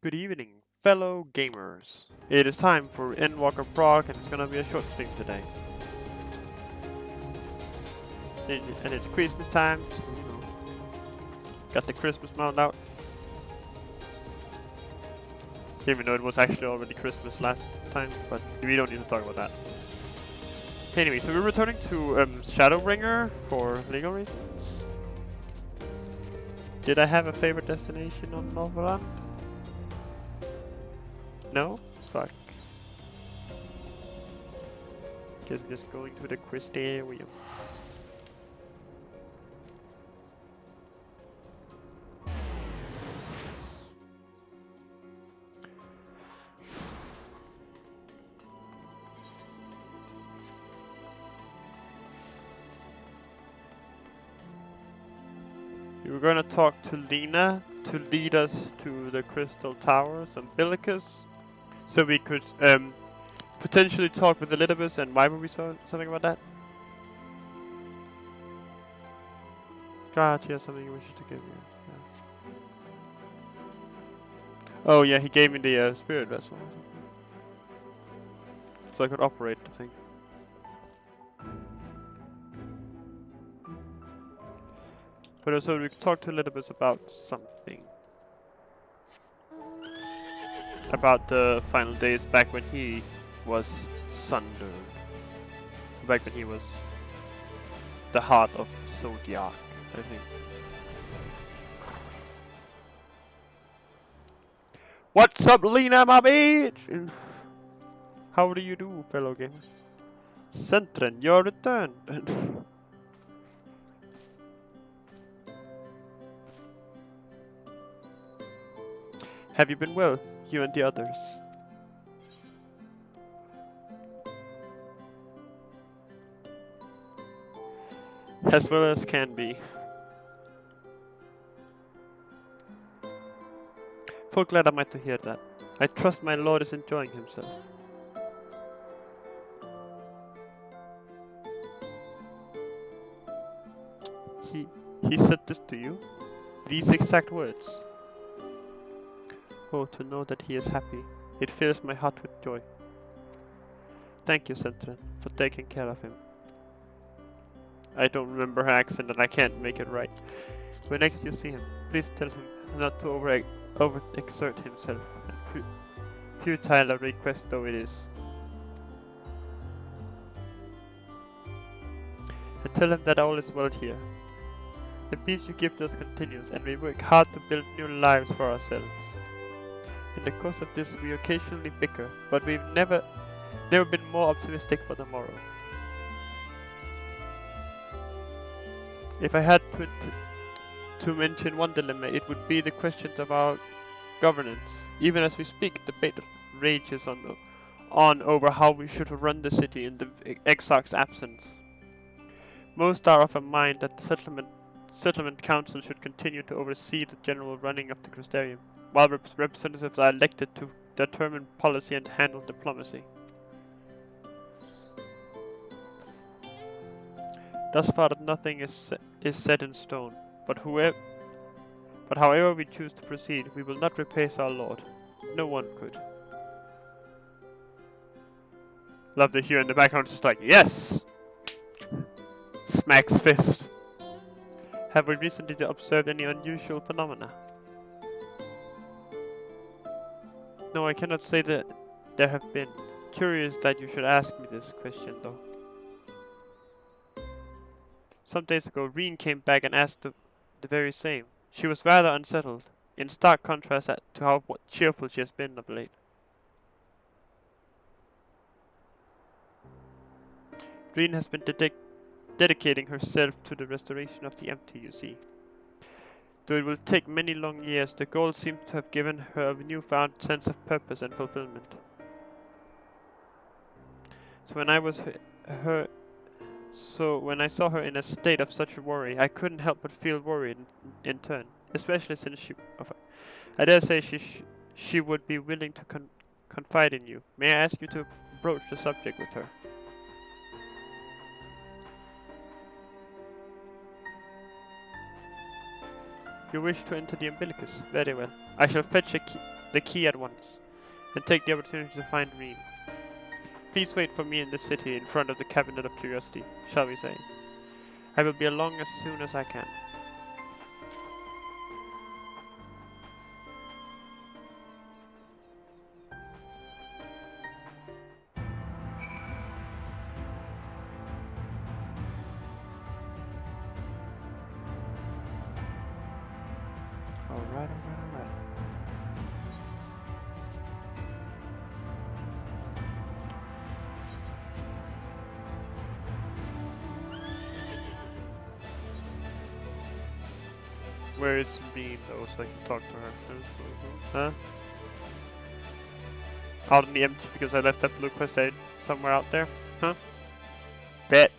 Good evening, fellow gamers. It is time for Endwalker Proc, and it's gonna be a short stream today. And it's Christmas time, so got the Christmas mount out. Even though it was actually already Christmas last time, but we don't need to talk about that. Anyway, so we're returning to Shadowbringer for legal reasons. Did I have a favorite destination on Novaland? No? Fuck. Guess we're just going to the quest area. We were gonna talk to Lena to lead us to the Crystal Towers, Umbilicus, so we could potentially talk with Elizabeth. And why were we something about that? God, yeah, something you wish to give me. Yeah. Oh yeah, he gave me the spirit vessel, so I could operate the thing. But also we could talk to Elizabeth about something. About the final days back when he was sundered. Back when he was the heart of Zodiac, I think. What's up, Lena, my bitch? How do you do, fellow gamer? Sentren, your return. Have you been well, you and the others? As well as can be. Full glad am I to hear that. I trust my lord is enjoying himself. He said this to you? These exact words? Oh, to know that he is happy. It fills my heart with joy. Thank you, Sentren, for taking care of him. I don't remember her accent and I can't make it right. When next you see him, please tell him not to overexert himself, and futile a request though it is. And tell him that all is well here. The peace you give to us continues, and we work hard to build new lives for ourselves. In the course of this, we occasionally bicker, but we've never been more optimistic for the morrow. If I had to mention one dilemma, it would be the questions of our governance. Even as we speak, debate rages on over how we should run the city in the Exarch's absence. Most are of a mind that the settlement council should continue to oversee the general running of the Crystarium, while representatives are elected to determine policy and handle diplomacy. Thus far, nothing is set in stone, but however we choose to proceed, we will not replace our lord. No one could. Love to hear in the background just like, yes! Smacks fist. Have we recently observed any unusual phenomena? No, I cannot say that there have been. Curious that you should ask me this question, though. Some days ago, Reen came back and asked the very same. She was rather unsettled, in stark contrast to how cheerful she has been of late. Reen has been dedicating herself to the restoration of the empty, you see. Though it will take many long years, the goal seems to have given her a newfound sense of purpose and fulfillment. So when I saw her in a state of such worry, I couldn't help but feel worried in turn, especially since I dare say she would be willing to confide in you. May I ask you to broach the subject with her? You wish to enter the Umbilicus? Very well. I shall fetch a key. the key at once, and take the opportunity to find Reem. Please wait for me in the city in front of the Cabinet of Curiosity, shall we say. I will be along as soon as I can. Alright. Where is Bean though, so I can talk to her? Huh? Out in the empty because I left that blue quest aid somewhere out there? Huh? Bet.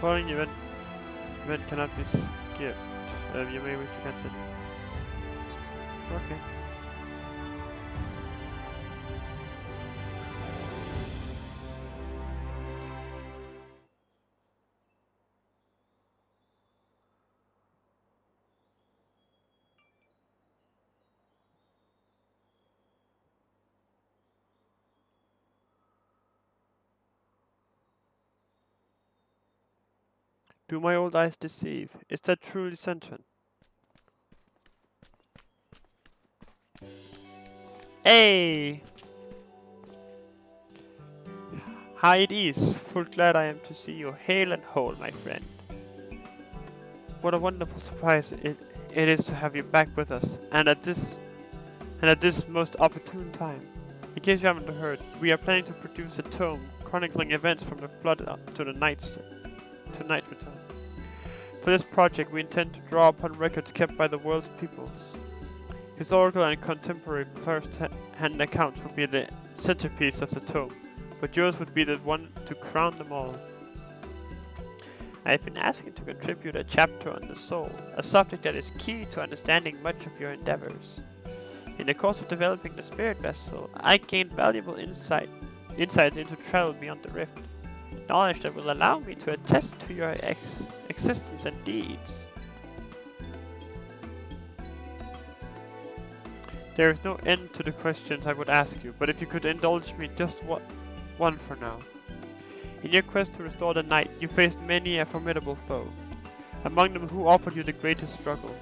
Following event cannot be skipped. You may wish to cancel. Okay. Do my old eyes deceive? Is that truly sentient? Hey! Hi it is. Full glad I am to see you hale and whole, my friend. What a wonderful surprise it is to have you back with us, and at this most opportune time. In case you haven't heard, we are planning to produce a tome chronicling events from the flood to the Night Return. For this project, we intend to draw upon records kept by the world's peoples. Historical and contemporary first-hand accounts would be the centerpiece of the tome, but yours would be the one to crown them all. I have been asking to contribute a chapter on the soul, a subject that is key to understanding much of your endeavors. In the course of developing the spirit vessel, I gained valuable insights into travel beyond the rift. Knowledge that will allow me to attest to your existence and deeds. There is no end to the questions I would ask you, but if you could indulge me just one for now. In your quest to restore the night, you faced many a formidable foe, among them who offered you the greatest struggle.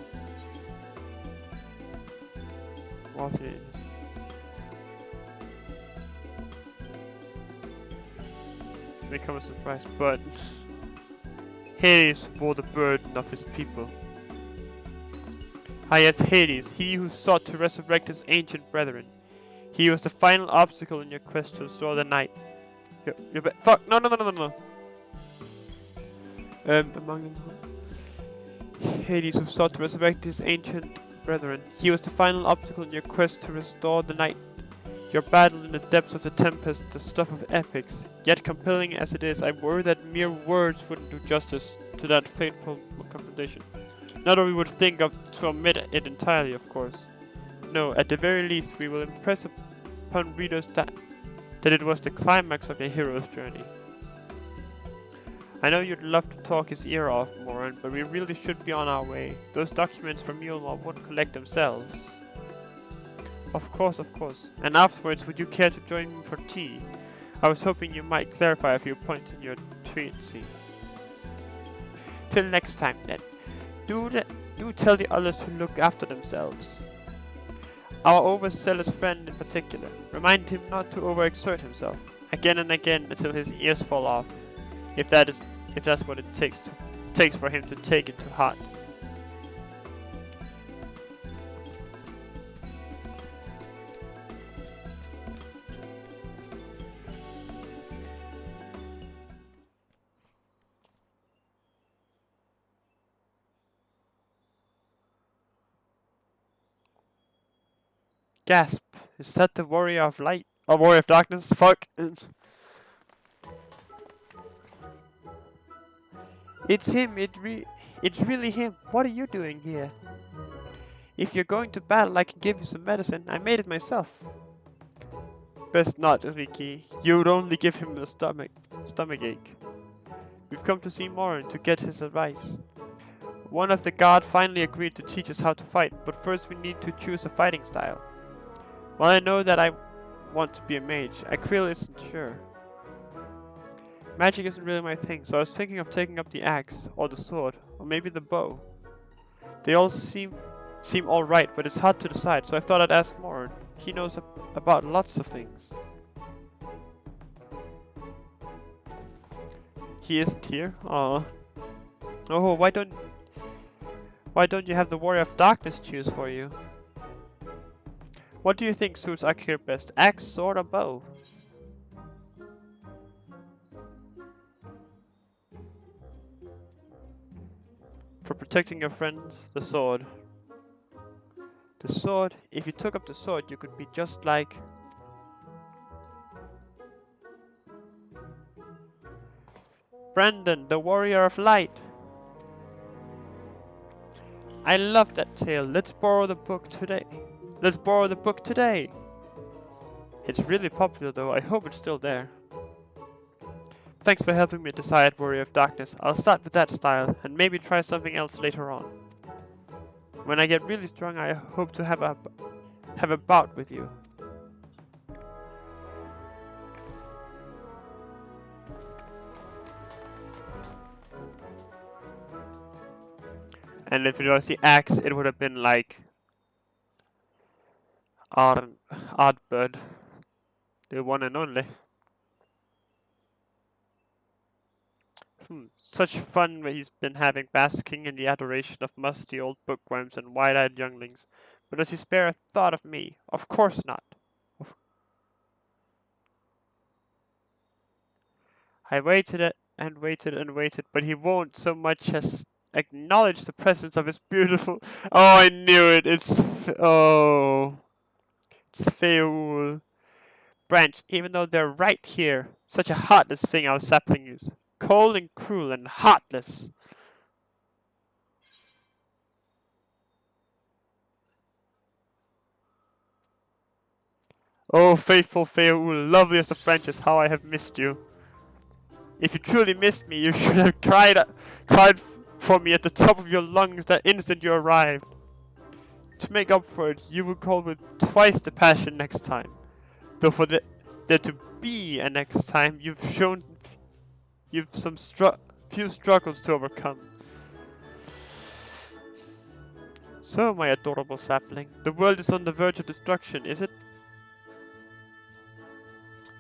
What is? May come as a surprise, but Hades bore the burden of his people. Yes, Hades, he who sought to resurrect his ancient brethren. He was the final obstacle in your quest to restore the night. Fuck! No! Among them, Hades, who sought to resurrect his ancient brethren. He was the final obstacle in your quest to restore the night. Your battle in the depths of the tempest, the stuff of epics. Yet compelling as it is, I worry that mere words wouldn't do justice to that fateful confrontation. Not that we would think of to omit it entirely, of course. No, at the very least, we will impress upon readers that it was the climax of a hero's journey. I know you'd love to talk his ear off, Moran, but we really should be on our way. Those documents from Mjolnir won't collect themselves. Of course. And afterwards, would you care to join me for tea? I was hoping you might clarify a few points in your treatise. Till next time, then. Do tell the others to look after themselves. Our overzealous friend in particular. Remind him not to overexert himself. again and again until his ears fall off. If that's what it takes for him to take it to heart. Gasp! Is that the warrior of light? Or warrior of darkness? Fuck! It's him! It's really him! What are you doing here? If you're going to battle, I can give you some medicine. I made it myself. Best not, Ricky. You'd only give him a stomachache. We've come to see Morin to get his advice. One of the guard finally agreed to teach us how to fight, but first we need to choose a fighting style. While I know that I want to be a mage, Akriel isn't sure. Magic isn't really my thing, so I was thinking of taking up the axe, or the sword, or maybe the bow. They all seem alright, but it's hard to decide, so I thought I'd ask Morin. He knows about lots of things. He isn't here? Aw. Oh, why don't you have the Warrior of Darkness choose for you? What do you think suits Akir best? Axe, sword, or bow? For protecting your friends, the sword. The sword, if you took up the sword, you could be just like... Brandon, the Warrior of Light. I love that tale. Let's borrow the book today. It's really popular though. I hope it's still there. Thanks for helping me decide Warrior of Darkness. I'll start with that style and maybe try something else later on. When I get really strong, I hope to have a bout with you. And if it was the axe, it would have been like Ardbird, the one and only. Such fun he's been having, basking in the adoration of musty old bookworms and wide-eyed younglings. But does he spare a thought of me? Of course not. I waited and waited and waited, but he won't so much as acknowledge the presence of his beautiful... Oh, I knew it! It's Feul. Branch, even though they're right here. Such a heartless thing our sapling is. Cold and cruel and heartless. Oh, faithful Feul, loveliest of branches, how I have missed you. If you truly missed me, you should have cried for me at the top of your lungs that instant you arrived. To make up for it, you will call with twice the passion next time. Though for there to be a next time, you've some few struggles to overcome. So, my adorable sapling, the world is on the verge of destruction, is it?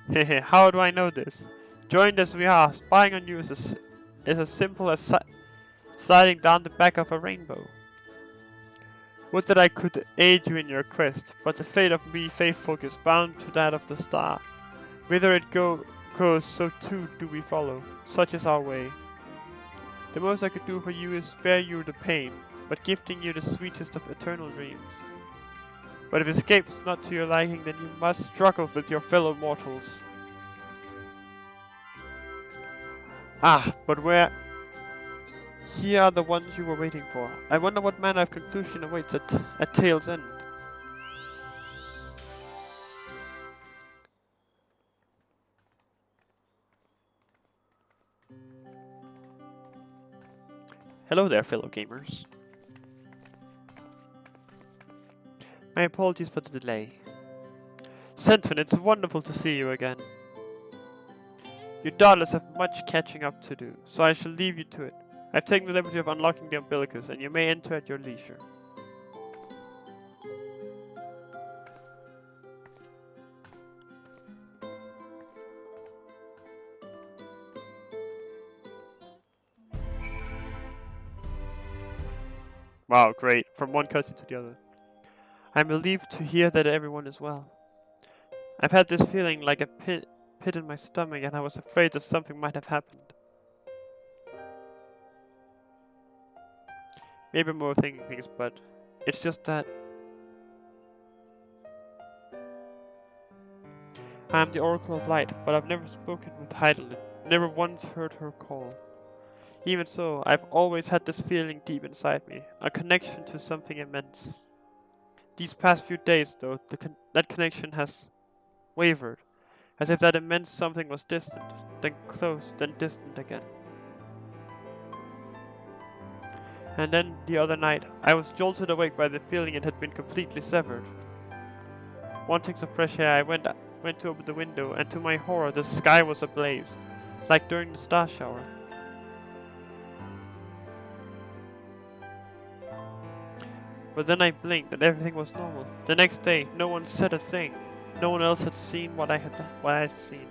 Hehe, how do I know this? Joined as we are, spying on you is as simple as sliding down the back of a rainbow. Would that I could aid you in your quest, but the fate of we faithful is bound to that of the star. Whither it goes, so too do we follow. Such is our way. The most I could do for you is spare you the pain, but gifting you the sweetest of eternal dreams. But if escape's not to your liking, then you must struggle with your fellow mortals. Ah, but where... Here are the ones you were waiting for. I wonder what manner of conclusion awaits at Tale's End. Hello there, fellow gamers. My apologies for the delay. Centon, it's wonderful to see you again. You doubtless have much catching up to do, so I shall leave you to it. I've taken the liberty of unlocking the umbilicus, and you may enter at your leisure. Wow, great. From one cutscene to the other. I'm relieved to hear that everyone is well. I've had this feeling like a pit in my stomach, and I was afraid that something might have happened. Maybe I'm overthinking things, but it's just that I am the Oracle of Light, but I've never spoken with Heidelin, never once heard her call. Even so, I've always had this feeling deep inside me, a connection to something immense. These past few days, though, that connection has wavered, as if that immense something was distant, then close, then distant again. And then, the other night, I was jolted awake by the feeling it had been completely severed. Wanting some fresh air, I went to open the window, and to my horror, the sky was ablaze, like during the star shower. But then I blinked, and everything was normal. The next day, no one said a thing. No one else had seen what I had seen.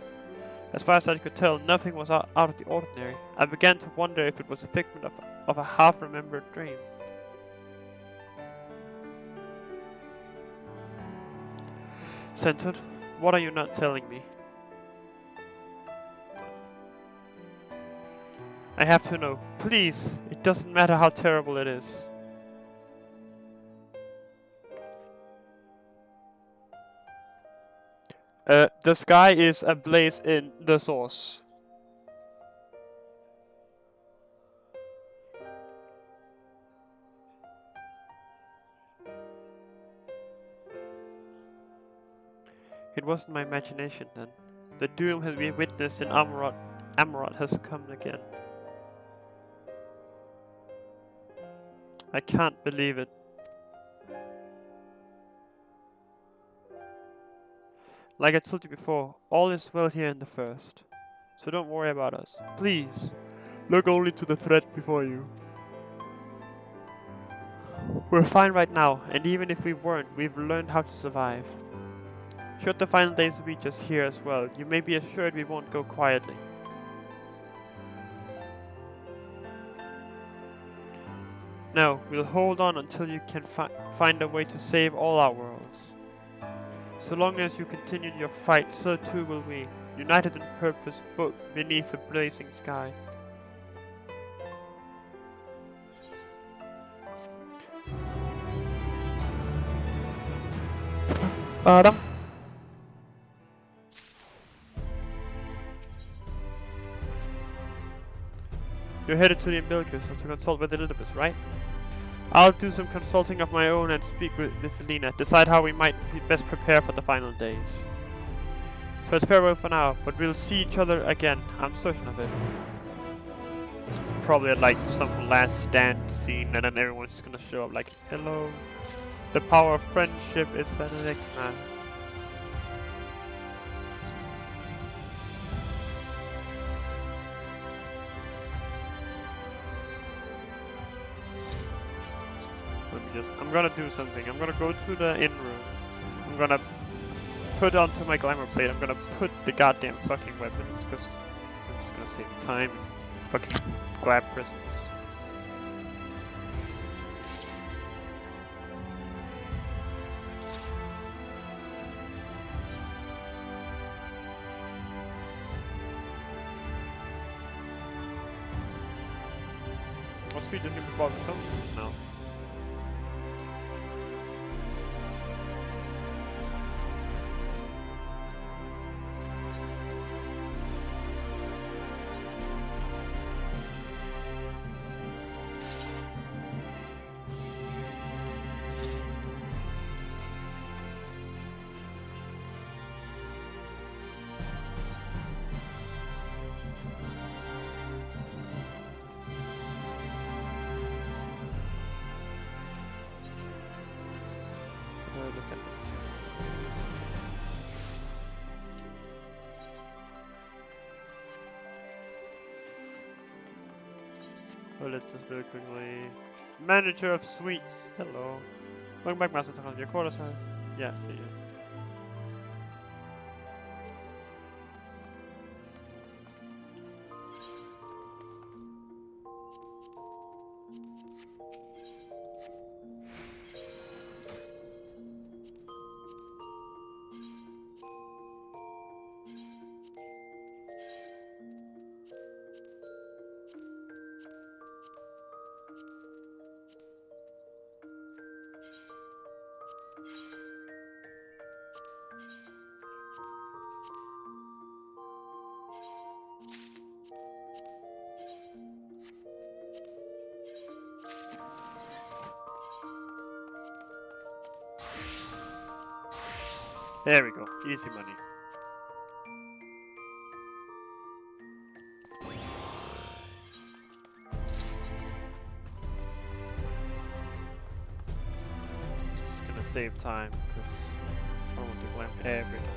As far as I could tell, nothing was out of the ordinary. I began to wonder if it was a figment of a half-remembered dream. Centered, what are you not telling me? I have to know. Please, it doesn't matter how terrible it is. The sky is ablaze in the source. It wasn't my imagination then. The doom has been witnessed in Amaroth has come again. I can't believe it. Like I told you before, all is well here in the first. So don't worry about us. Please, look only to the threat before you. We're fine right now, and even if we weren't, we've learned how to survive. Should the final days reach us here as well, you may be assured we won't go quietly. No, we'll hold on until you can find a way to save all our worlds. So long as you continue your fight, so too will we, united in purpose but beneath a blazing sky. Bottom. You're headed to the umbilicus to consult with Elizabeth, right? I'll do some consulting of my own and speak with Lena, decide how we might best prepare for the final days. So it's farewell for now, but we'll see each other again, I'm certain of it. Probably like some last stand scene and then everyone's just gonna show up like, hello. The power of friendship is Benedict. Nah. I'm gonna do something. I'm gonna go to the inn room. I'm gonna put onto my glamour plate. I'm gonna put the goddamn fucking weapons because I'm just gonna save time and fucking grab prisoners. Oh sweet, there's gonna be bottom now. Look at this. Oh, let's just very quickly. Manager of Suites. Hello. Welcome back, Master. Your quarters are. Yeah. There we go. Easy money. Just gonna save time because I want to climb every time.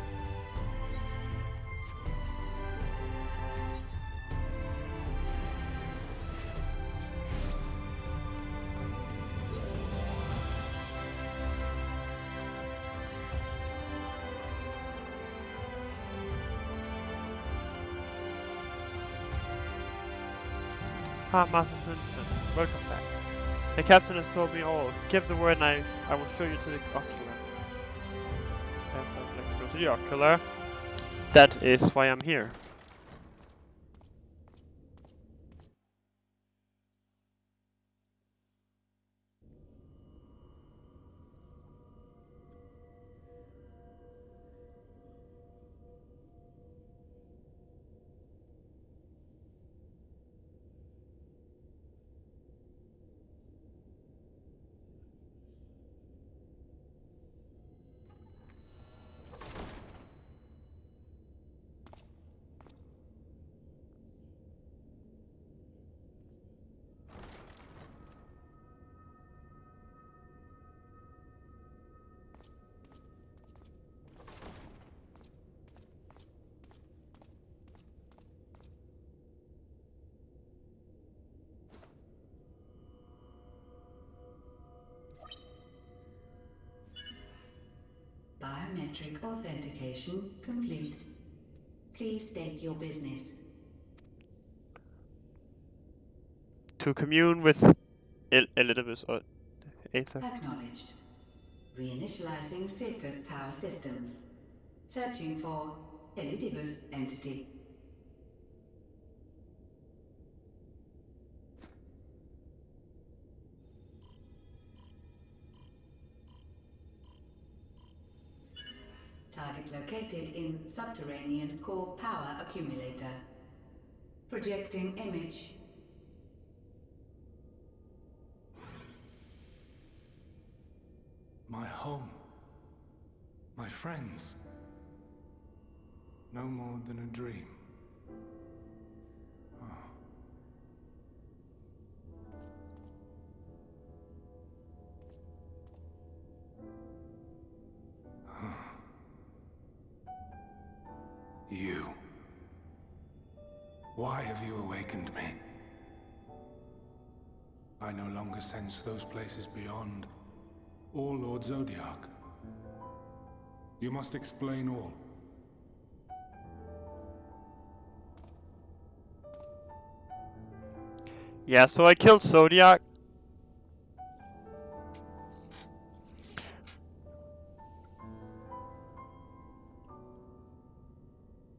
Ah, Master Simpson, welcome back. The captain has told me all. Give the word and I will show you to the ocular. Yes, I would like to go to the ocular. That is why I'm here. Biometric authentication complete. Please state your business. To commune with Elizabeth or Aether. Acknowledged. Reinitializing Circus Tower systems. Searching for Elidibus entity. Target located in subterranean core power accumulator. Projecting image. My home. My friends. No more than a dream. You. Why have you awakened me? I no longer sense those places beyond, or Lord Zodiac. You must explain all. Yeah, so I killed Zodiac.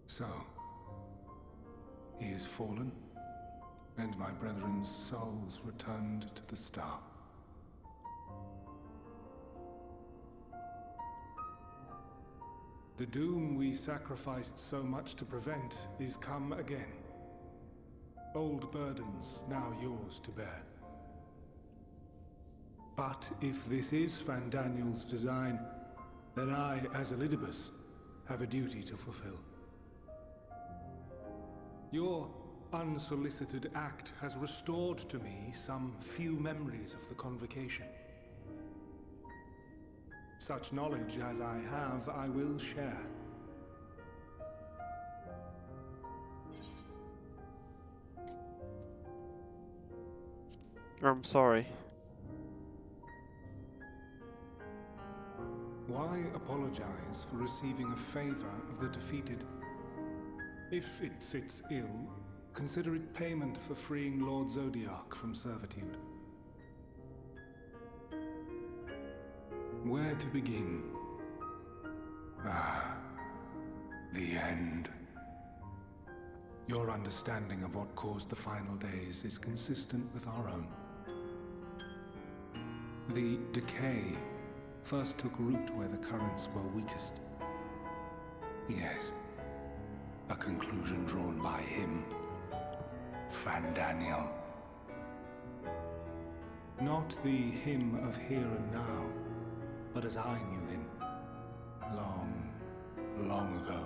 So, he is fallen, and my brethren's souls returned to the star. The doom we sacrificed so much to prevent is come again. Old burdens now yours to bear. But if this is Fandaniel's design, then I, as Elidibus, have a duty to fulfill. Your unsolicited act has restored to me some few memories of the convocation. Such knowledge as I have, I will share. I'm sorry. Why apologize for receiving a favor of the defeated? If it sits ill, consider it payment for freeing Lord Zodiac from servitude. Where to begin? Ah, the end. Your understanding of what caused the final days is consistent with our own. The decay first took root where the currents were weakest. Yes, a conclusion drawn by him, Fandaniel. Not the him of here and now, but as I knew him, long, long ago.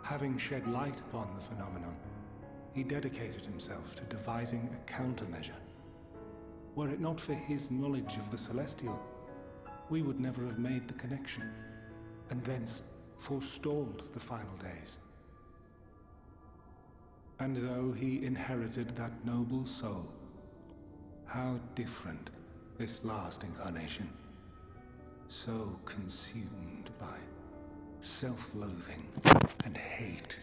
Having shed light upon the phenomenon, he dedicated himself to devising a countermeasure. Were it not for his knowledge of the celestial, we would never have made the connection, and thence forestalled the final days. And though he inherited that noble soul, how different this last incarnation, so consumed by self-loathing and hate.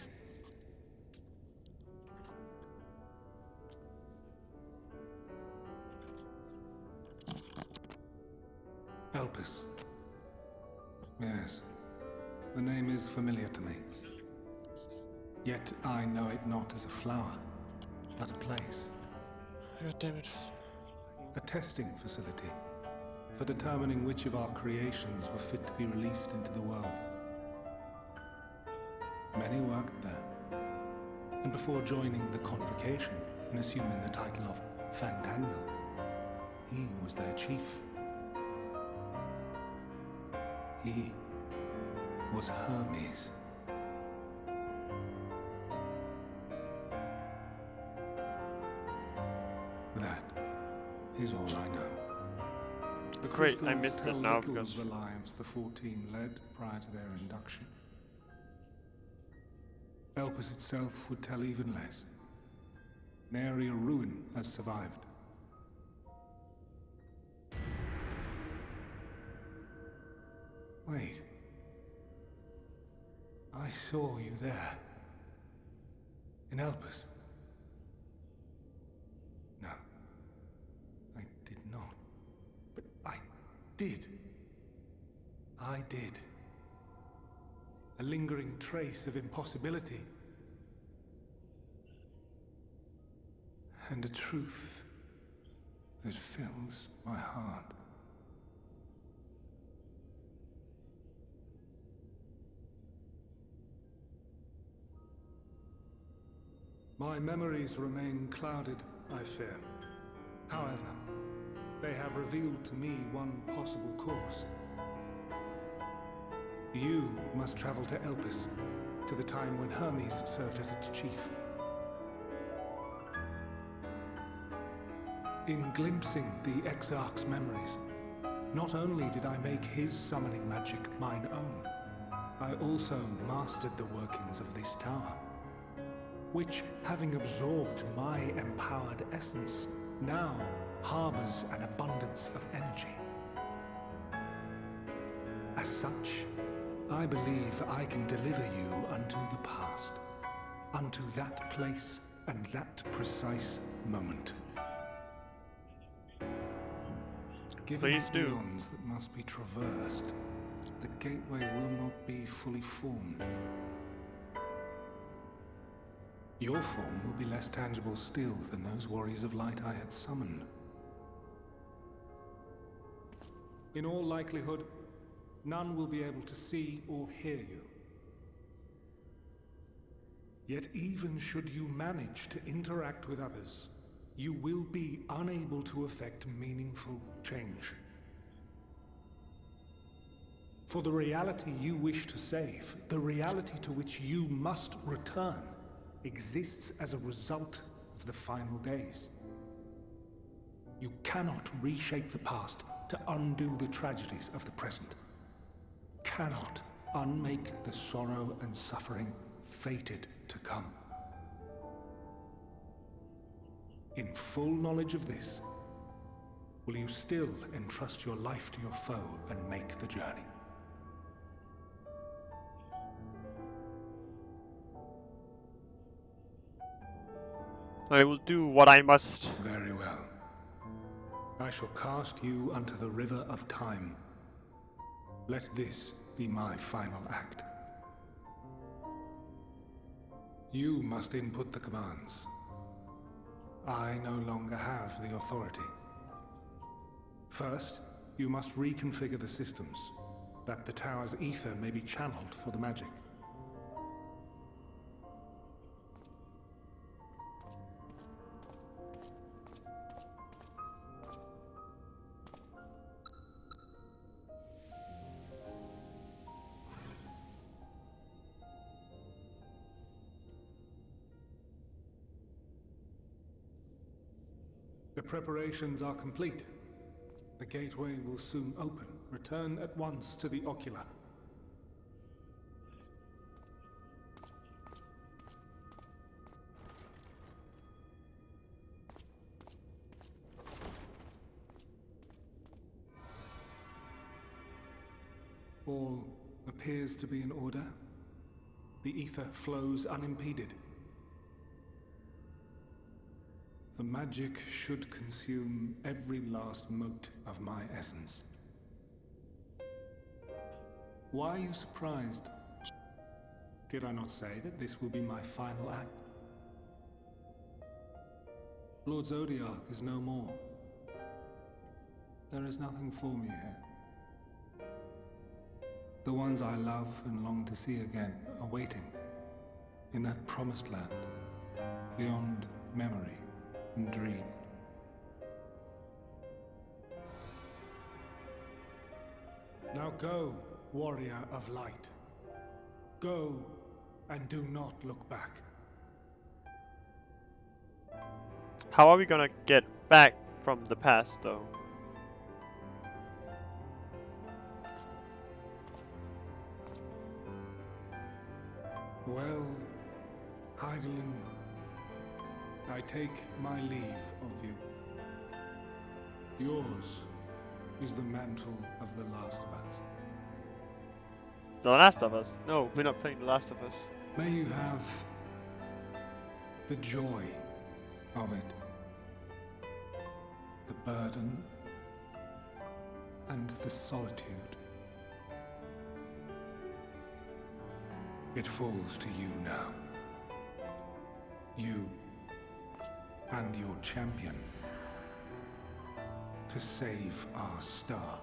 Elpis. Yes, the name is familiar to me. Yet I know it not as a flower, but a place. God damn it. A testing facility for determining which of our creations were fit to be released into the world. Many worked there, and before joining the convocation and assuming the title of Fandaniel, he was their chief. He was Hermes. That is all I know. The Great, I crystals missed it tell now little because- of the lives the 14 led prior to their induction. Elpis itself would tell even less. Nary a ruin has survived. Wait. I saw you there. In Elpis. No. I did not. But I did. I did. A lingering trace of impossibility. And a truth that fills my heart. My memories remain clouded, I fear. However, they have revealed to me one possible course. You must travel to Elpis, to the time when Hermes served as its chief. In glimpsing the Exarch's memories, not only did I make his summoning magic mine own, I also mastered the workings of this tower, which, having absorbed my empowered essence, now harbors an abundance of energy. As such, I believe I can deliver you unto the past, unto that place and that precise moment. Given Please the do. eons that must be traversed, the gateway will not be fully formed. Your form will be less tangible still than those warriors of light I had summoned. In all likelihood, none will be able to see or hear you. Yet even should you manage to interact with others, you will be unable to effect meaningful change. For the reality you wish to save, the reality to which you must return, exists as a result of the final days. You cannot reshape the past to undo the tragedies of the present. Cannot unmake the sorrow and suffering fated to come. In full knowledge of this, will you still entrust your life to your foe and make the journey? I will do what I must. Very well. I shall cast you unto the river of time. Let this be my final act. You must input the commands. I no longer have the authority. First, you must reconfigure the systems, that the tower's ether may be channeled for the magic. The preparations are complete. The gateway will soon open. Return at once to the ocular. All appears to be in order. The ether flows unimpeded. The magic should consume every last mote of my essence. Why are you surprised? Did I not say that this will be my final act? Lord Zodiac is no more. There is nothing for me here. The ones I love and long to see again are waiting in that promised land, beyond memory and dream. Now go, warrior of light. Go and do not look back. How are we gonna get back from the past, though? Well, Heidelin, I take my leave of you. Yours is the mantle of the Last of Us. The Last of Us? No, we're not playing The Last of Us. May you have the joy of it, the burden, and the solitude. It falls to you now. You and your champion to save our star.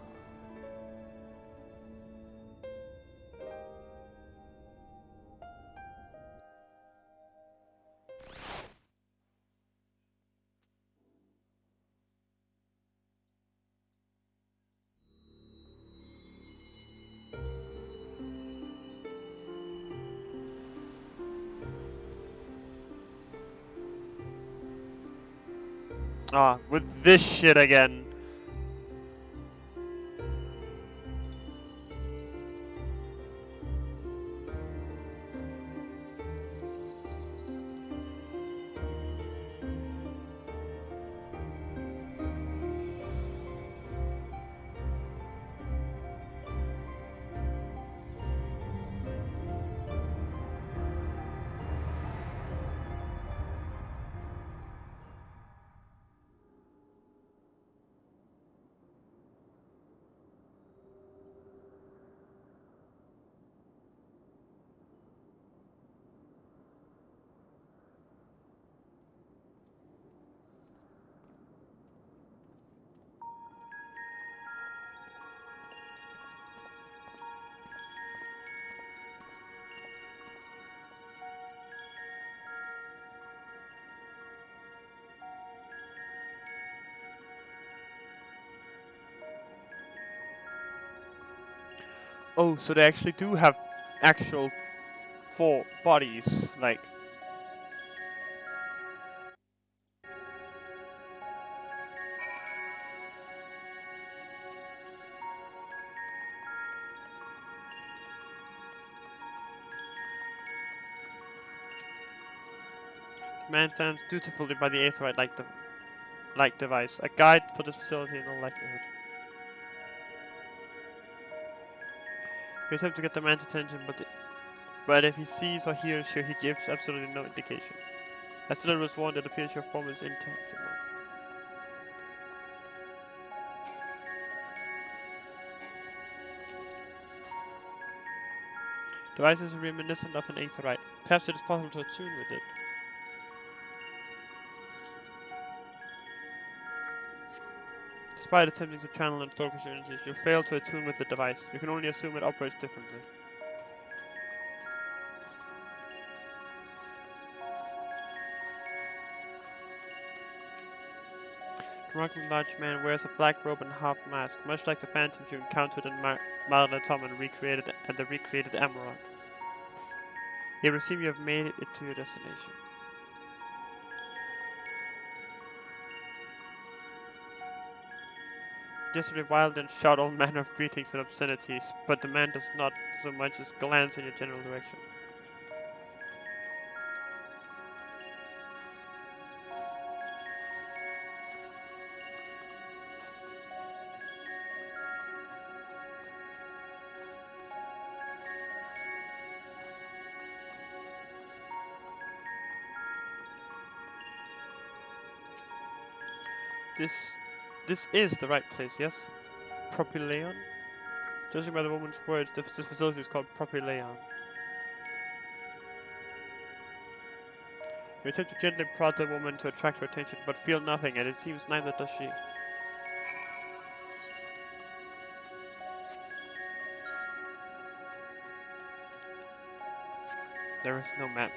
Ah, with this shit again. Oh, so they actually do have actual 4 bodies, like... Man stands dutifully by the Aetherite like device, a guide for this facility in all likelihood. We attempt to get the man's attention, but if he sees or hears you, he gives absolutely no indication. As the was warned, it appears your form is intangible. Device is reminiscent of an Aetherite. Perhaps it is possible to attune with it. Despite attempting to channel and focus your energies, you fail to attune with the device. You can only assume it operates differently. The remarkably large man wears a black robe and half mask, much like the phantoms you encountered in Marlatom and the recreated Emerald. You assume you have made it to your destination. yesterday wild and shout all manner of greetings and obscenities, but the man does not so much as glance in your general direction. This is the right place, yes? Propylaeon? Judging by the woman's words, this facility is called Propylaeon. You attempt to gently prod the woman to attract her attention, but feel nothing, and it seems neither does she. There is no map.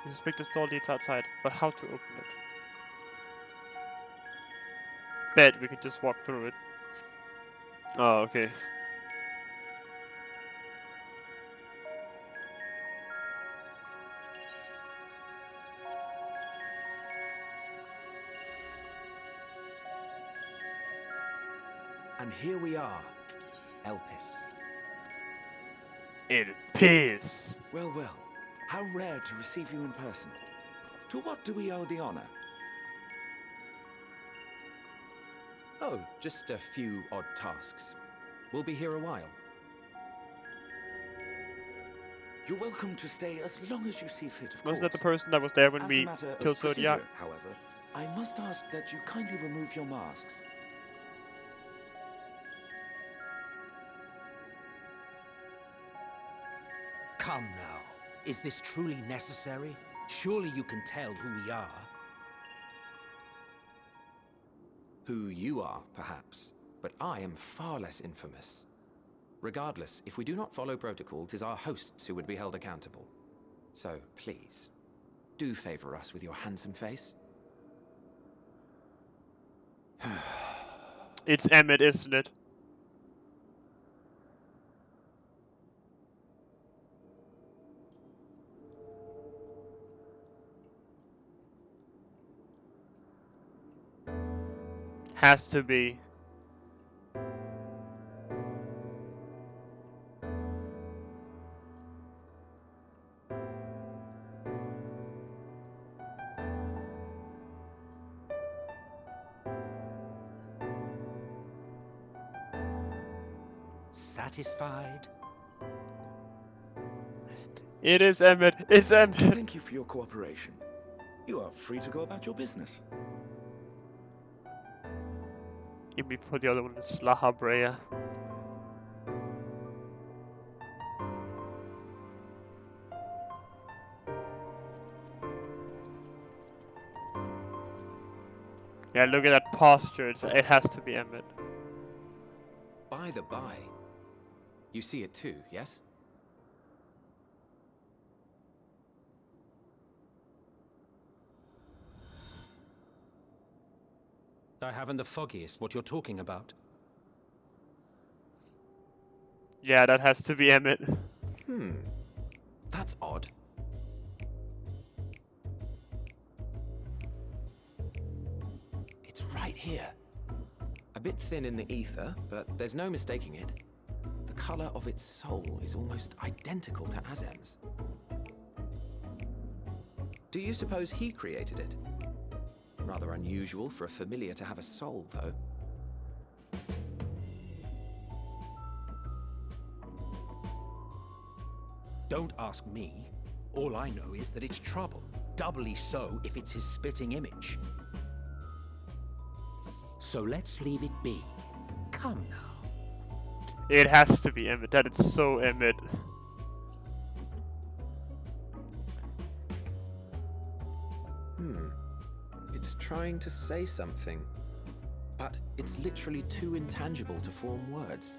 You suspect the stall leads outside, but how to open it? Bet we could just walk through it. Oh, okay. And here we are, Elpis. It piss. Well, well, how rare to receive you in person. To what do we owe the honor? Oh, just a few odd tasks. We'll be here a while. You're welcome to stay as long as you see fit, of course. Wasn't that the person that was there when As we a matter killed of procedure, Zodiac? however, I must ask that you kindly remove your masks. Come now. Is this truly necessary? Surely you can tell who we are. Who you are, perhaps, but I am far less infamous. Regardless, if we do not follow protocol, 'tis our hosts who would be held accountable. So, please, do favor us with your handsome face. It's Emmett, isn't it? Has to be. Satisfied? It is Emmett. It's Emmett. Thank you for your cooperation. You are free to go about your business. Even before the other one is La Habrea. Yeah, look at that posture. It has to be Emmett. By the by, you see it too, yes? I haven't the foggiest what you're talking about. Yeah, that has to be Emmett. That's odd. It's right here. A bit thin in the ether, but there's no mistaking it. The color of its soul is almost identical to Azem's. Do you suppose he created it? Rather unusual for a familiar to have a soul, though. Don't ask me. All I know is that it's trouble. Doubly so if it's his spitting image. So let's leave it be. Come now. It has to be Emmett. That is so Emmett. It's trying to say something, but it's literally too intangible to form words.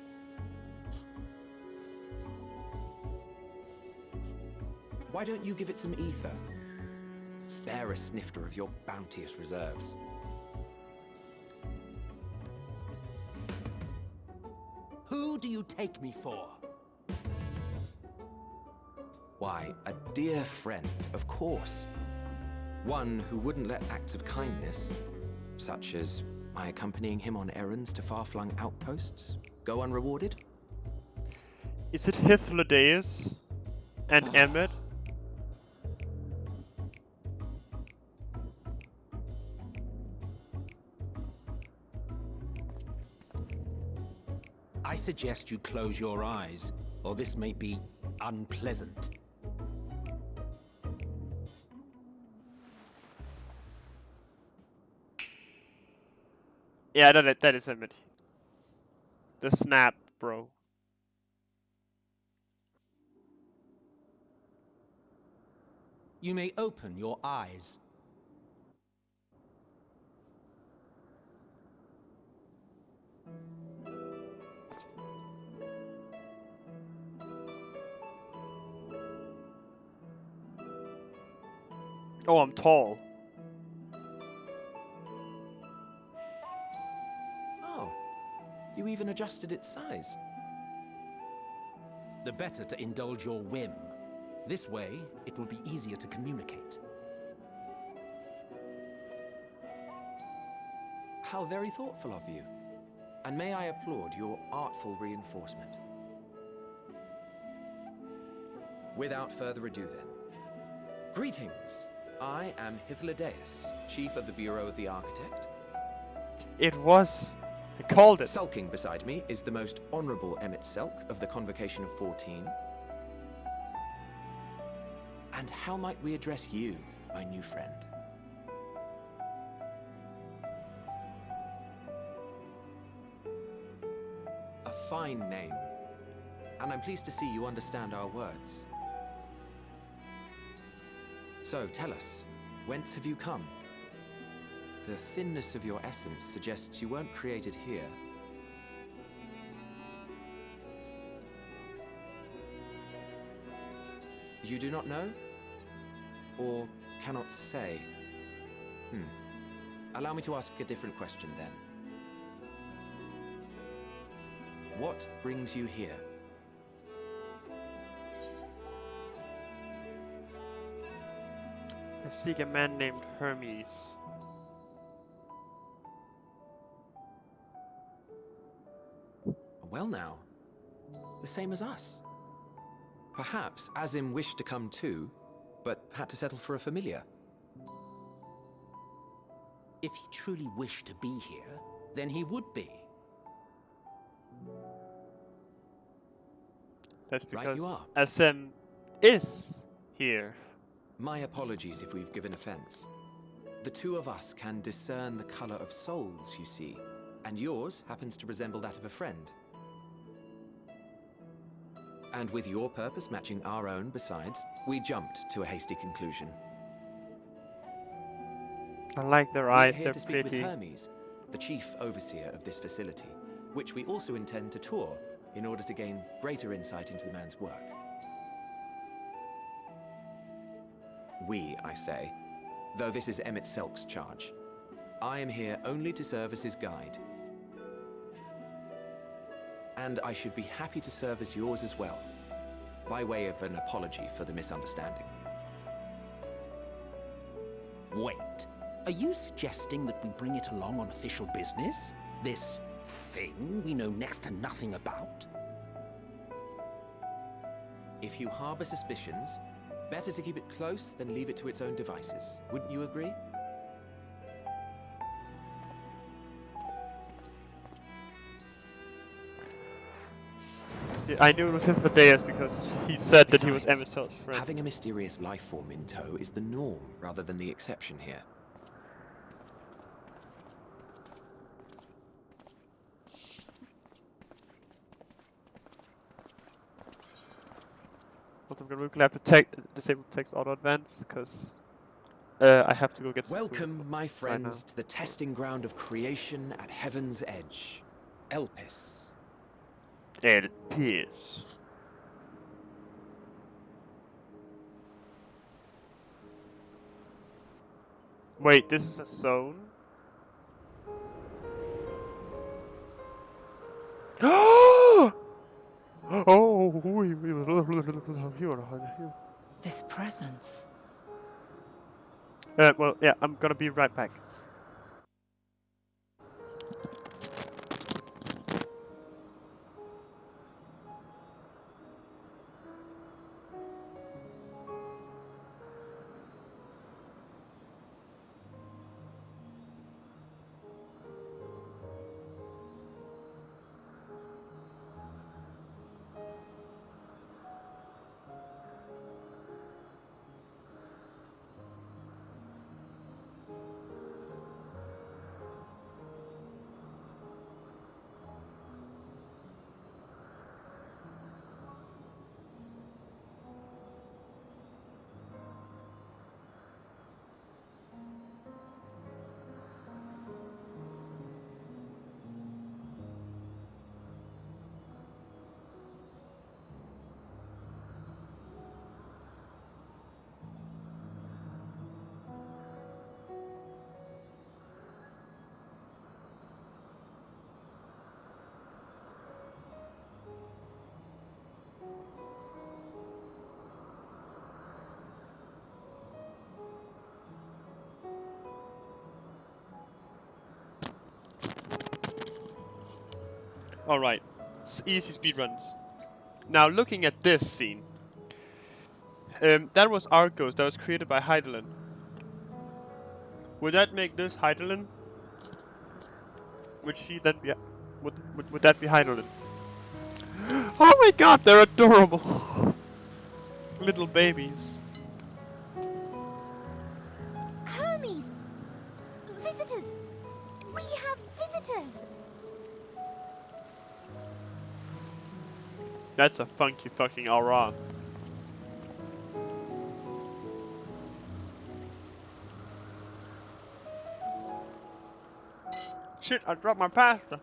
Why don't you give it some ether? Spare a snifter of your bounteous reserves. Who do you take me for? Why, a dear friend, of course. One who wouldn't let acts of kindness, such as my accompanying him on errands to far-flung outposts, go unrewarded? Is it Hythlodaeus and Emmet? I suggest you close your eyes, or this may be unpleasant. Yeah, that is Emmet. The snap, bro. You may open your eyes. Oh, I'm tall. Oh, you even adjusted its size. The better to indulge your whim. This way, it will be easier to communicate. How very thoughtful of you. And may I applaud your artful reinforcement. Without further ado then. Greetings! I am Hythlodaeus, Chief of the Bureau of the Architect. It was. I called it. Sulking beside me is the most honorable Emmet Selk of the Convocation of 14. And how might we address you, my new friend? A fine name. And I'm pleased to see you understand our words. So, tell us, whence have you come? The thinness of your essence suggests you weren't created here. You do not know? Or cannot say? Allow me to ask a different question then. What brings you here? I seek a man named Hermes. Well now, the same as us. Perhaps Azim wished to come too, but had to settle for a familiar. If he truly wished to be here, then he would be. That's Right because you are. SM is here. My apologies if we've given offense. The two of us can discern the color of souls, you see, and yours happens to resemble that of a friend. And with your purpose matching our own besides, we jumped to a hasty conclusion. I like their We're eyes, here they're to speak pretty. with Hermes, the chief overseer of this facility, which we also intend to tour in order to gain greater insight into the man's work. We, I say, though this is Emmet Selk's charge. I am here only to serve as his guide. And I should be happy to serve as yours as well, by way of an apology for the misunderstanding. Wait, are you suggesting that we bring it along on official business? This thing we know next to nothing about? If you harbor suspicions, better to keep it close than leave it to its own devices. Wouldn't you agree? Yeah, I knew it was Hythlodaeus because he said that he was Besides, Emmet Selk's friend. having a mysterious life form in tow is the norm rather than the exception here. But I'm gonna glad to disable text auto advance because I have to go get some food Welcome, my right friends, now. to the testing ground of creation at Heaven's Edge. Elpis. It appears. Wait, this is a zone? Oh! This presence. Well, yeah, I'm gonna be right back. Alright, easy speedruns. Now, looking at this scene, that was Argos that was created by Heidelin. Would that make this Heidelin? Would she then be... Would that be Heidelin? Oh my god, they're adorable! Little babies. Hermes! Visitors! We have visitors! That's a funky fucking aura. Shit, I dropped my pasta.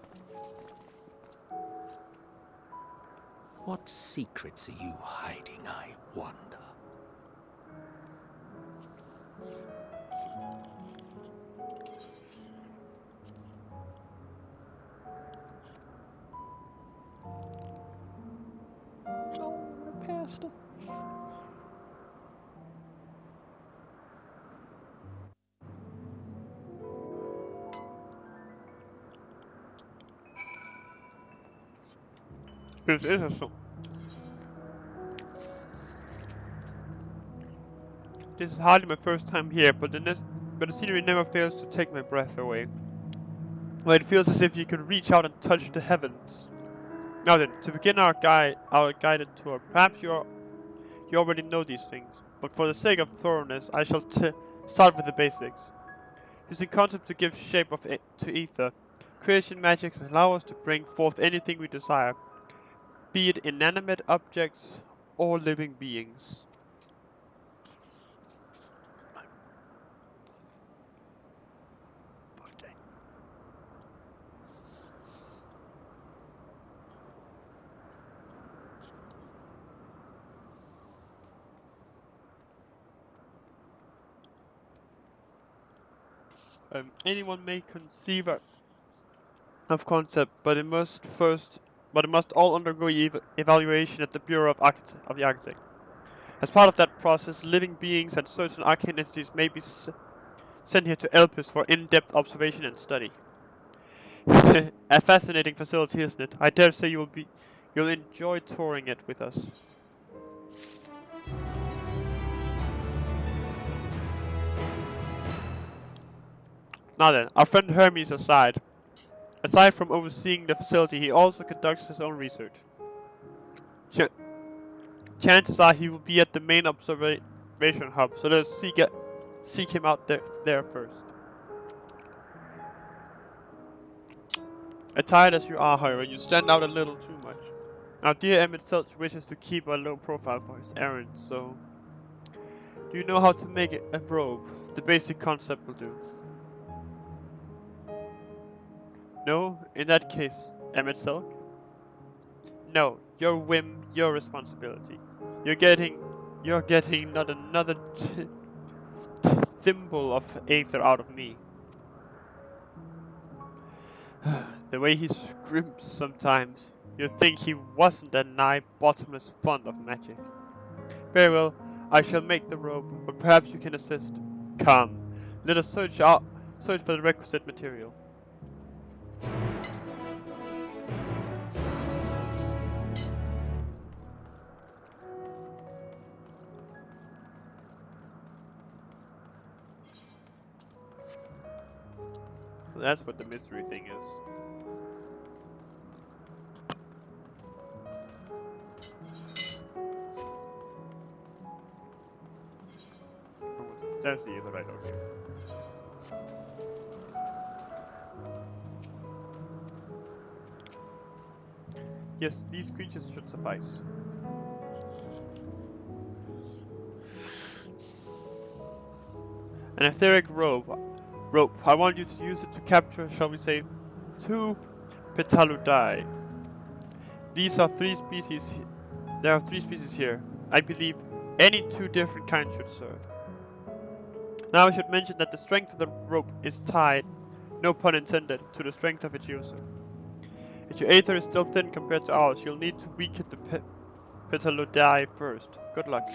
What secrets are you hiding, I wonder? Oh, my pasta. This is a song. This is hardly my first time here, but the scenery never fails to take my breath away. Well, it feels as if you could reach out and touch the heavens. Now then, to begin our guided tour, perhaps you already know these things, but for the sake of thoroughness, I shall start with the basics. Using concepts to give shape to ether, creation magics allow us to bring forth anything we desire, be it inanimate objects or living beings. Anyone may conceive of concept, but it must all undergo evaluation at the Bureau of the Architect. As part of that process, living beings and certain arcane entities may be sent here to Elpis for in-depth observation and study. A fascinating facility, isn't it? I dare say you'll enjoy touring it with us. Now then, our friend Hermes aside. Aside from overseeing the facility, he also conducts his own research. Chances are he will be at the main observation hub, so let's seek him out there first. Attired as you are, however, you stand out a little too much. Our dear Emmett Selch wishes to keep a low profile for his errand, so... Do you know how to make a robe? The basic concept will do. No? In that case, Emmett Selch? No, your whim, your responsibility. You're getting not another thimble of aether out of me. The way he scrimps sometimes, you'd think he wasn't a nigh bottomless fond of magic. Very well, I shall make the robe, but perhaps you can assist. Come, let us search for the requisite material. So that's what the mystery thing is. There's the other right over here. Yes, these creatures should suffice. An etheric rope. I want you to use it to capture, shall we say, 2 Petaludai. These are 3 species. There are 3 species here. I believe any 2 different kinds should serve. Now I should mention that the strength of the rope is tied, no pun intended, to the strength of its user. If your aether is still thin compared to ours, you'll need to weaken the Petaludai first. Good luck.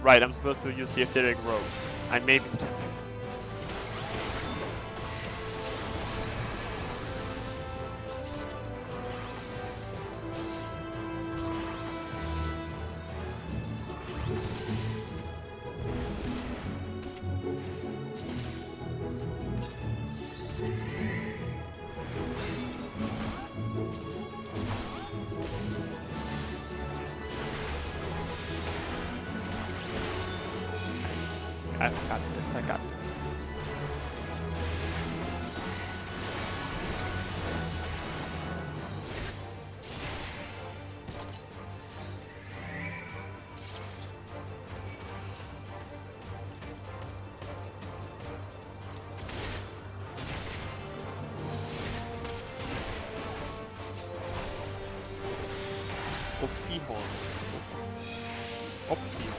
Right, I'm supposed to use the etheric rope. I may be stupid. I got this, I got this. Opihorn. Opihorn.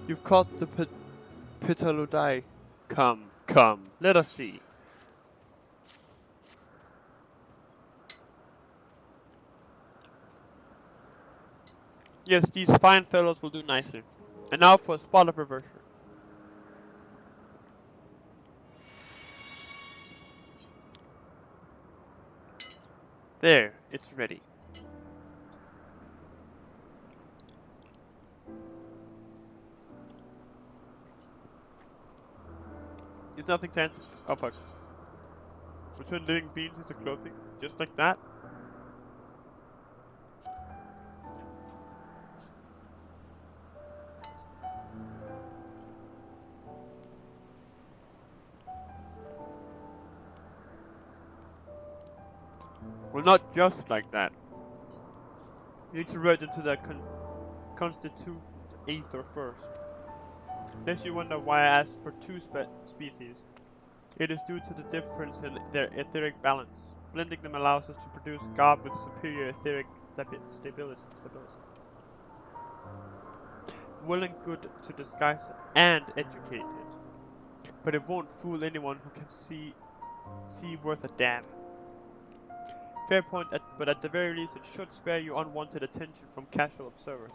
You've caught the Petaludai. Come, come, let us see. Yes, these fine fellows will do nicely. And now for a spot of reversion. There, it's ready. It's nothing fancy. Oh fuck. Return living beings into clothing, just like that. Well, not just like that. You need to write into that constitute aether first. Lest you wonder why I asked for 2 species. It is due to the difference in their etheric balance. Blending them allows us to produce garb with superior etheric stability. Well and good to disguise and educate it, but it won't fool anyone who can see worth a damn. Fair point, but at the very least it should spare you unwanted attention from casual observers.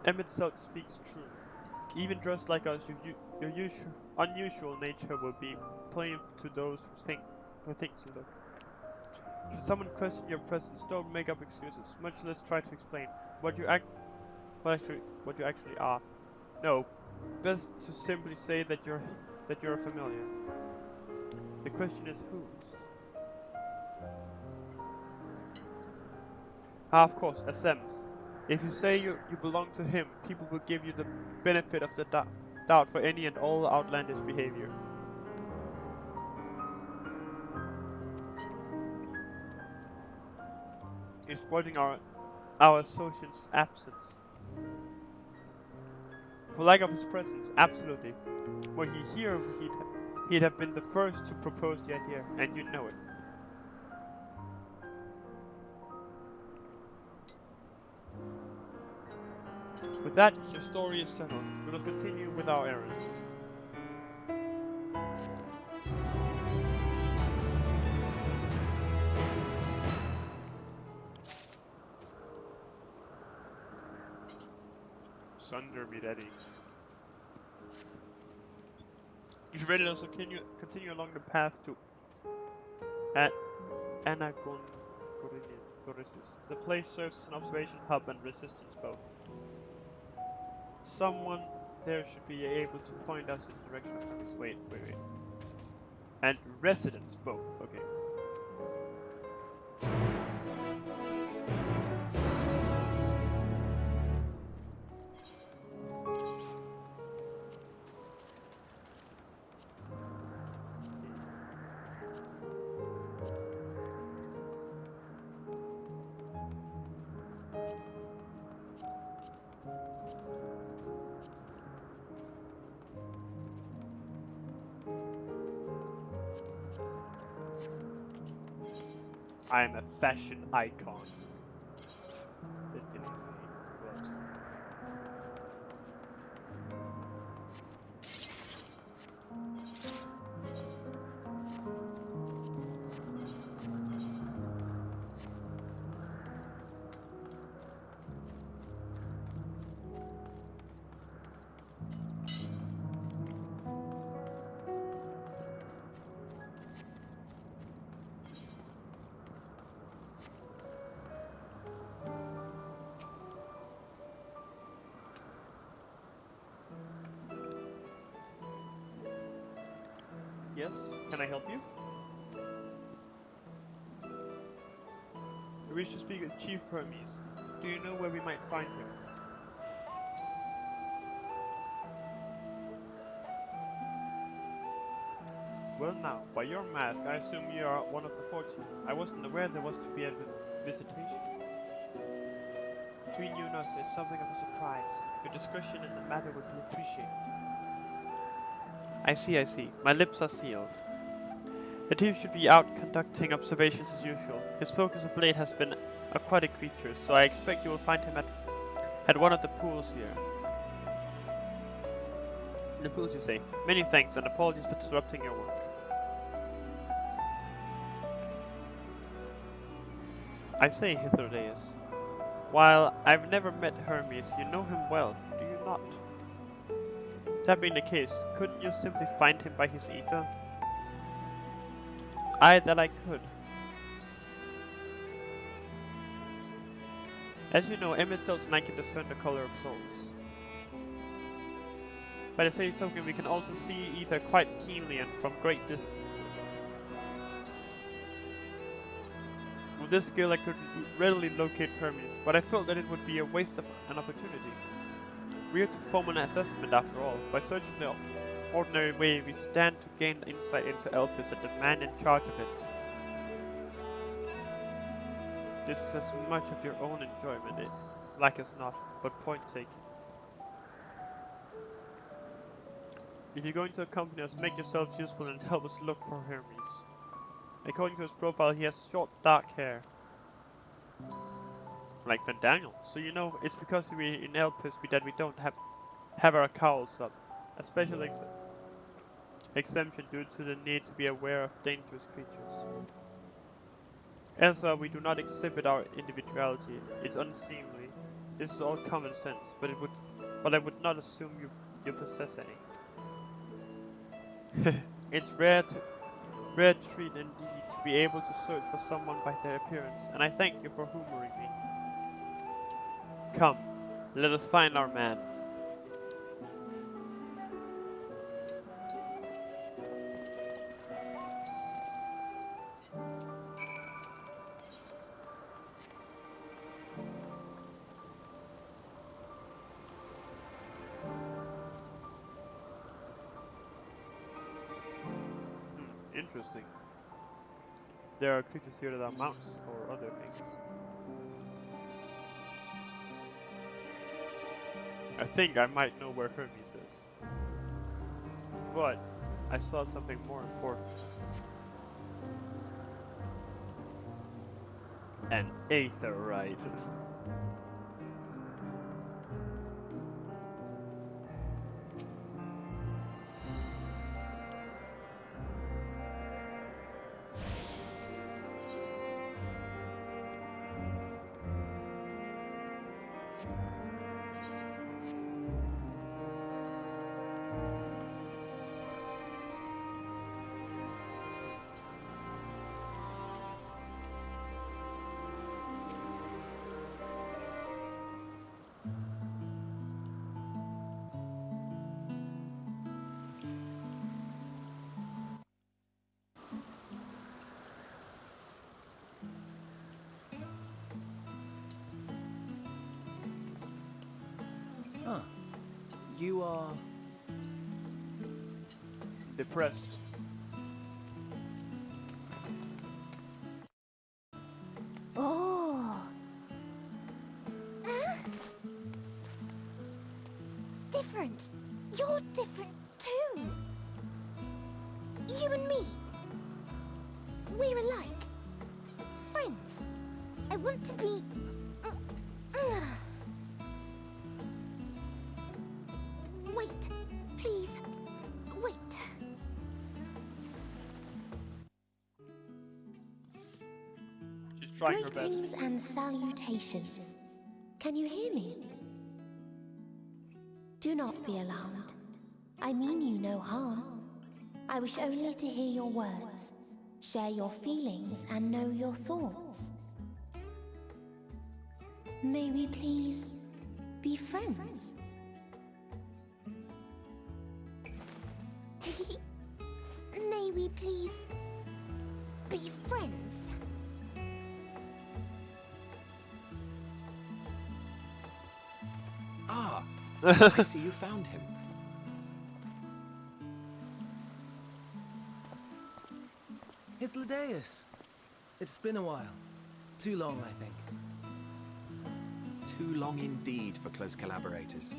Emmett Selk speaks true. Even dressed like us, your unusual nature will be plain to those who think to look. Should someone question your presence, don't make up excuses, much less try to explain what you actually are. No, best to simply say that you're a familiar. The question is whose. Ah, of course, Assems. If you say you belong to him, people will give you the benefit of the doubt for any and all outlandish behavior. Exploiting our associate's absence. For lack of his presence, absolutely. Were he here, he'd have been the first to propose the idea, and you know it. With that, your story is settled. Let us continue with our errand. Sunder me, daddy. If ready, let us continue along the path to Anagon Gorisis. The place serves as an observation hub and resistance boat. Someone there should be able to point us in the direction of Hermes. Wait. And residence boat. Okay. I am a fashion icon. Yes, can I help you? We wish to speak with Chief Hermes. Do you know where we might find him? Well now, by your mask, I assume you are one of the 14. I wasn't aware there was to be a visitation. Between you and us, it's something of a surprise. Your discretion in the matter would be appreciated. I see. My lips are sealed. The thief should be out conducting observations as usual. His focus of late has been aquatic creatures, so I expect you will find him at one of the pools here. The pools, you say? Many thanks and apologies for disrupting your work. I say, Hythrodeus, while I've never met Hermes, you know him well, do you not? That being the case, couldn't you simply find him by his ether? Aye, that I could. As you know, Emmett cells and I can discern the color of souls. By the same token, we can also see ether quite keenly and from great distances. With this skill, I could readily locate Hermes, but I felt that it would be a waste of an opportunity. We have to perform an assessment after all. By searching the ordinary way, we stand to gain insight into Elpis and the man in charge of it. This is as much of your own enjoyment, like as not, but point taken. If you're going to accompany us, make yourselves useful and help us look for Hermes. According to his profile, he has short, dark hair. Like Van Daniel. So you know, it's because we're in Elpis that we don't have our cowls up. A special exemption due to the need to be aware of dangerous creatures. Elsewhere, we do not exhibit our individuality. It's unseemly. This is all common sense, but I would not assume you possess any. It's rare treat indeed to be able to search for someone by their appearance, and I thank you for humoring me. Come, let us find our man. Interesting. There are creatures here that are mounts or other things. I think I might know where Hermes is. But I saw something more important. An aetherite. Huh. You are... Depressed. Oh. Different. You're different too. You and me. We're alike. Friends. I want to be... Wait. Please. Wait. She's trying her best. Greetings and salutations. Can you hear me? Do not be alarmed. I mean you no harm. I wish only to hear your words, share your feelings, and know your thoughts. May we please be friends? May we please be friends? Ah, I see you found him. Hythlodaeus. It's been a while. Too long, I think. Too long indeed for close collaborators.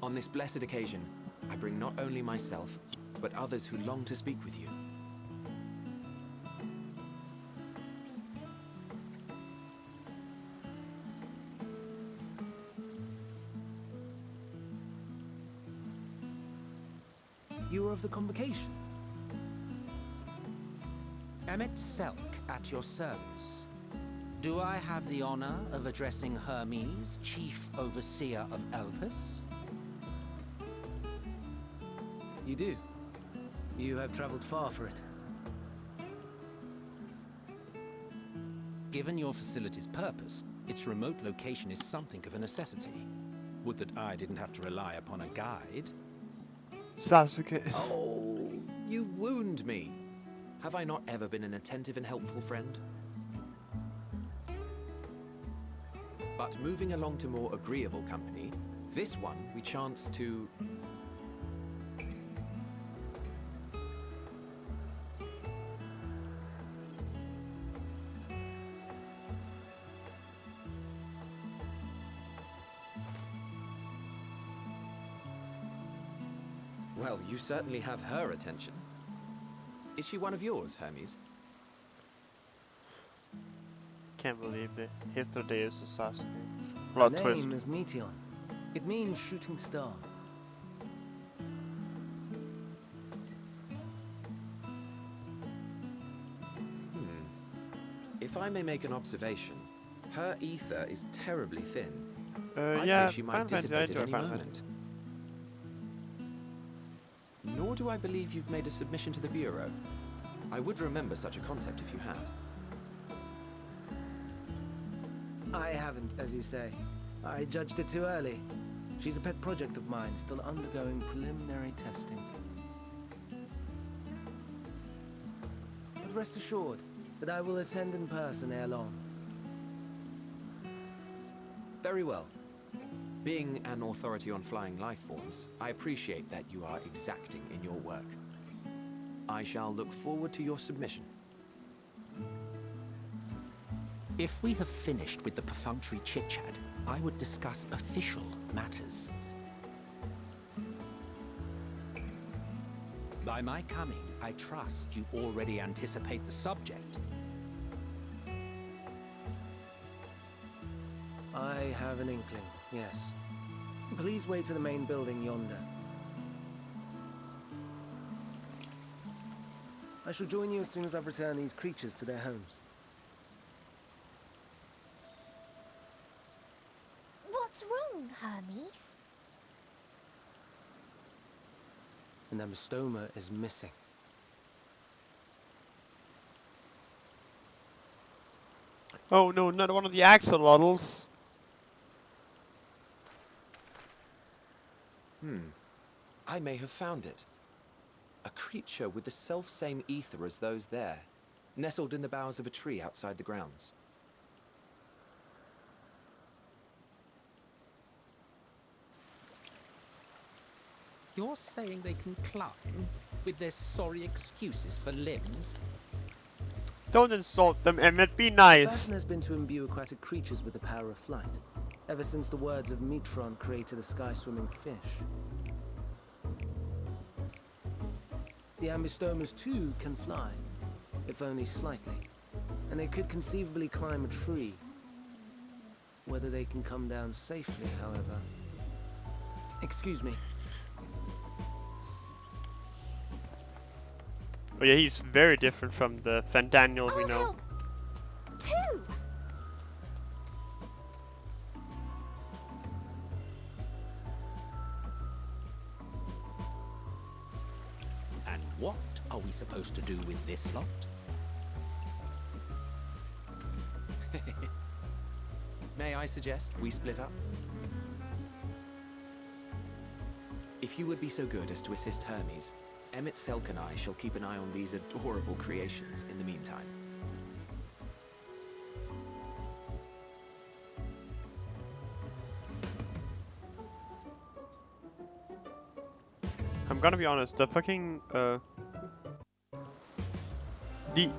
On this blessed occasion, I bring not only myself, but others who long to speak with you. You were of the convocation. Emmet Selk at your service. Do I have the honor of addressing Hermes, Chief Overseer of Elpis? You do. You have traveled far for it. Given your facility's purpose, its remote location is something of a necessity. Would that I didn't have to rely upon a guide. Sasuke. Oh, you wound me. Have I not ever been an attentive and helpful friend? But moving along to more agreeable company, this one we chance to... Well, you certainly have her attention. Is she one of yours, Hermes? Can't believe it. Hythlodaeus is Sasuke. Her Plot twist. name is Meteon. It means shooting star. If I may make an observation, her ether is terribly thin. I Yeah, fear she might Final Fantasy, I dissipate at enjoy any Final moment. Nor do I believe you've made a submission to the Bureau. I would remember such a concept if you had. I haven't, as you say. I judged it too early. She's a pet project of mine, still undergoing preliminary testing. But rest assured that I will attend in person ere long. Very well. Being an authority on flying life forms, I appreciate that you are exacting in your work. I shall look forward to your submission. If we have finished with the perfunctory chit-chat, I would discuss official matters. By my coming, I trust you already anticipate the subject. I have an inkling, yes. Please wait to the main building yonder. I shall join you as soon as I've returned these creatures to their homes. What's wrong, Hermes? An ambystoma is missing. Oh no, not one of the axolotls. I may have found it. A creature with the self-same ether as those there, nestled in the boughs of a tree outside the grounds. You're saying they can climb with their sorry excuses for limbs? Don't insult them, Emmett. Be The nice. fashion has been to imbue aquatic creatures with the power of flight, ever since the words of Metron created a sky-swimming fish. The ambystomas too can fly, if only slightly, and they could conceivably climb a tree. Whether they can come down safely, however. Excuse me. Oh yeah, he's very different from the Fandaniel we I'll know. help too. And what are we supposed to do with this lot? May I suggest we split up? If you would be so good as to assist Hermes, Emmett Selk and I shall keep an eye on these adorable creations in the meantime. I'm gonna be honest, the fucking the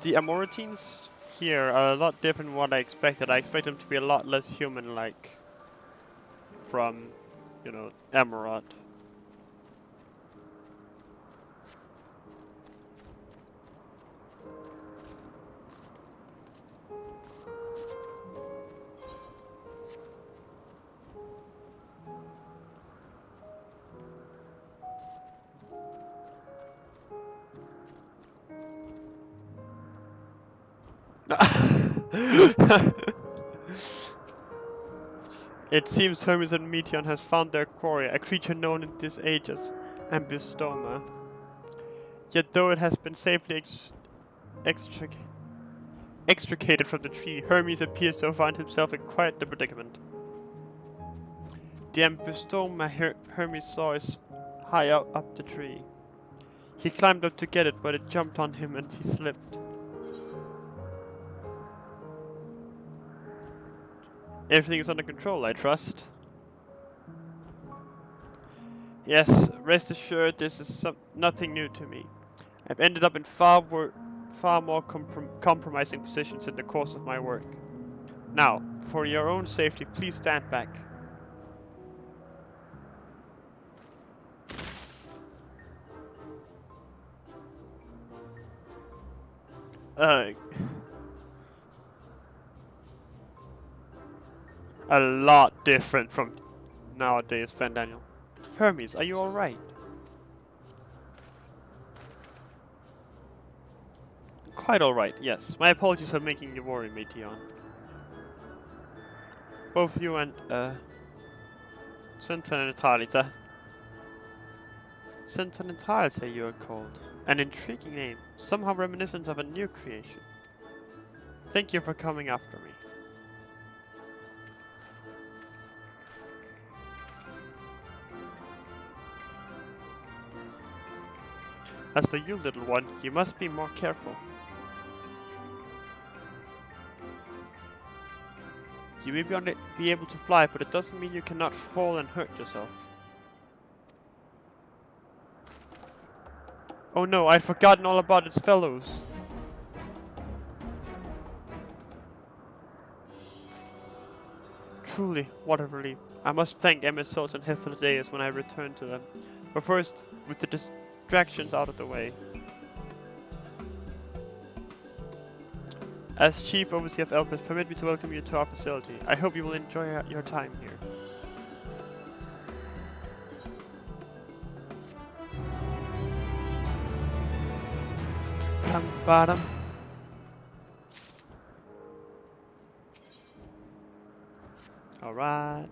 Amoritines here are a lot different than what I expected. I expect them to be a lot less human-like from, you know, Emerald. It seems Hermes and Meteon has found their quarry, a creature known in this age as Ambystoma. Yet though it has been safely extricated from the tree, Hermes appears to have found himself in quite the predicament. The Ambystoma Hermes saw is high up the tree. He climbed up to get it, but it jumped on him and he slipped. Everything is under control, I trust. Yes, rest assured this is nothing new to me. I've ended up in far more compromising positions in the course of my work. Now, for your own safety, please stand back. A lot different from nowadays, Fandaniel. Hermes, are you alright? Quite alright, yes. My apologies for making you worry, Meteon. Both you and, Sentimentalita. Sentimentalita, you are called. An intriguing name, somehow reminiscent of a new creation. Thank you for coming after me. As for you, little one, you must be more careful. You may be able to fly, but it doesn't mean you cannot fall and hurt yourself. Oh no, I'd forgotten all about its fellows. Truly, what a relief. I must thank Emma's Souls and Hithlodaeus when I return to them. But first, with the distractions out of the way. As Chief Overseer of Elpis, permit me to welcome you to our facility. I hope you will enjoy your time here. Bottom. Alright.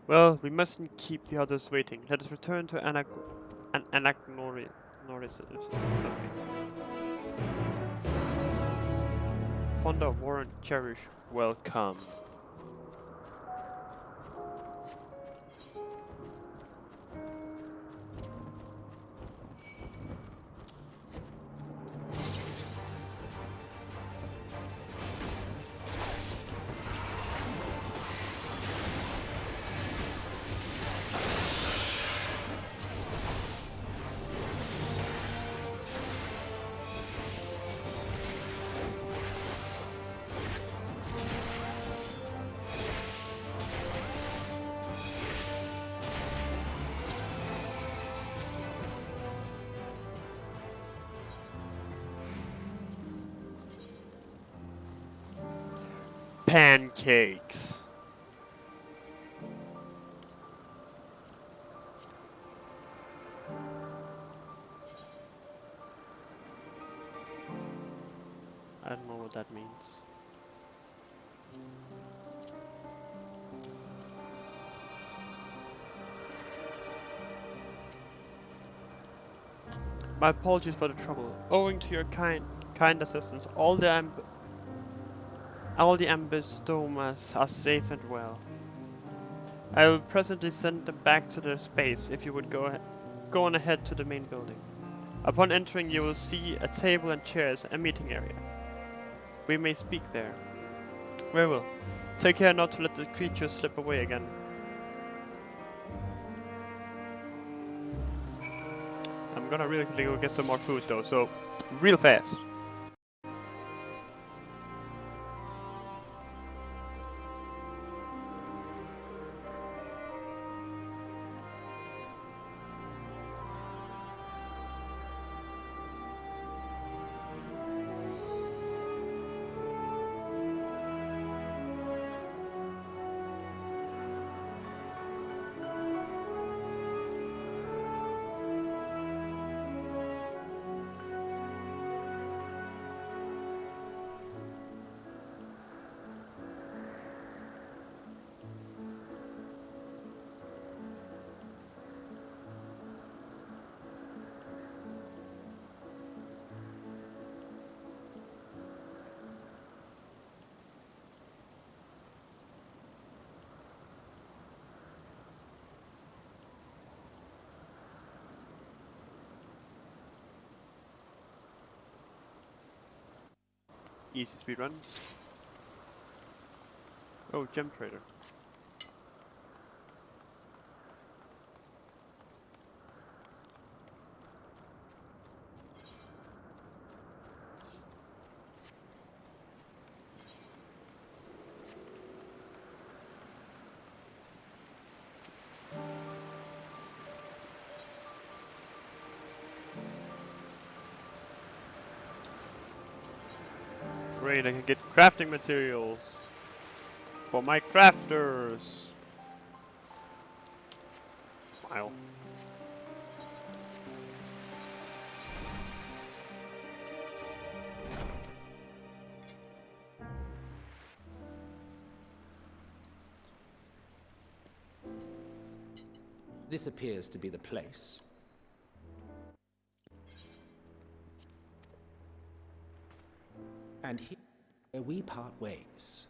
Well, we mustn't keep the others waiting. Let us return to Anagnoris. Ponder, Warren, Cherish, welcome. Pancakes. I don't know what that means. My apologies for the trouble. Owing to your kind assistance, all the ambistomas are safe and well. I will presently send them back to their space if you would go on ahead to the main building. Upon entering, you will see a table and chairs, a meeting area. We may speak there. Very well. Take care not to let the creatures slip away again. I'm gonna really quickly go get some more food though, so real fast. Easy speed run. Oh, gem trader. Great, I can get crafting materials for my crafters. Smile. This appears to be the place. And here we part ways.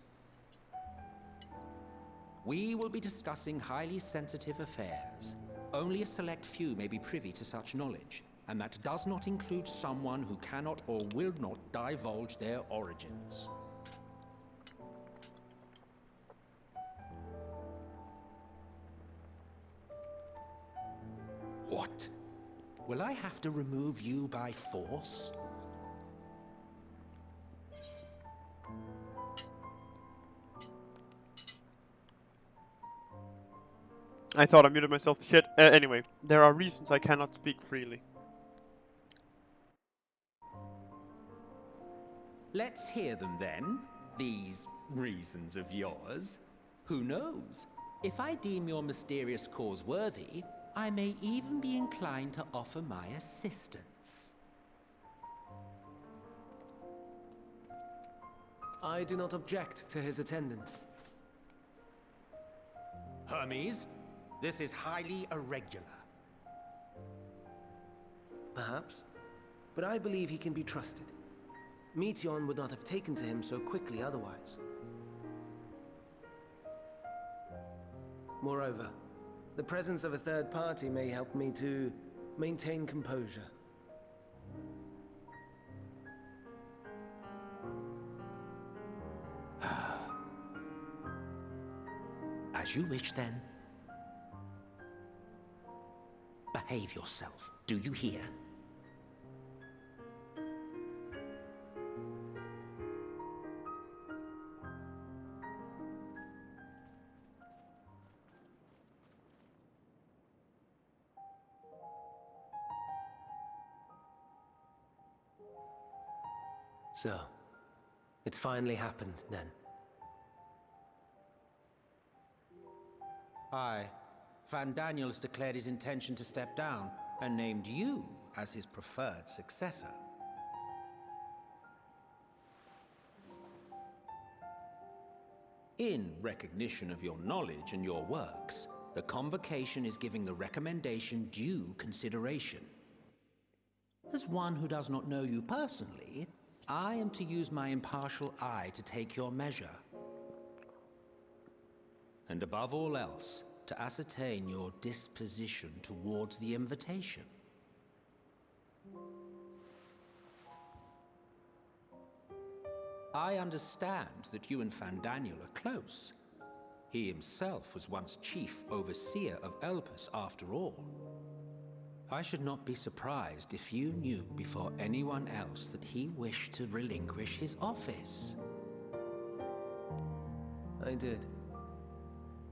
We will be discussing highly sensitive affairs. Only a select few may be privy to such knowledge, and that does not include someone who cannot or will not divulge their origins. What? Will I have to remove you by force? I thought I muted myself. Shit. Anyway, there are reasons I cannot speak freely. Let's hear them then, these reasons of yours. Who knows? If I deem your mysterious cause worthy, I may even be inclined to offer my assistance. I do not object to his attendance. Hermes, this is highly irregular. Perhaps, but I believe he can be trusted. Meteon would not have taken to him so quickly otherwise. Moreover, the presence of a third party may help me to maintain composure. As you wish, then. Behave yourself, do you hear? So, it's finally happened, then. Aye. Van Daniels declared his intention to step down and named you as his preferred successor. In recognition of your knowledge and your works, the Convocation is giving the recommendation due consideration. As one who does not know you personally, I am to use my impartial eye to take your measure. And above all else, to ascertain your disposition towards the invitation. I understand that you and Van Daniel are close. He himself was once chief overseer of Elpis after all. I should not be surprised if you knew before anyone else that he wished to relinquish his office. I did.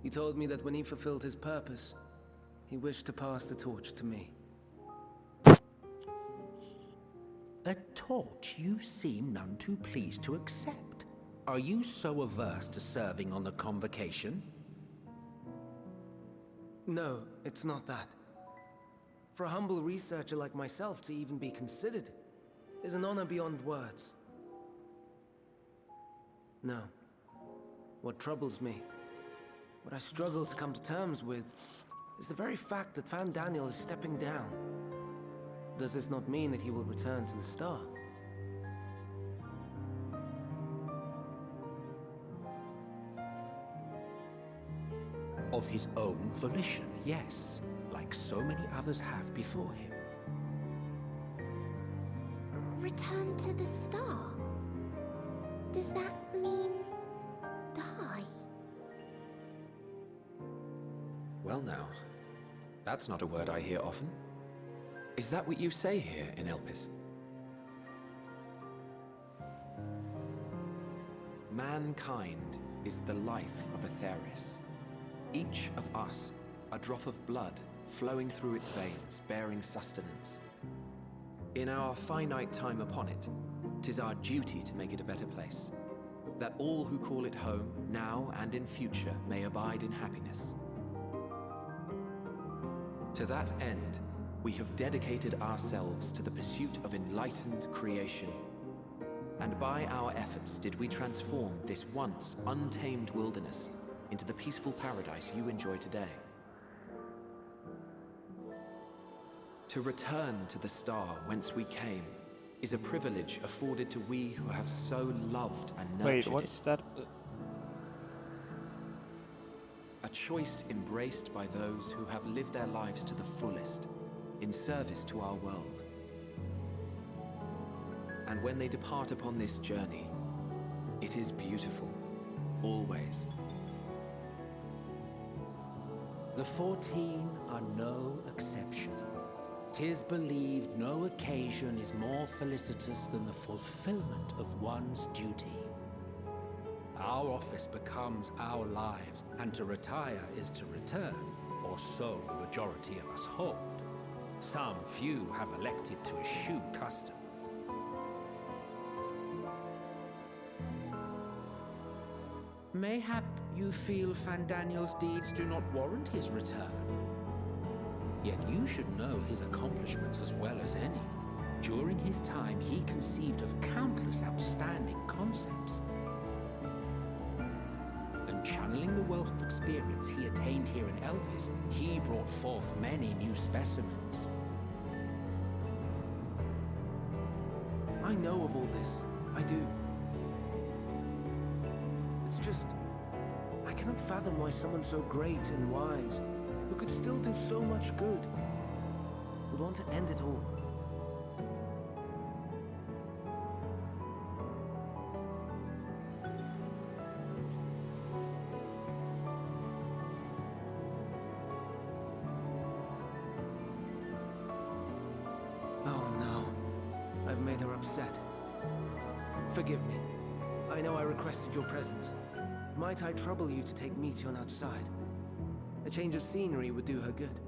He told me that when he fulfilled his purpose, he wished to pass the torch to me. A torch you seem none too pleased to accept. Are you so averse to serving on the Convocation? No, it's not that. For a humble researcher like myself to even be considered is an honor beyond words. No. What troubles me, what I struggle to come to terms with, is the very fact that Van Daniel is stepping down. Does this not mean that he will return to the Star? Of his own volition, yes, like so many others have before him. Return to the Star? Does that mean die? Well now, that's not a word I hear often. Is that what you say here in Elpis? Mankind is the life of Atheris. Each of us, a drop of blood flowing through its veins, bearing sustenance. In our finite time upon it, 'tis our duty to make it a better place, that all who call it home, now and in future, may abide in happiness. To that end, we have dedicated ourselves to the pursuit of enlightened creation. And by our efforts did we transform this once untamed wilderness into the peaceful paradise you enjoy today. To return to the star whence we came is a privilege afforded to we who have so loved and nurtured Wait, it. what's that? A choice embraced by those who have lived their lives to the fullest, in service to our world. And when they depart upon this journey, it is beautiful, always. The 14 are no exception. 'Tis believed no occasion is more felicitous than the fulfillment of one's duty. Our office becomes our lives, and to retire is to return, or so the majority of us hold. Some few have elected to eschew custom. Mayhap you feel Fandaniel's deeds do not warrant his return. Yet you should know his accomplishments as well as any. During his time, he conceived of countless outstanding concepts. And channeling the wealth of experience he attained here in Elpis, he brought forth many new specimens. I know of all this. I do. It's just, I cannot fathom why someone so great and wise, who could still do so much good, would want to end it all. Oh no, I've made her upset. Forgive me. I know I requested your presence. Might I trouble you to take Meteon outside? A change of scenery would do her good.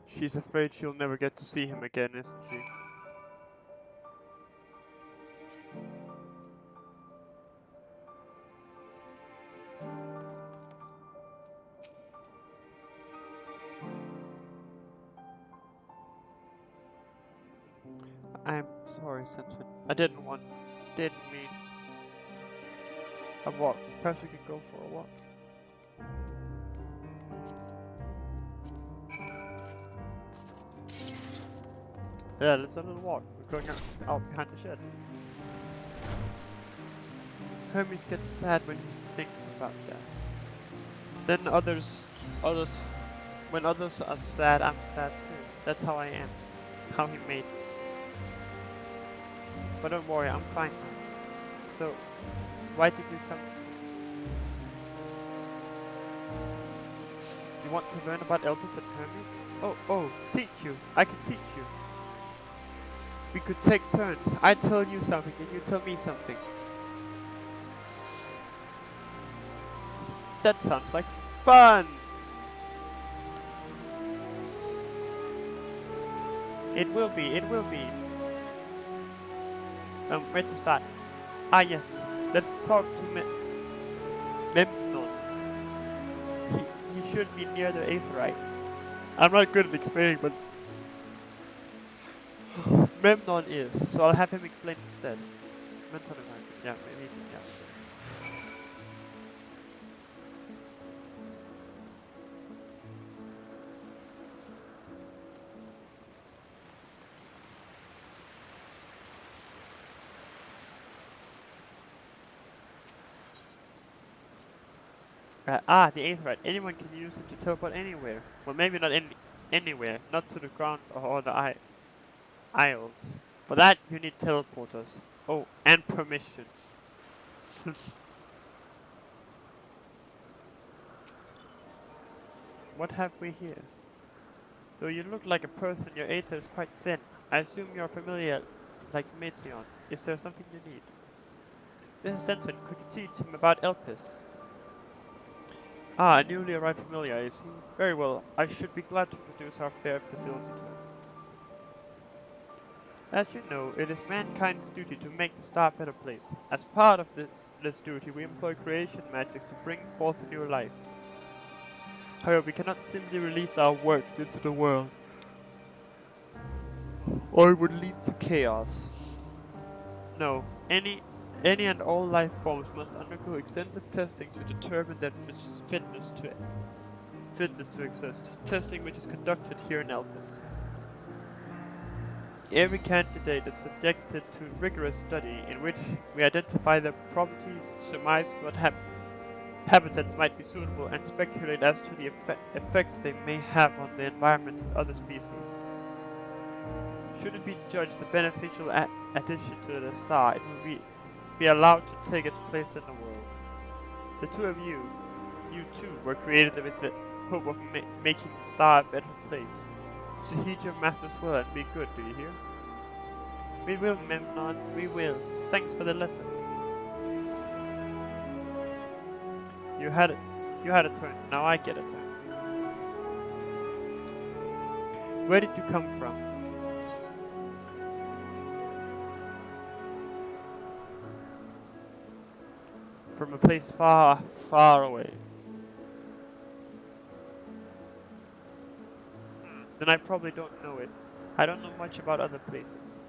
She's afraid she'll never get to see him again, isn't she? I'm sorry, Senton. I didn't mean a walk. Perhaps we could go for a walk. Yeah, let's have a little walk. We're going out behind the shed. Hermes gets sad when he thinks about that. Then when others are sad, I'm sad too. That's how I am. How he made me. But don't worry, I'm fine now. So, why did you come? You want to learn about Elpis and Hermes? Oh, teach you. I can teach you. We could take turns. I tell you something and you tell me something. That sounds like fun! It will be. Where to start? Ah yes, let's talk to Memnon. He should be near the Aetherite. I'm not good at explaining, but Memnon is, so I'll have him explain instead. Yeah, maybe, yeah. The Aetherite. Anyone can use it to teleport anywhere. Well, maybe not anywhere. Not to the ground or the Isles. For that, you need teleporters. Oh, and permission. What have we here? Though you look like a person, your aether is quite thin. I assume you're familiar like Meteon. Is there something you need? This is Senton. Could you teach him about Elpis? Ah, a newly arrived familiar, I see. Very well. I should be glad to introduce our fair facility to him. As you know, it is mankind's duty to make the star a better place. As part of this duty, we employ creation magics to bring forth a new life. However, we cannot simply release our works into the world, or it would lead to chaos. No, any and all life forms must undergo extensive testing to determine their fitness to exist. Testing which is conducted here in Elpis. Every candidate is subjected to rigorous study in which we identify their properties, surmise what habitats might be suitable, and speculate as to the effects they may have on the environment and other species. Should it be judged a beneficial addition to the star, it will be be allowed to take its place in the world. The two of you too, were created with the hope of making the star a better place. So heed your master's will and be good, do you hear? We will, Memnon, we will. Thanks for the lesson. You had a turn, now I get a turn. Where did you come from? From a place far, far away. Then I probably don't know it. I don't know much about other places.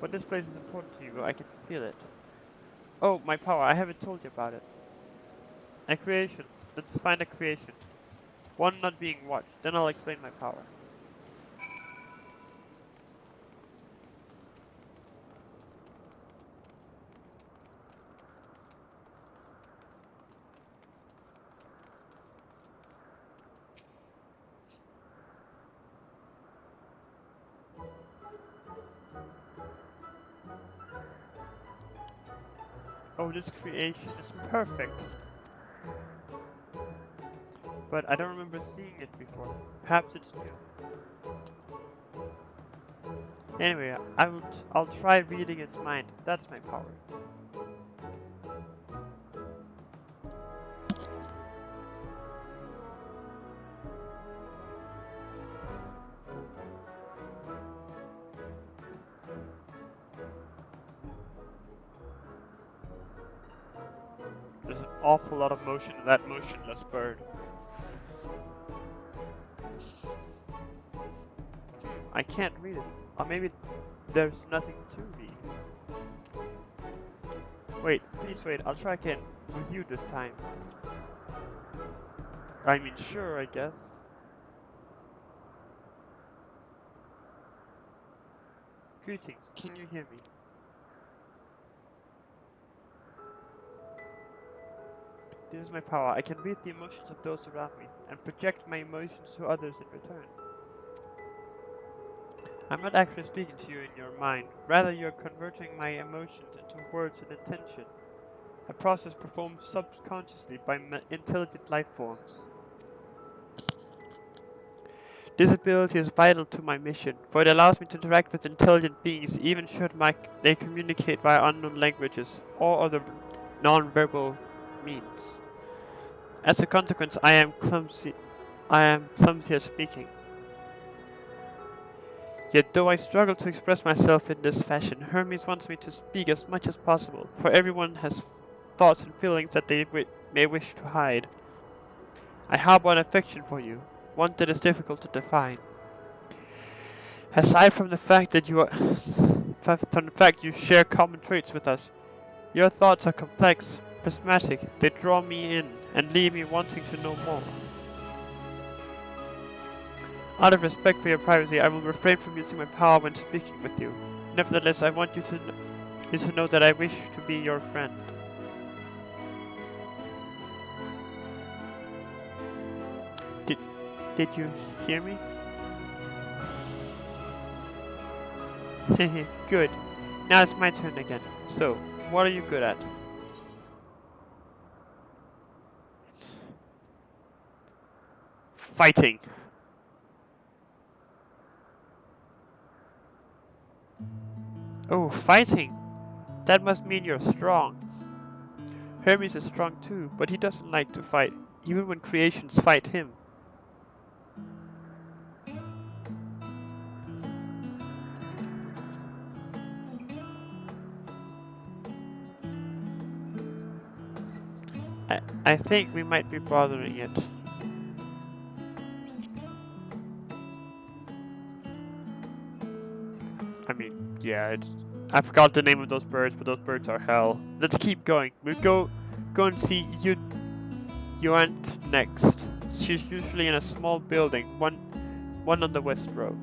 But this place is important to you, I can feel it. Oh, my power, I haven't told you about it. A creation. Let's find a creation. One not being watched, then I'll explain my power. Oh, this creation is perfect. But I don't remember seeing it before. Perhaps it's new. Anyway, I'll try reading its mind. That's my power. There's an awful lot of motion in that motionless bird. I can't read it. Or maybe there's nothing to read. Wait, please wait. I'll try again with you this time. I mean, sure, I guess. Greetings, can you hear me? This is my power. I can read the emotions of those around me and project my emotions to others in return. I'm not actually speaking to you in your mind. Rather, you're converting my emotions into words and intention. A process performed subconsciously by intelligent life forms. This ability is vital to my mission, for it allows me to interact with intelligent beings even should they communicate via unknown languages or other non-verbal means. As a consequence, I am clumsy at speaking. Yet though I struggle to express myself in this fashion, Hermes wants me to speak as much as possible, for everyone has thoughts and feelings that they may wish to hide. I harbor an affection for you, one that is difficult to define. Aside from the fact that you share common traits with us, your thoughts are complex, prismatic, they draw me in and leave me wanting to know more. Out of respect for your privacy, I will refrain from using my power when speaking with you. Nevertheless, I want you to know that I wish to be your friend. Did you hear me? Good. Now it's my turn again. So, what are you good at? Fighting. Oh, fighting. That must mean you're strong. Hermes is strong too, but he doesn't like to fight, even when creations fight him. I think we might be bothering it. I mean, yeah, I forgot the name of those birds, but those birds are hell. Let's keep going. We'll go and see Yuan next. She's usually in a small building, one on the west row.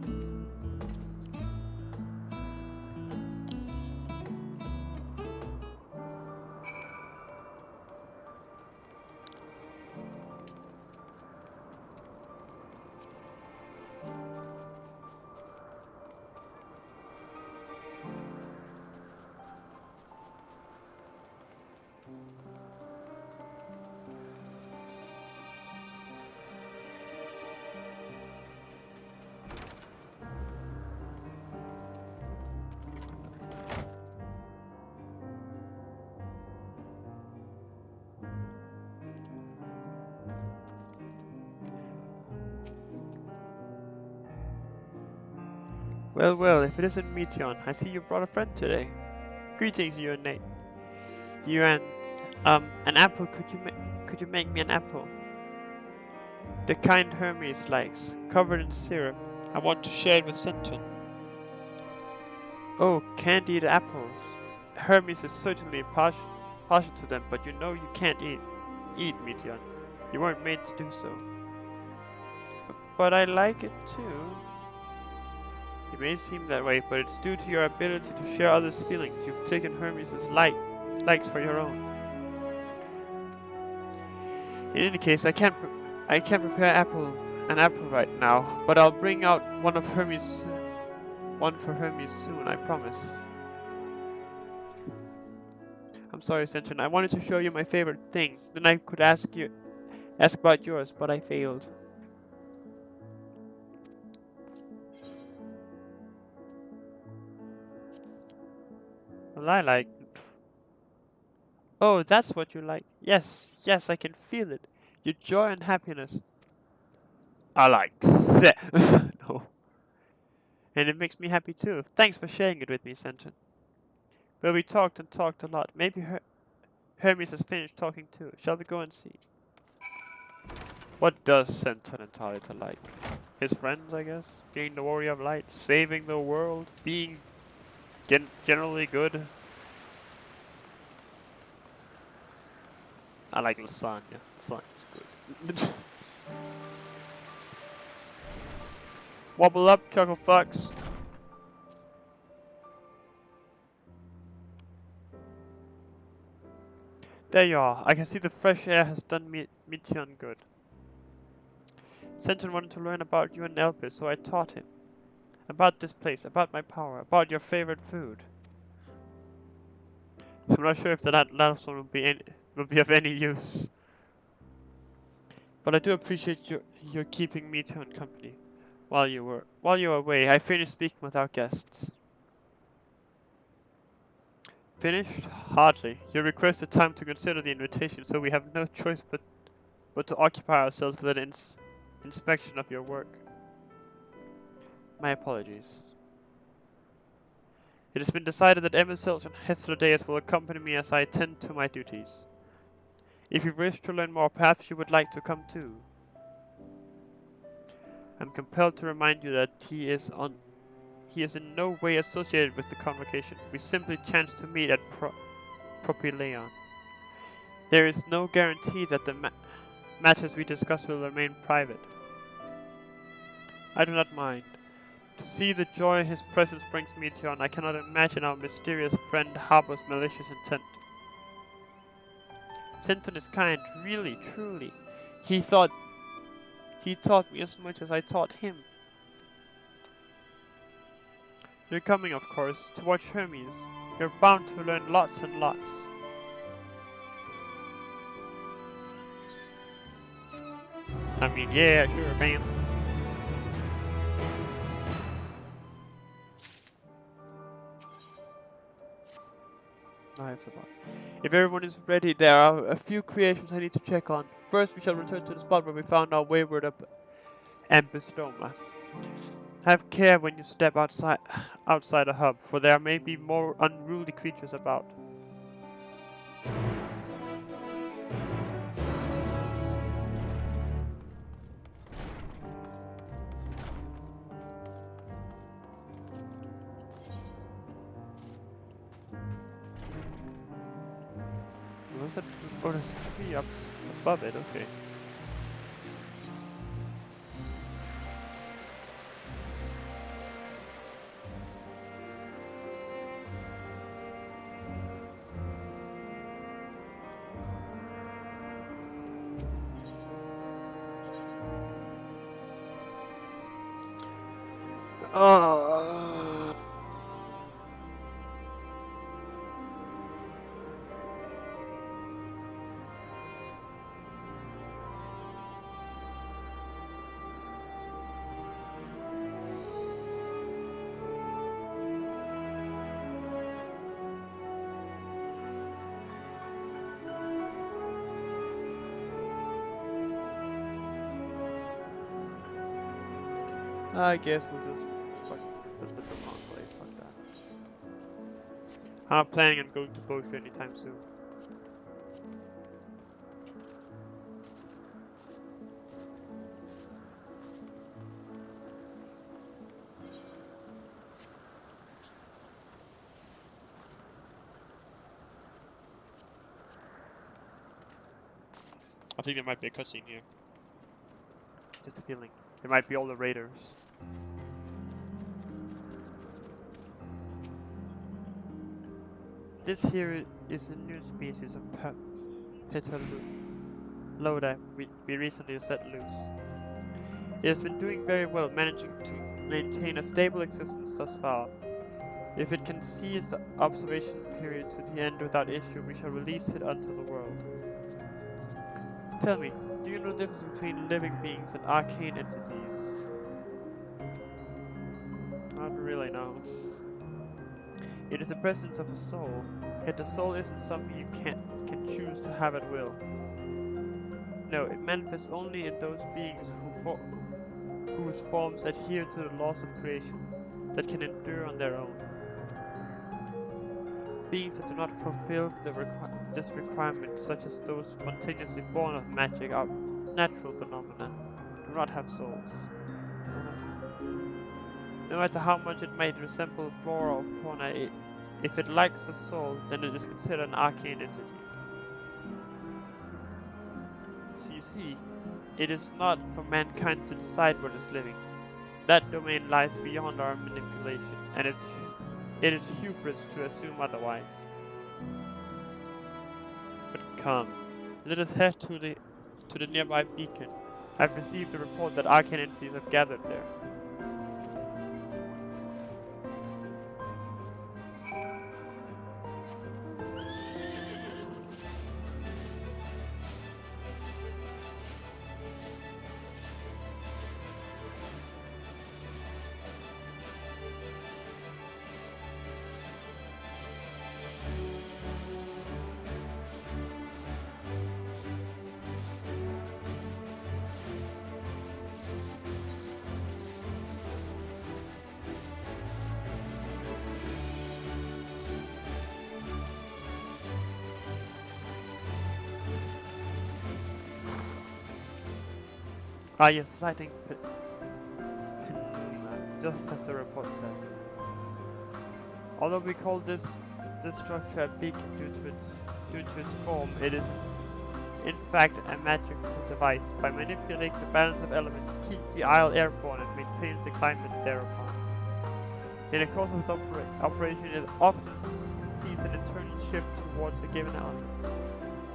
Well, well, if it isn't Meteon, I see you brought a friend today. Greetings, you and Nate. You and, an apple, could you make me an apple? The kind Hermes likes, covered in syrup. I want to share it with Centon. Oh, candied apples. Hermes is certainly partial to them, but you know you can't eat Meteon. You weren't made to do so. But I like it too. It may seem that way, but it's due to your ability to share others' feelings. You've taken Hermes' likes for your own. In any case, I can't prepare an apple right now, but I'll bring out one for Hermes soon, I promise. I'm sorry, Centurion. I wanted to show you my favorite thing. Then I could ask about yours, but I failed. Well, I like. Oh, that's what you like. Yes, yes, I can feel it. Your joy and happiness. I like set. No. And it makes me happy too. Thanks for sharing it with me, Centurion. Well, we talked and talked a lot. Maybe Hermes has finished talking too. Shall we go and see? What does Centurion Tarita like? His friends, I guess? Being the warrior of light, saving the world, being generally good. I like lasagna. Lasagna's good. Wobble up, chuckle fucks. There you are. I can see the fresh air has done Mityan good. Senton wanted to learn about you and Elpis, so I taught him. About this place, about my power, about your favorite food. I'm not sure if that last one will be of any use. But I do appreciate your keeping Mityan company while you were away. I finished speaking with our guests. Finished? Hardly. You requested time to consider the invitation, so we have no choice but to occupy ourselves with an inspection of your work. My apologies. It has been decided that Emerselch and Hethlodeus will accompany me as I attend to my duties. If you wish to learn more, perhaps you would like to come too. I'm compelled to remind you that he is in no way associated with the convocation. We simply chanced to meet at Propylaeon. There is no guarantee that the matters we discuss will remain private. I do not mind. To see the joy his presence brings me to, I cannot imagine our mysterious friend harbors malicious intent. Centon is kind, really, truly. He taught me as much as I taught him. You're coming, of course, to watch Hermes. You're bound to learn lots and lots. I mean, yeah, sure, man. If everyone is ready, there are a few creations I need to check on. First, we shall return to the spot where we found our wayward ambistoma. Have care when you step outside a hub, for there may be more unruly creatures about. Was that? Oh, there's a tree up above it. Okay. I guess we'll just fuck. twisted the wrong way. Fuck that. I'm not planning on going to Boshu anytime soon. I think there might be a cutscene here. Just a feeling. There might be all the raiders. This here is a new species of Petalota we recently set loose. It has been doing very well, managing to maintain a stable existence thus far. If it can see its observation period to the end without issue, we shall release it unto the world. Tell me, do you know the difference between living beings and arcane entities? Not really, no. It is the presence of a soul, yet the soul isn't something you can choose to have at will. No, it manifests only in those beings whose forms adhere to the laws of creation, that can endure on their own. Beings that do not fulfill this requirement, such as those spontaneously born of magic or natural phenomena, do not have souls. No matter how much it may resemble flora or fauna, if it lacks a soul, then it is considered an arcane entity. So you see, it is not for mankind to decide what is living. That domain lies beyond our manipulation, and it is hubris to assume otherwise. But come, let us head to the nearby beacon. I've received a report that arcane entities have gathered there. Ah yes, lighting just as the report said. Although we call this structure a beacon due to its form, it is in fact a magical device. By manipulating the balance of elements, it keeps the isle airborne and maintains the climate thereupon. In the course of its operation, it often sees an internal shift towards a given element.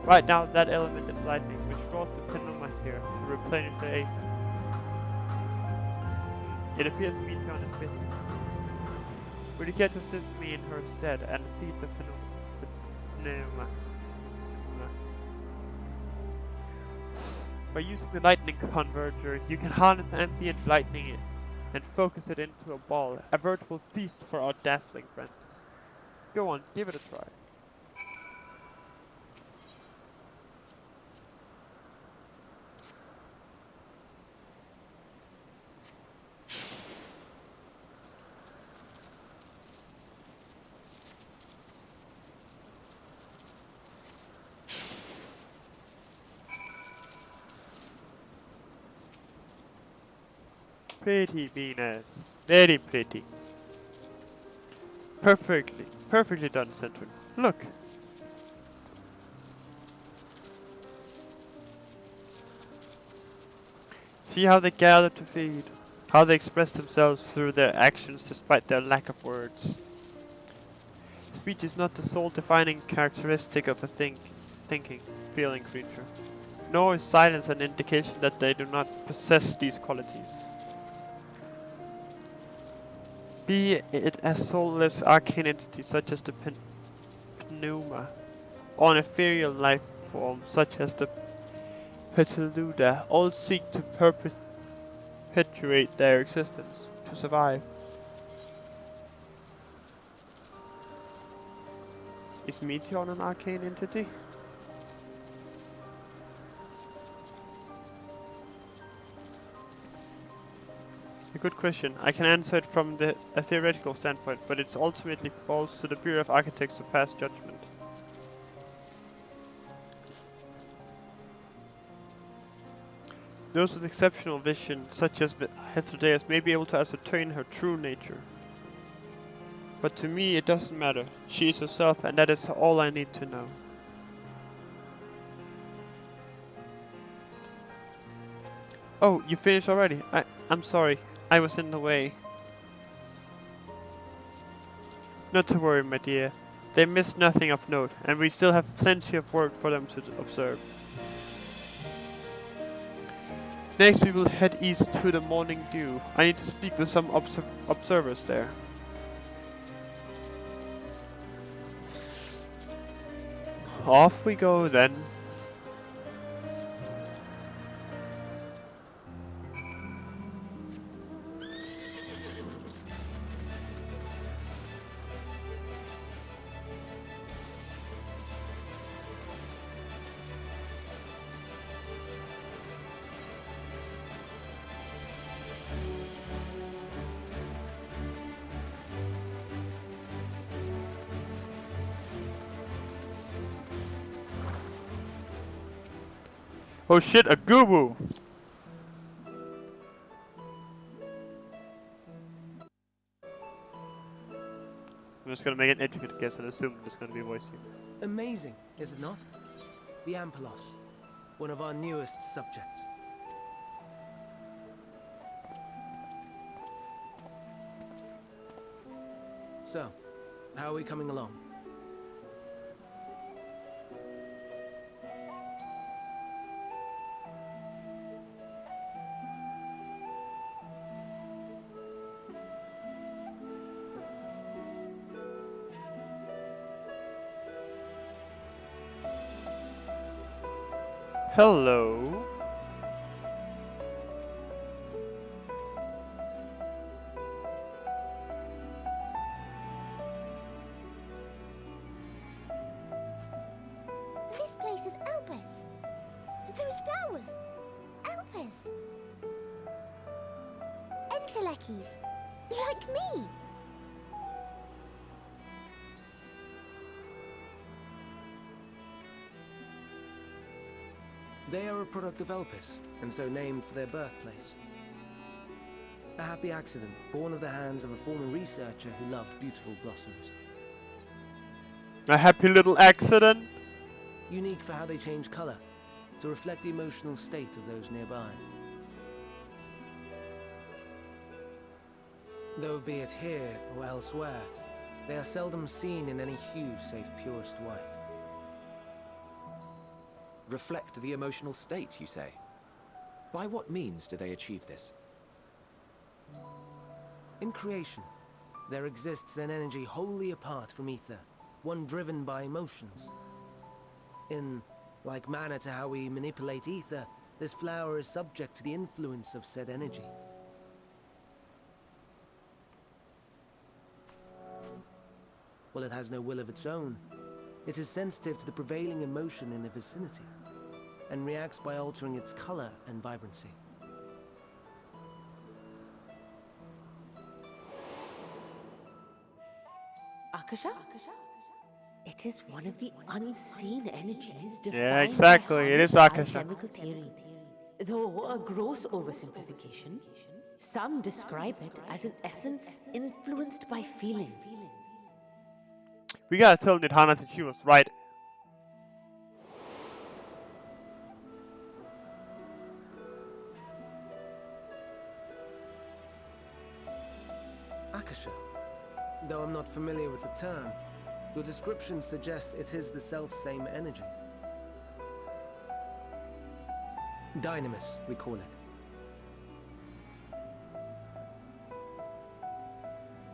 Right now, that element is lightning, which draws the Penuma here to replenish the aether. It appears Meteon is busy. Would you care to assist me in her stead and feed the Penuma? By using the lightning converger, you can harness ambient lightning and focus it into a ball, a veritable feast for our dazzling friends. Go on, give it a try. Pretty, Venus. Very pretty. Perfectly done, Centaur. Look. See how they gather to feed. How they express themselves through their actions despite their lack of words. Speech is not the sole defining characteristic of a thinking, feeling creature. Nor is silence an indication that they do not possess these qualities. Be it a soulless arcane entity such as the Pneuma, or an ethereal life form such as the Petalota, all seek to perpetuate their existence, to survive. Is Meteon an arcane entity? A good question. I can answer it from a theoretical standpoint, but it ultimately falls to the Bureau of Architects to pass judgment. Those with exceptional vision, such as Hetherodeus, may be able to ascertain her true nature. But to me, it doesn't matter. She is herself, and that is all I need to know. Oh, you finished already? I'm sorry. I was in the way. Not to worry, my dear. They missed nothing of note, and we still have plenty of work for them to observe. Next we will head east to the Morning Dew. I need to speak with some observers there. Off we go then. Oh shit, a Gubu! I'm just gonna make an educated guess and assume it's gonna be voicing. Amazing, is it not? The Ampelos, one of our newest subjects. So, how are we coming along? Hello. This place is Elpis. Those flowers. Elpis. Entelekis. Like me. They are a product of Elpis, and so named for their birthplace. A happy accident, born of the hands of a former researcher who loved beautiful blossoms. A happy little accident? Unique for how they change color, to reflect the emotional state of those nearby. Though be it here or elsewhere, they are seldom seen in any hue save purest white. Reflect the emotional state, you say? By what means do they achieve this? In creation, there exists an energy wholly apart from ether, one driven by emotions. In like manner to how we manipulate ether, this flower is subject to the influence of said energy. While it has no will of its own, it is sensitive to the prevailing emotion in the vicinity, and reacts by altering its color and vibrancy. Akasha? It is one of the unseen energies defined Yeah, exactly. by It is Harvey's Akasha. alchemical theory. Though a gross oversimplification, some describe it as an essence influenced by feeling. We gotta tell Nidhana that she was right. Akasha. Though I'm not familiar with the term, your description suggests it is the self-same energy. Dynamis, we call it.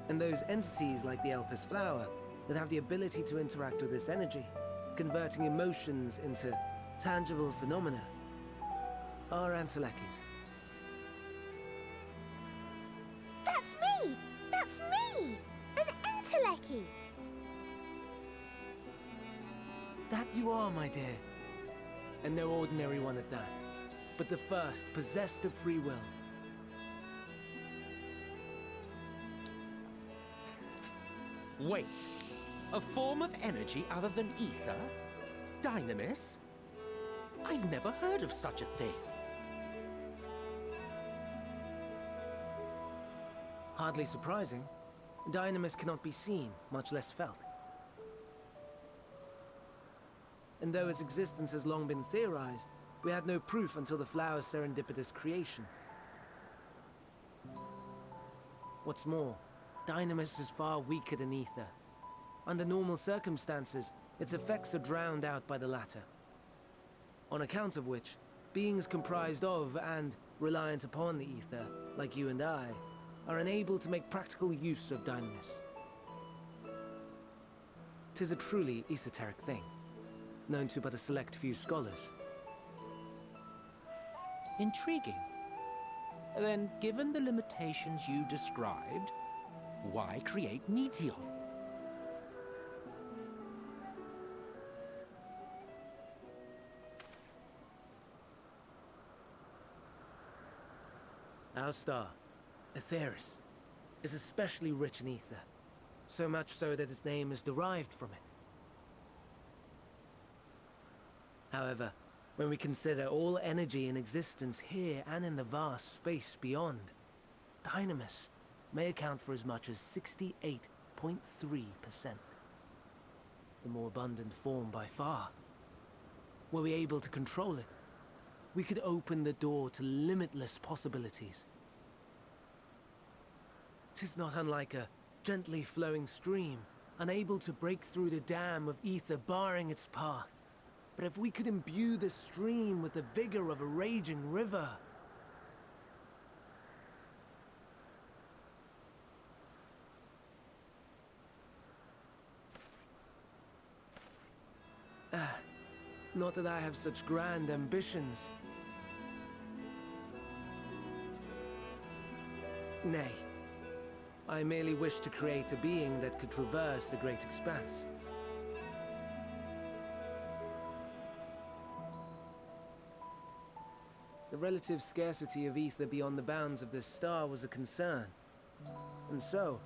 And those entities like the Elpis flower that have the ability to interact with this energy, converting emotions into tangible phenomena, are Entelekis. That's me! That's me! An Enteleki! That you are, my dear. And no ordinary one at that, but the first possessed of free will. Wait. A form of energy other than ether? Dynamis? I've never heard of such a thing. Hardly surprising. Dynamis cannot be seen, much less felt. And though its existence has long been theorized, we had no proof until the flower's serendipitous creation. What's more, Dynamis is far weaker than ether. Under normal circumstances, its effects are drowned out by the latter. On account of which, beings comprised of and reliant upon the ether, like you and I, are unable to make practical use of Dynamis. 'Tis a truly esoteric thing, known to but a select few scholars. Intriguing. Then, given the limitations you described, why create Meteon? Our star, Aetheris, is especially rich in ether, so much so that its name is derived from it. However, when we consider all energy in existence here and in the vast space beyond, Dynamis may account for as much as 68.3%. The more abundant form by far. Were we able to control it, we could open the door to limitless possibilities. 'Tis not unlike a gently flowing stream, unable to break through the dam of ether barring its path. But if we could imbue the stream with the vigor of a raging river... Not that I have such grand ambitions. Nay. I merely wish to create a being that could traverse the great expanse. The relative scarcity of ether beyond the bounds of this star was a concern. And so,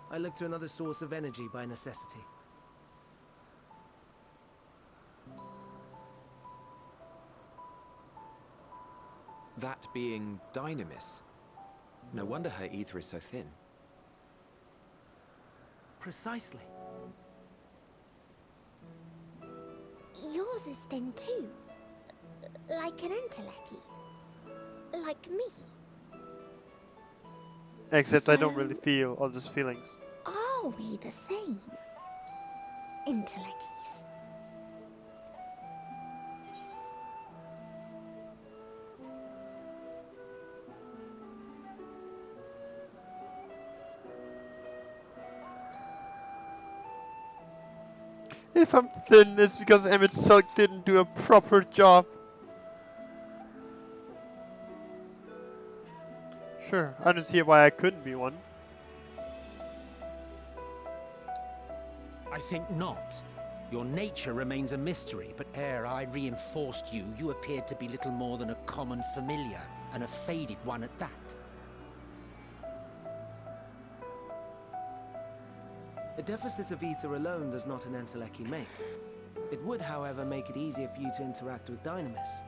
I looked to another source of energy by necessity. That being Dynamis. No wonder her ether is so thin. Precisely. Yours is thin too. Like an entelechy. Like me. Except I don't So- really feel all those feelings. Are we the same? Entelechies. If I'm thin, it's because Emmett Silk didn't do a proper job. Sure, I don't see why I couldn't be one. I think not. Your nature remains a mystery, but ere I reinforced you, you appeared to be little more than a common familiar, and a faded one at that. A deficit of ether alone does not an entelechy make. It would, however, make it easier for you to interact with Dynamis.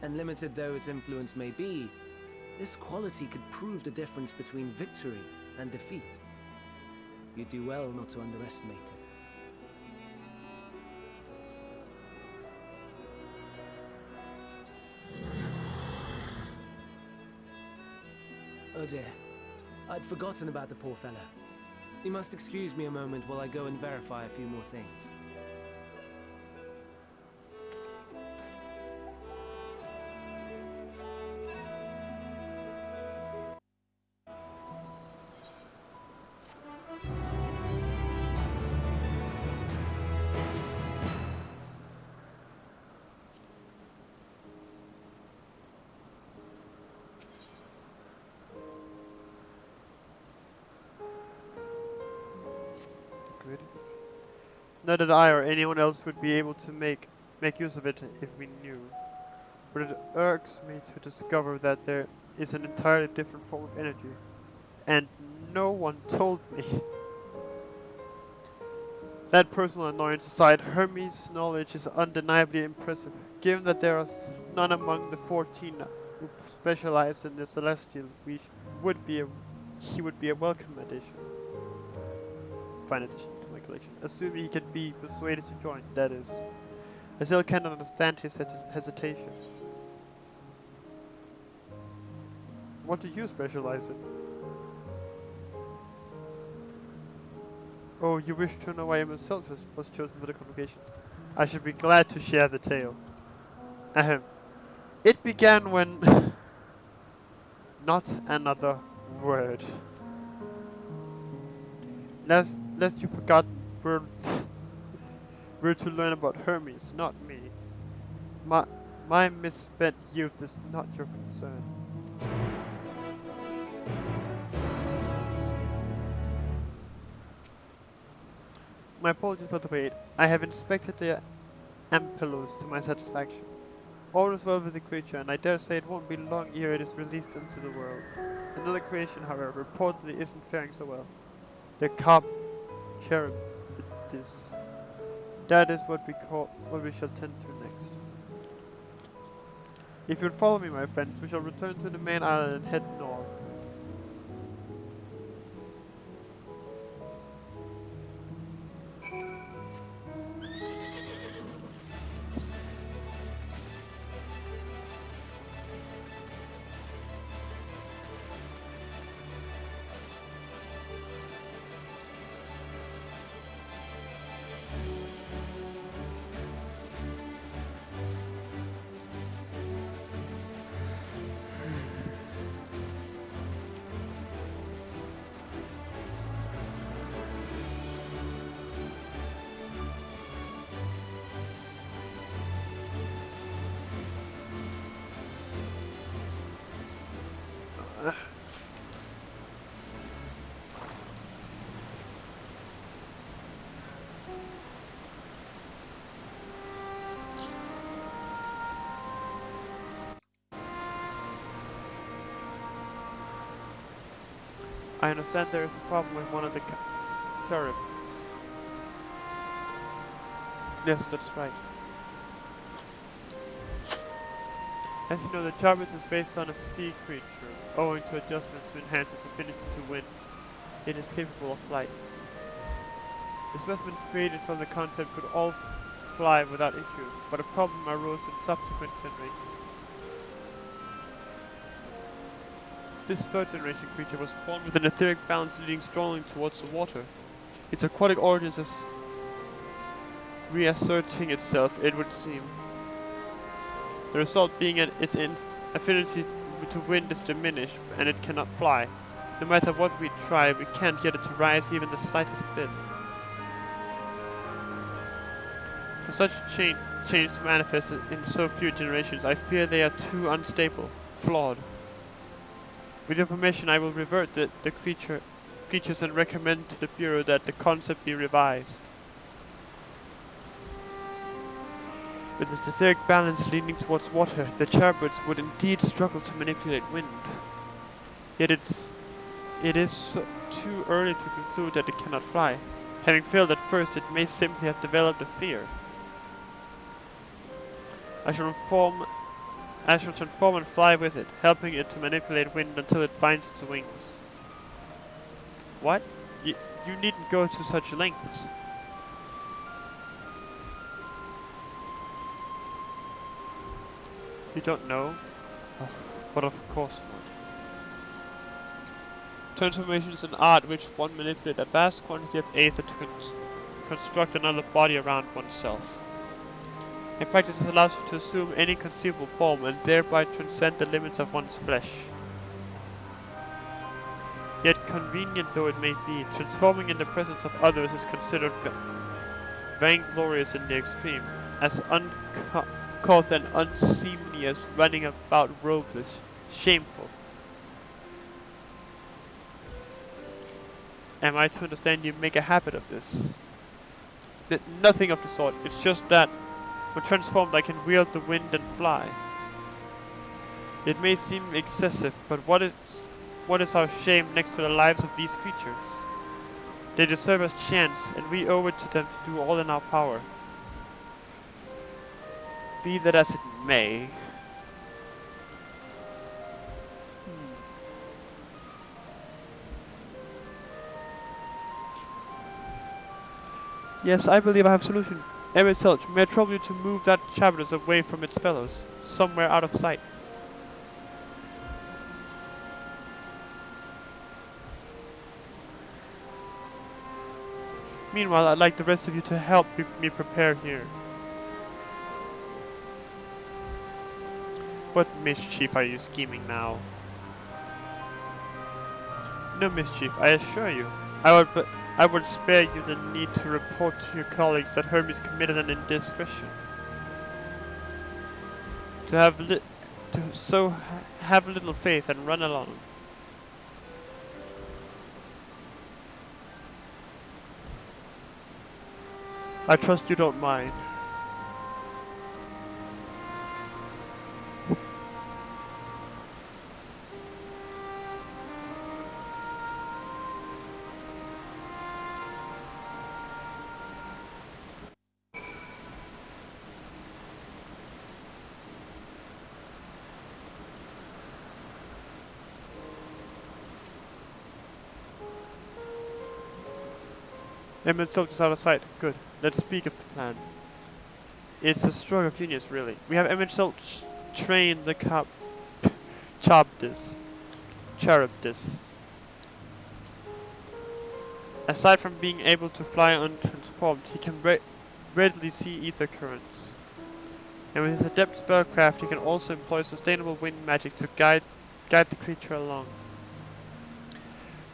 And limited though its influence may be, this quality could prove the difference between victory and defeat. You do well not to underestimate it. Oh dear. I'd forgotten about the poor fellow. You must excuse me a moment while I go and verify a few more things. Good. Not that I or anyone else would be able to make use of it if we knew. But it irks me to discover that there is an entirely different form of energy. and no one told me. That personal annoyance aside, Hermes' knowledge is undeniably impressive, given that there are none among the 14 who specialize in the celestial. He would be a welcome addition. Fine addition to my collection, assuming he can be persuaded to join, that is. I still cannot understand his hesitation. What do you specialize in? Oh, you wish to know why I myself was chosen for the convocation? I should be glad to share the tale. Ahem. It began when... Not another word. Lest you've forgotten, we're to learn about Hermes, not me. My misspent youth is not your concern. My apologies for the wait. I have inspected the Ampelos to my satisfaction. All is well with the creature, and I dare say it won't be long ere it is released into the world. Another creation, however, reportedly isn't faring so well. The cherub. That is what we shall tend to next. If you'll follow me, my friends, we shall return to the main island and head north. I understand there is a problem with one of the cherubs. Yes, that's right. As you know, the cherubs is based on a sea creature, owing to adjustments to enhance its affinity to wind. It is capable of flight. The specimens created from the concept could all fly without issue, but a problem arose in subsequent generations. This third generation creature was born with an etheric balance leading strongly towards the water. Its aquatic origins is reasserting itself, it would seem. The result being its affinity to wind is diminished, and it cannot fly. No matter what we try, we can't get it to rise even the slightest bit. For such change to manifest in so few generations, I fear they are too unstable, flawed. With your permission, I will revert the creatures and recommend to the Bureau that the concept be revised. With its etheric balance leaning towards water, the cherubids would indeed struggle to manipulate wind. Yet it is too early to conclude that it cannot fly. Having failed at first, it may simply have developed a fear. I shall transform and fly with it, helping it to manipulate wind until it finds its wings. What? You needn't go to such lengths. You don't know? Ugh, but of course not. Transformation is an art which one manipulates a vast quantity of aether to construct another body around oneself. In practice, it allows you to assume any conceivable form and thereby transcend the limits of one's flesh. Yet convenient though it may be, transforming in the presence of others is considered vainglorious in the extreme, as uncouth and unseemly as running about robeless, shameful. Am I to understand you make a habit of this? Nothing of the sort, it's just that when transformed, I can wield the wind and fly. It may seem excessive, but what is what is our shame next to the lives of these creatures? They deserve a chance, and we owe it to them to do all in our power. Be that as it may. Yes, I believe I have a solution. Emmett Selch, may I trouble you to move that Chavidus away from its fellows, somewhere out of sight. Meanwhile, I'd like the rest of you to help me prepare here. What mischief are you scheming now? No mischief, I assure you. I would spare you the need to report to your colleagues that Hermes committed an indiscretion. To have have little faith and run along. I trust you don't mind. Emmett Silk is out of sight. Good. Let's speak of the plan. It's a stroke of genius, really. We have Emmett Silk train the Charybdis. Aside from being able to fly untransformed, he can readily see ether currents. And with his adept spellcraft, he can also employ sustainable wind magic to guide the creature along.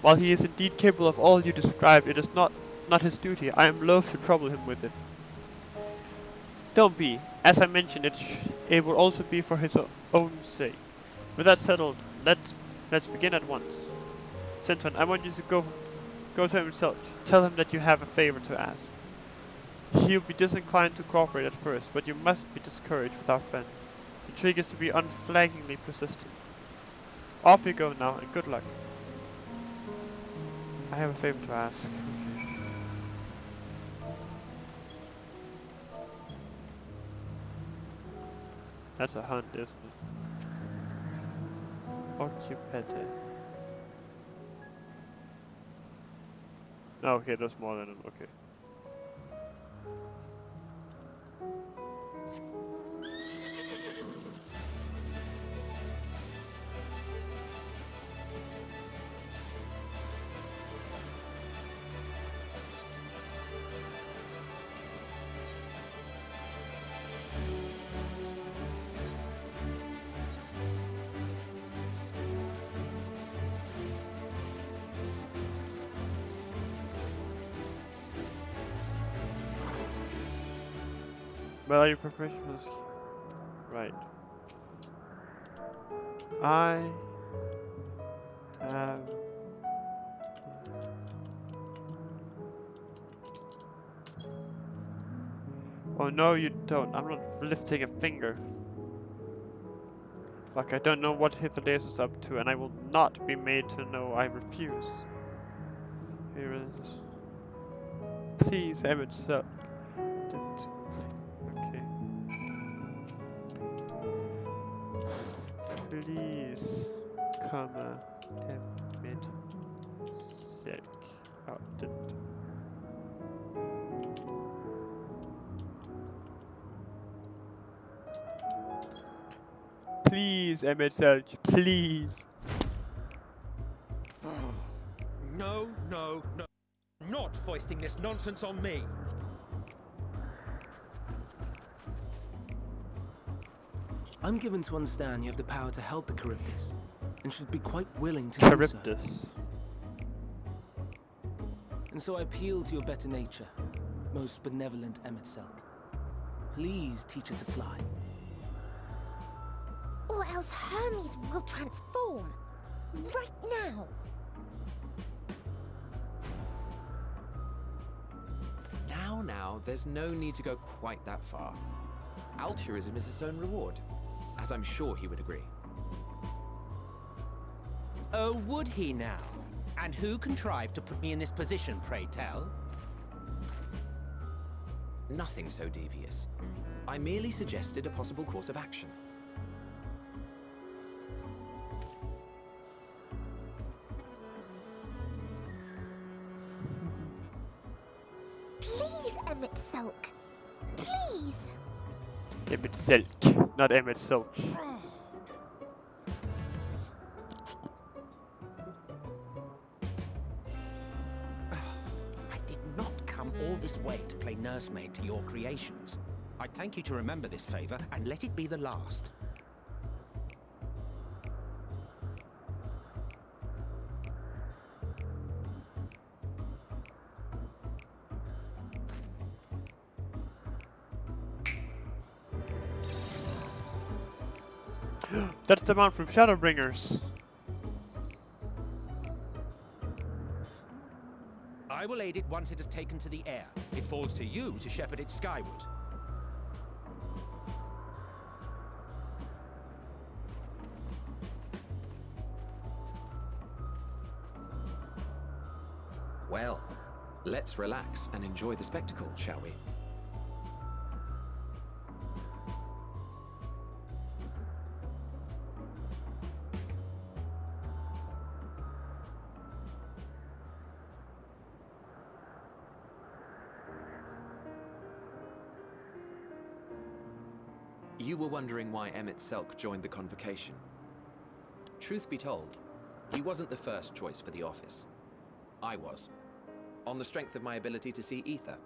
While he is indeed capable of all you described, it is not his duty. I am loath to trouble him with it. Don't be. As I mentioned, it will also be for his own sake. With that settled, let's begin at once. Centon, I want you to go to him himself. Tell him that you have a favor to ask. He'll be disinclined to cooperate at first, but you must be discouraged with our friend. The trick is to be unflaggingly persistent. Off you go now, and good luck. I have a favor to ask. Okay. That's a hunt, isn't it? Occupete. Oh, okay, there's more than him. Okay. Well, are you prepared for this? Right. I have... Oh no, you don't. I'm not lifting a finger. Like, I don't know what Hitherdays is up to, and I will not be made to know I refuse. Here it is. Please, Emmett, sir. Okay. Please, comma, Emmett, Silk. Oh, didn't. Please, Emmett Silk, please. No, no, no. Not foisting this nonsense on me. I'm given to understand you have the power to help the Charybdis, and should be quite willing to do so. Charybdis. And so I appeal to your better nature, most benevolent Emmett Selk. Please teach her to fly. Or else Hermes will transform. Right now. Now, there's no need to go quite that far. Altruism is its own reward, as I'm sure he would agree. Oh, would he now? And who contrived to put me in this position, pray tell? Nothing so devious. I merely suggested a possible course of action. Please, Emmett Sulk. Please. Emmett Selk, not Emmett Sulch. I did not come all this way to play nursemaid to your creations. I'd thank you to remember this favor and let it be the last. That's the man from Shadowbringers. I will aid it once it is taken to the air. It falls to you to shepherd it skyward. Well, let's relax and enjoy the spectacle, shall we? You were wondering why Emmett Selk joined the convocation. Truth be told, he wasn't the first choice for the office. I was, on the strength of my ability to see ether.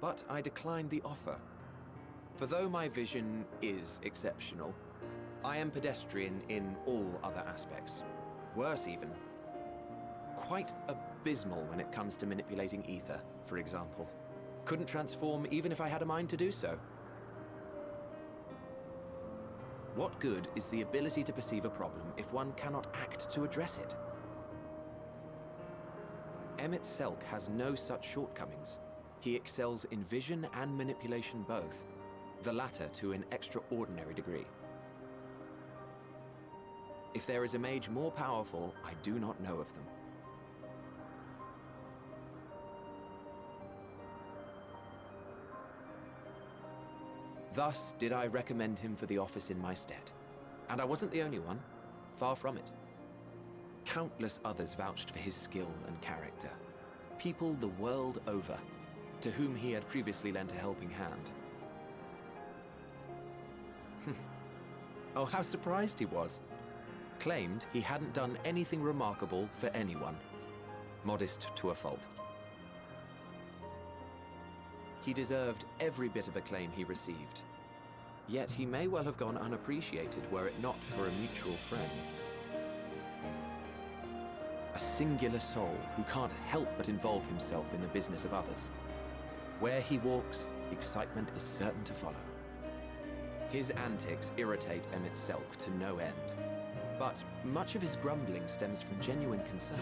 But I declined the offer. For though my vision is exceptional, I am pedestrian in all other aspects. Worse even, quite abysmal when it comes to manipulating ether, for example. Couldn't transform even if I had a mind to do so. What good is the ability to perceive a problem if one cannot act to address it? Emmett Selk has no such shortcomings. He excels in vision and manipulation both, the latter to an extraordinary degree. If there is a mage more powerful, I do not know of them. Thus did I recommend him for the office in my stead. And I wasn't the only one. Far from it. Countless others vouched for his skill and character. People the world over, to whom he had previously lent a helping hand. Oh, how surprised he was. Claimed he hadn't done anything remarkable for anyone. Modest to a fault. He deserved every bit of acclaim he received. Yet he may well have gone unappreciated were it not for a mutual friend. A singular soul who can't help but involve himself in the business of others. Where he walks, excitement is certain to follow. His antics irritate Emmett Selk to no end. But much of his grumbling stems from genuine concern.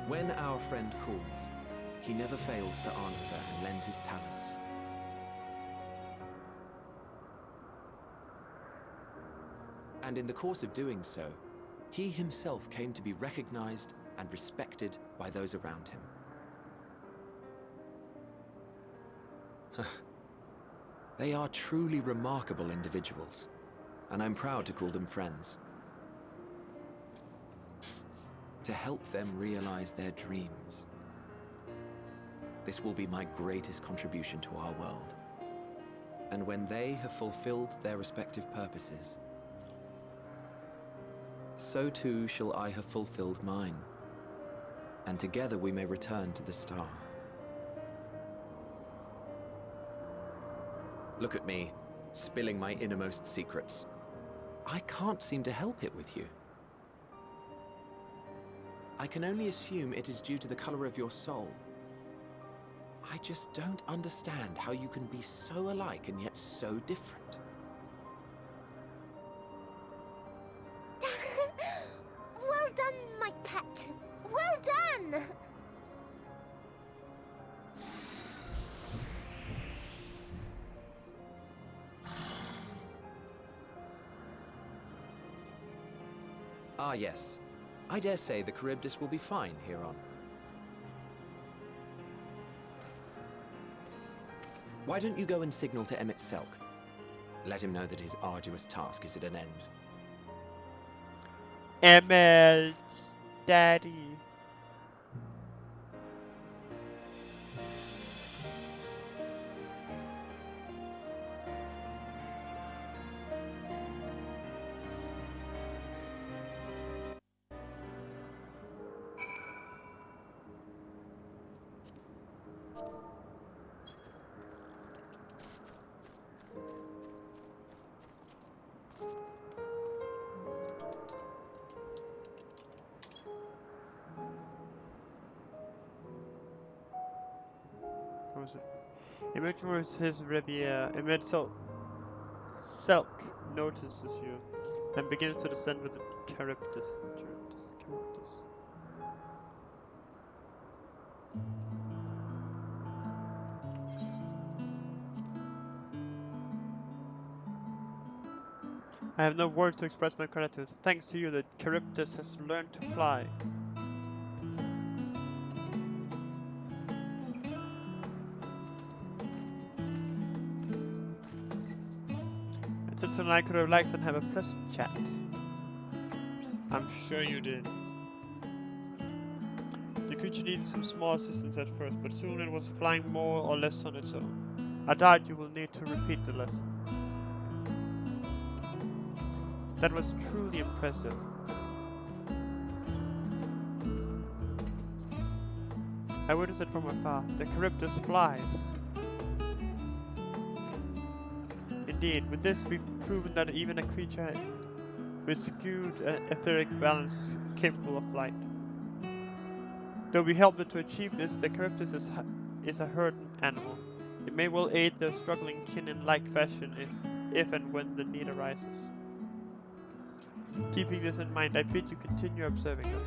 When our friend calls, he never fails to answer and lend his talents. And in the course of doing so, he himself came to be recognized and respected by those around him. They are truly remarkable individuals, and I'm proud to call them friends. To help them realize their dreams. This will be my greatest contribution to our world. And when they have fulfilled their respective purposes, so too shall I have fulfilled mine. And together we may return to the star. Look at me, spilling my innermost secrets. I can't seem to help it with you. I can only assume it is due to the color of your soul. I just don't understand how you can be so alike and yet so different. Well done, my pet. Well done! Ah, yes. I dare say the Charybdis will be fine here on. Why don't you go and signal to Emmett Selk? Let him know that his arduous task is at an end. ML Daddy. What was it? Image was his Riviera. Image Selk notices you and begins to descend with the Charybdis. Charybdis. I have no words to express my gratitude. Thanks to you, the Charybdis has learned to fly. And since and I could relax and have a pleasant chat. I'm sure you did. The creature needed some small assistance at first, but soon it was flying more or less on its own. I doubt you will need to repeat the lesson. That was truly impressive. I witnessed it from afar. The Charybdis flies. Indeed, with this we've proven that even a creature with skewed etheric balance is capable of flight. Though we helped it to achieve this, the Charybdis is a herd animal. It may well aid their struggling kin in like fashion if and when the need arises. Keeping this in mind, I bid you continue observing them.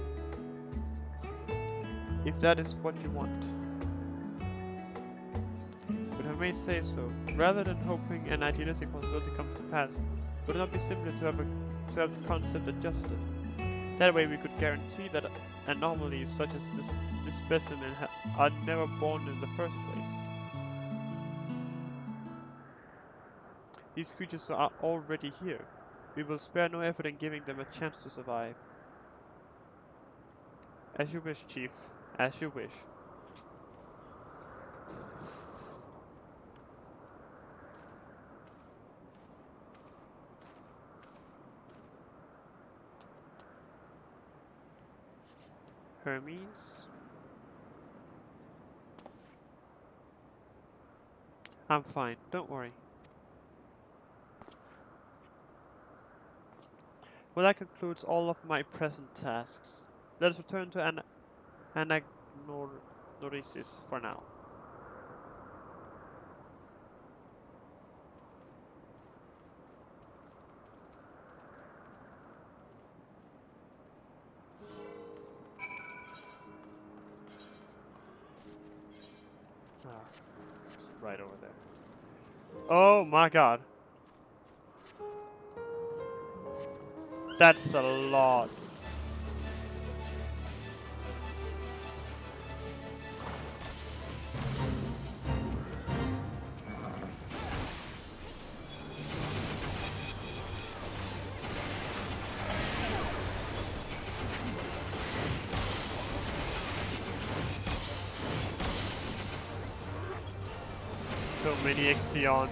If that is what you want. But if I may say so, rather than hoping an idealistic possibility comes to pass, would it not be simpler to have the concept adjusted? That way we could guarantee that anomalies such as this specimen are never born in the first place. These creatures are already here. We will spare no effort in giving them a chance to survive. As you wish, Chief. As you wish. Hermes? I'm fine, don't worry. Well, that concludes all of my present tasks. Let us return to Anagnorisis for now. It's right over there. Oh my god. That's a lot. So many Ixions.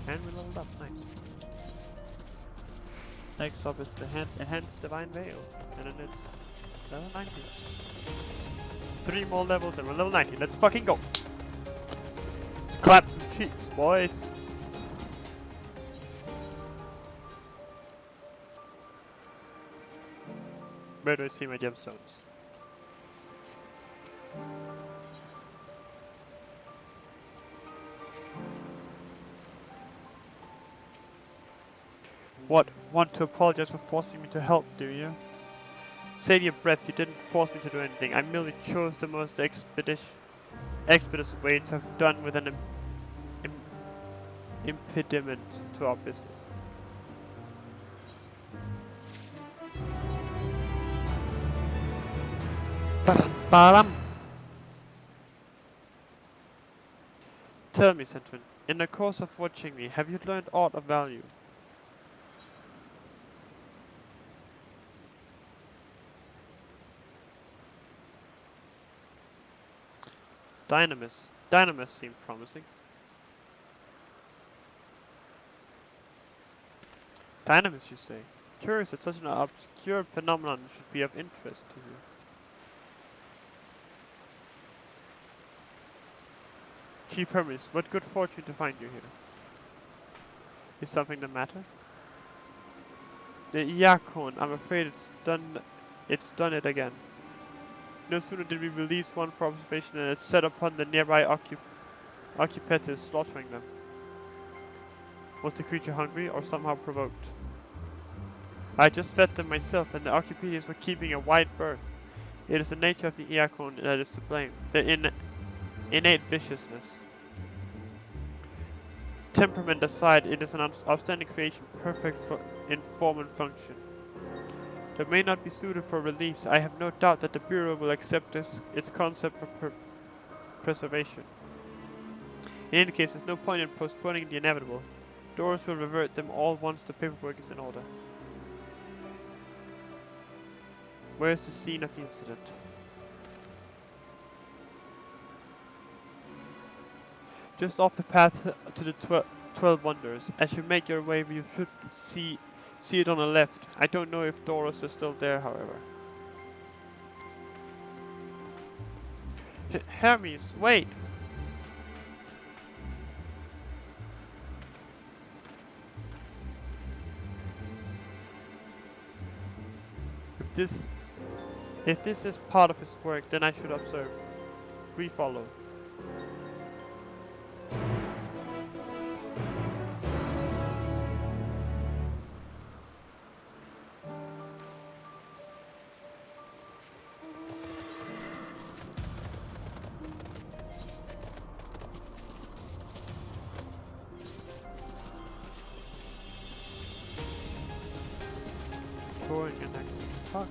And we leveled up, nice. Next up is the Enhanced Divine Veil, and then it's level 90. 3 more levels and we're level 90, let's fucking go! Let's clap some cheeks, boys! Where do I see my gemstones? What? Want to apologize for forcing me to help, do you? Save your breath, you didn't force me to do anything. I merely chose the most expeditious way to have done with an impediment to our business. Ba-dum. Tell me, Sentrin, in the course of watching me, have you learned aught of value? Dynamis seemed promising. Dynamis, you say? Curious that such an obscure phenomenon should be of interest to you. Chief Hermes, what good fortune to find you here. Is something the matter? The Iacon, I'm afraid it's done it again. No sooner did we release one for observation than it set upon the nearby occupiers, slaughtering them. Was the creature hungry or somehow provoked? I just fed them myself, and the occupiers were keeping a wide berth. It is the nature of the Iacon that is to blame. The innate viciousness. Temperament aside, it is an outstanding creation, perfect in form and function. It may not be suited for release. I have no doubt that the Bureau will accept its concept for preservation. In any case, there's no point in postponing the inevitable. Doors will revert them all once the paperwork is in order. Where is the scene of the incident? Just off the path to the 12 Wonders. As you make your way, you should see it on the left. I don't know if Doros is still there, however. Hermes, wait! If this is part of his work, then I should observe. Free follow. Touring and next park.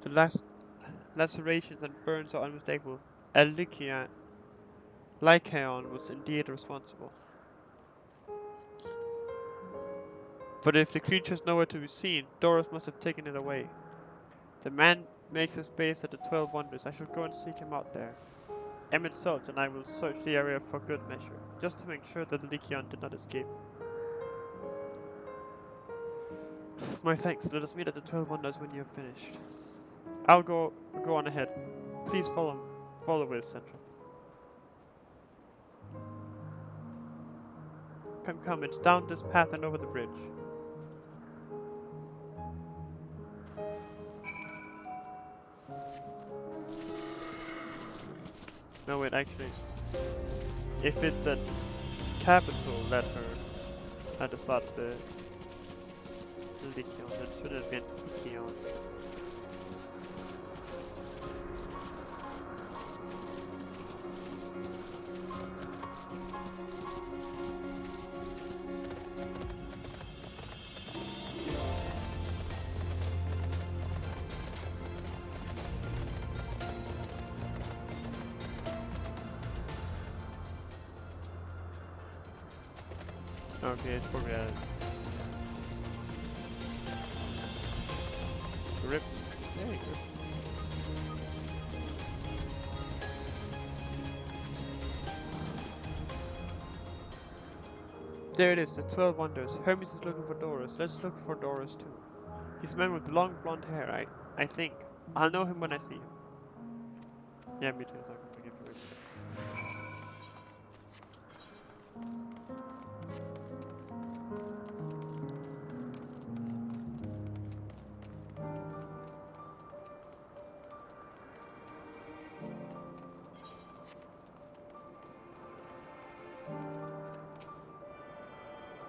The lacerations and burns are unmistakable. A Lycaon was indeed responsible. But if the creature is nowhere to be seen, Doros must have taken it away. The man makes his base at the 12 Wonders. I shall go and seek him out there. Emmett Salt and I will search the area for good measure, just to make sure that the Lycaon did not escape. My thanks. Let us meet at the 12 Wonders when you have finished. I'll go on ahead. Please follow with Central. Come, it's down this path and over the bridge. No wait, actually, if it's a capital letter at the start of the Lycaon, then it should have been Lycaon. Okay, it's probably a rips. There you go. There it is, the 12 wonders. Hermes is looking for Doris. Let's look for Doris too. He's a man with long blonde hair, I think. I'll know him when I see him. Yeah, me too, so I can forgive you.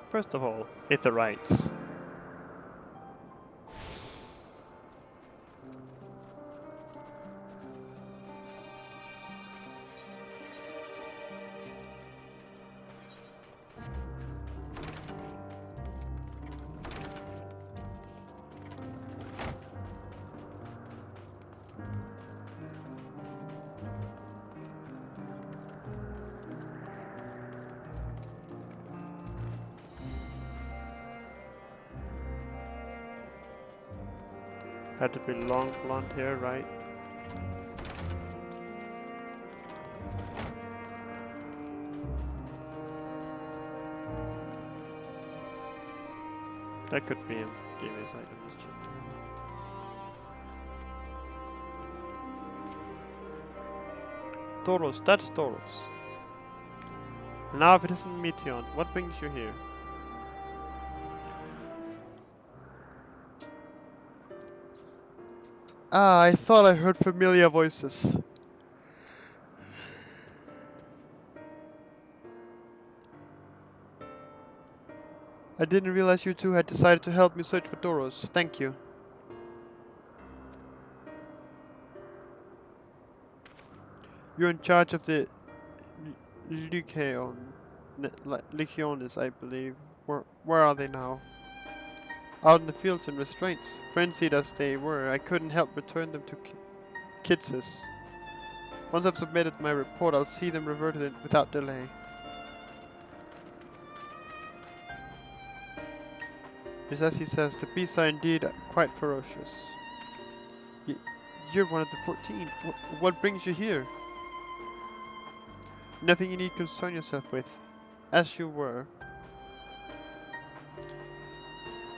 First of all, it's the rights. Had to be long blonde hair, right? That could be him. Give me a second, let's check. Toros, that's Toros. Now if it isn't Meteon, what brings you here? Ah, I thought I heard familiar voices. I didn't realize you two had decided to help me search for Doros. Thank you. You're in charge of the Lycaones, I believe. Where are they now? Out in the fields in restraints. Frenzied as they were, I couldn't help return them to Kitsis. Once I've submitted my report, I'll see them reverted without delay. It's as he says, the beasts are indeed quite ferocious. You're one of the 14. What brings you here? Nothing you need concern yourself with. As you were.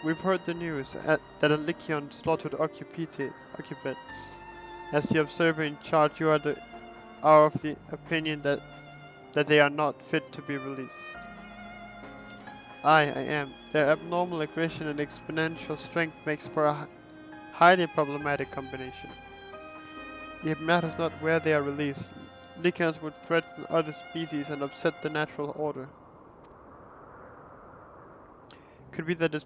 We've heard the news that a Lycion slaughtered occupants. As the observer in charge, you are of the opinion that they are not fit to be released. I am. Their abnormal aggression and exponential strength makes for a highly problematic combination. It matters not where they are released. Lycans would threaten other species and upset the natural order. Could be that the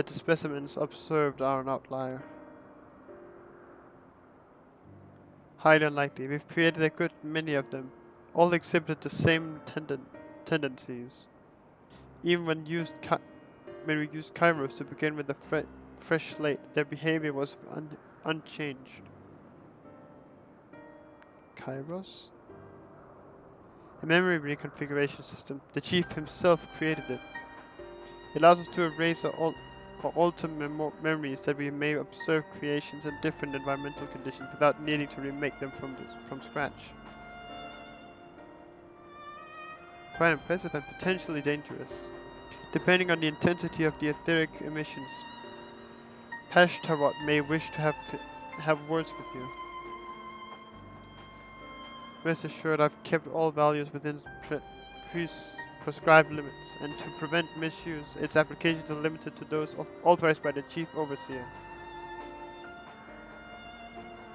specimens observed are an outlier. Highly unlikely. We've created a good many of them. All exhibited the same tendencies. Even when we used chimeras to begin with a fresh slate, their behavior was unchanged. Kairos? A memory reconfiguration system. The chief himself created it. It allows us to erase or alter memories that we may observe creations in different environmental conditions without needing to remake them from scratch. Quite impressive and potentially dangerous. Depending on the intensity of the etheric emissions, Pashtarot may wish to have words with you. Rest assured, I've kept all values within prescribed limits, and to prevent misuse, its applications are limited to those authorized by the Chief Overseer.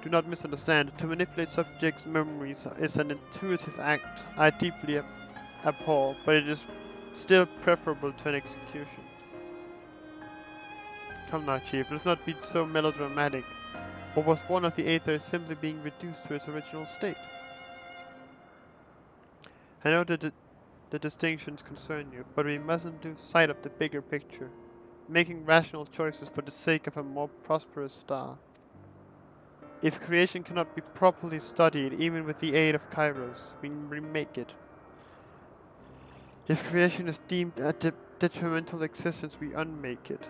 Do not misunderstand. To manipulate subjects' memories is an intuitive act I deeply abhor, but it is still preferable to an execution. Come now, Chief, let's not be so melodramatic. What was born of the Aether is simply being reduced to its original state. I know that the distinctions concern you, but we mustn't lose sight of the bigger picture, making rational choices for the sake of a more prosperous star. If creation cannot be properly studied, even with the aid of Kairos, we remake it. If creation is deemed a detrimental existence, we unmake it.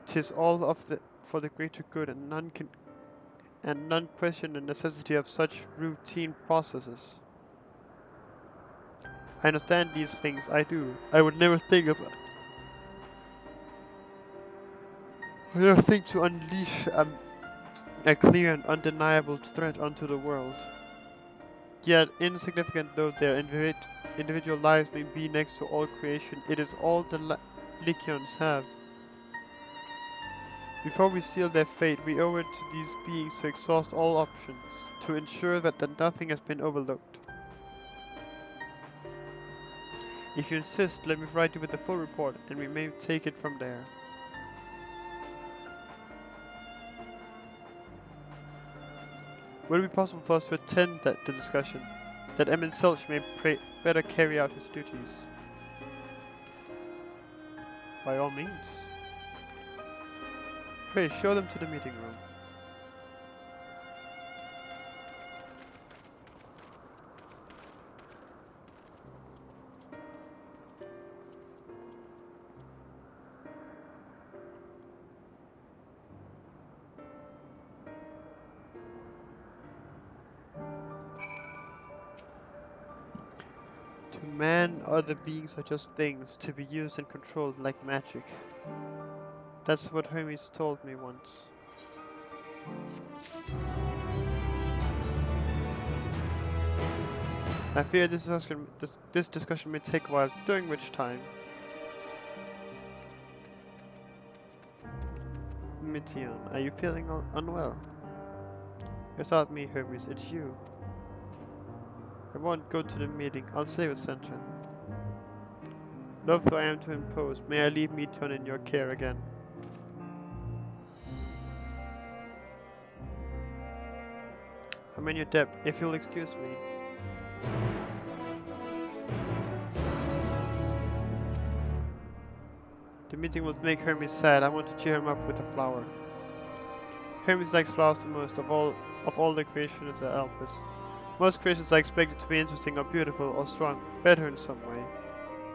'Tis all of the for the greater good, and none question the necessity of such routine processes. I understand these things, I do. I would never think to unleash a clear and undeniable threat onto the world. Yet, insignificant though their individual lives may be next to all creation, it is all the Lycians have. Before we seal their fate, we owe it to these beings to exhaust all options, to ensure that nothing has been overlooked. If you insist, let me provide you with the full report, and we may take it from there. Would it be possible for us to attend the discussion, that Emil Selch may better carry out his duties? By all means. Pray, show them to the meeting room. To man, other beings are just things, to be used and controlled like magic. That's what Hermes told me once. I fear this discussion may take a while, during which time... Mithion, are you feeling unwell? It's not me, Hermes, it's you. I won't go to the meeting, I'll stay with Sentrin. Loath though I am to impose, may I leave Mithion in your care again? I'm in your debt, if you'll excuse me. The meeting will make Hermes sad. I want to cheer him up with a flower. Hermes likes flowers the most of all the creations at Alpes. Most creations are expected to be interesting or beautiful or strong, better in some way.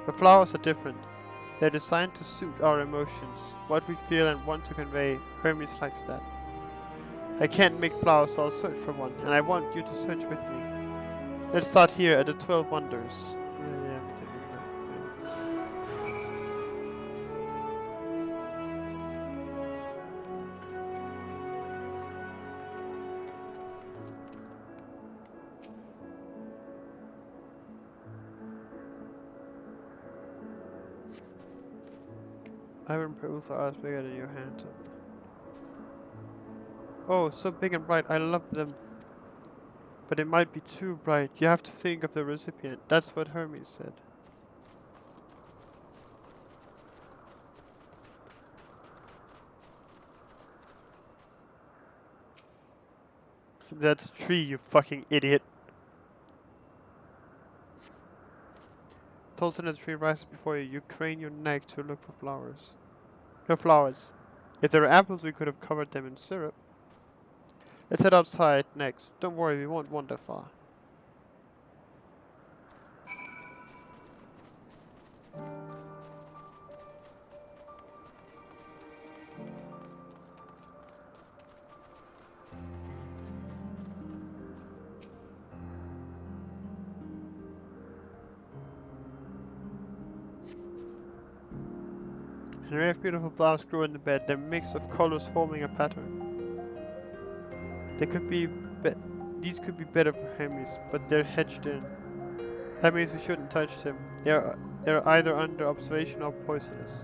But flowers are different. They're designed to suit our emotions, what we feel and want to convey. Hermes likes that. I can't make flowers, so I'll search for one, and I want you to search with me. Let's start here at the 12 Wonders. Iron pearls are as bigger than your hand. Oh, so big and bright, I love them. But it might be too bright. You have to think of the recipient. That's what Hermes said. That's a tree, you fucking idiot. Tall a tree rises before you. You crane your neck to look for flowers. No flowers. If there were apples, we could have covered them in syrup. Let's head outside next. Don't worry, we won't wander far. An array of beautiful flowers grew in the bed, their mix of colors forming a pattern. These could be better for Hermes, but they're hedged in. That means we shouldn't touch them. They're either under observation or poisonous.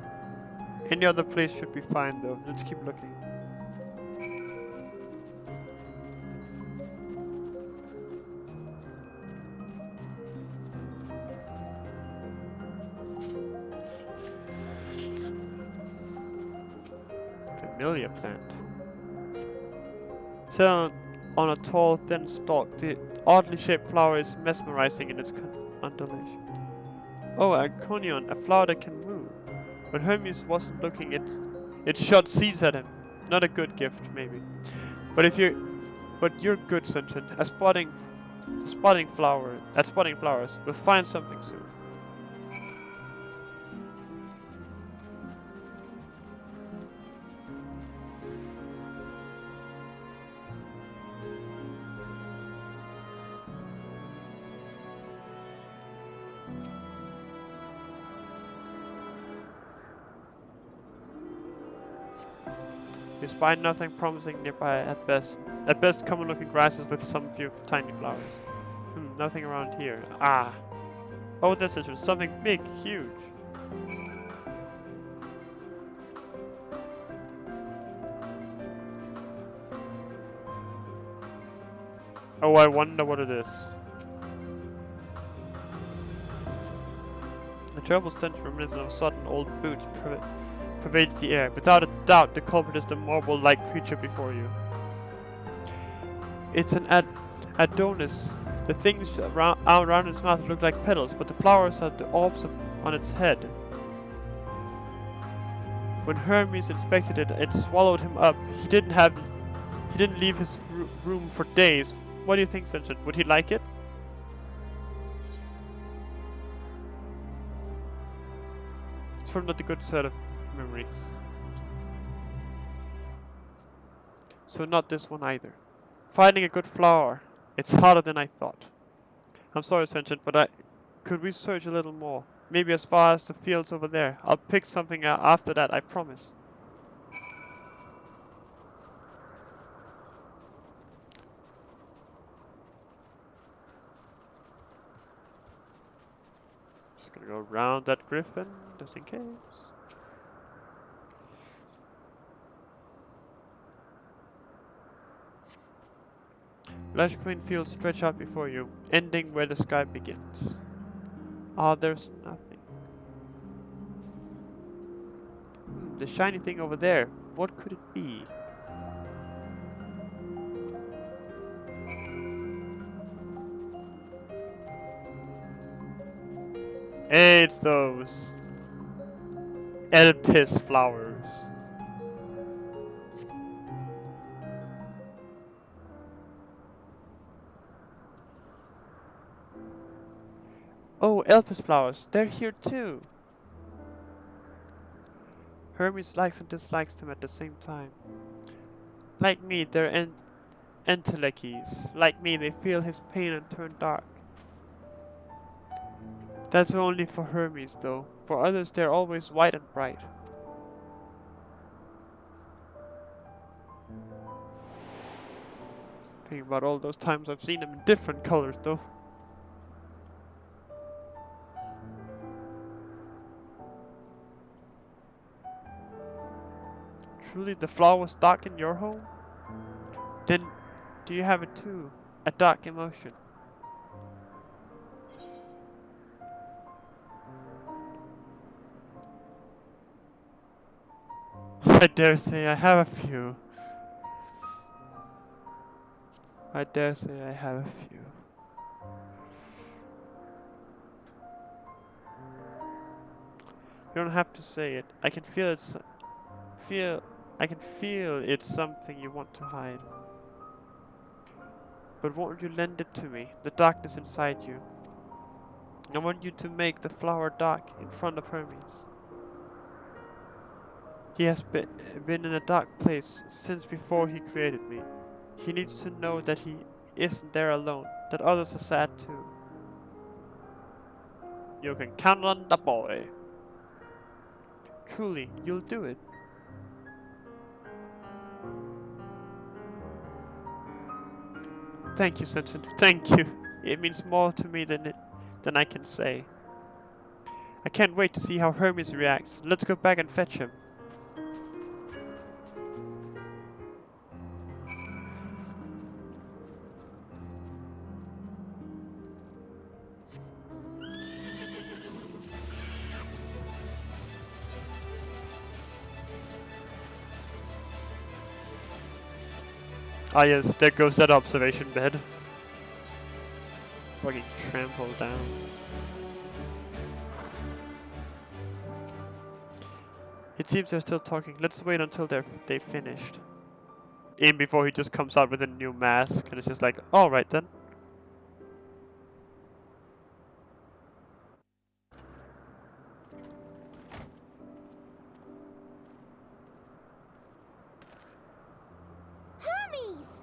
Any other place should be fine though. Let's keep looking. Familiar plant. Set on a tall, thin stalk, the oddly shaped flower is mesmerizing in its undulation. Oh, a conion, a flower that can move. When Hermes wasn't looking, it shot seeds at him. Not a good gift, maybe. But you're good, Sunshine. Spotting flowers. We'll find something soon. You spy nothing promising nearby at best. At best, common-looking grasses with some few tiny flowers. Nothing around here. Ah. Oh, this is something big, huge. Oh, I wonder what it is. A terrible stench reminiscent of sodden old boots pervades the air. Without a doubt, the culprit is the marble-like creature before you. It's an Adonis. The things around its mouth look like petals, but the flowers are the orbs on its head. When Hermes inspected it, it swallowed him up. He didn't leave his room for days. What do you think, Senshin? Would he like it? It's from not a good set of memory. So not this one either. Finding a good flower. It's harder than I thought. I'm sorry, Senshin, but could we search a little more? Maybe as far as the fields over there. I'll pick something out after that, I promise. Just gonna go around that griffin, just in case. Lush green fields stretch out before you, ending where the sky begins. Ah, there's nothing. The shiny thing over there, what could it be? It's those Elpis flowers. Oh, Elpis flowers, they're here too. Hermes likes and dislikes them at the same time. Like me, they're entelechies. Like me, they feel his pain and turn dark. That's only for Hermes, though. For others, they're always white and bright. Thinking about all those times I've seen them in different colors, though. Truly, the flower was dark in your home? Then, do you have it too? A dark emotion? I dare say I have a few. I dare say I have a few. You don't have to say it. I can feel it's I can feel it's something you want to hide. But won't you lend it to me? The darkness inside you. I want you to make the flower dark in front of Hermes. He has been in a dark place since before he created me. He needs to know that he isn't there alone, that others are sad too. You can count on the boy. Truly, you'll do it. Thank you, Senshin. Thank you. It means more to me than I can say. I can't wait to see how Hermes reacts. Let's go back and fetch him. Ah yes, there goes that observation bed. Fucking trampled down. It seems they're still talking. Let's wait until they've finished. Even before he just comes out with a new mask and it's just like, alright then. Hermes!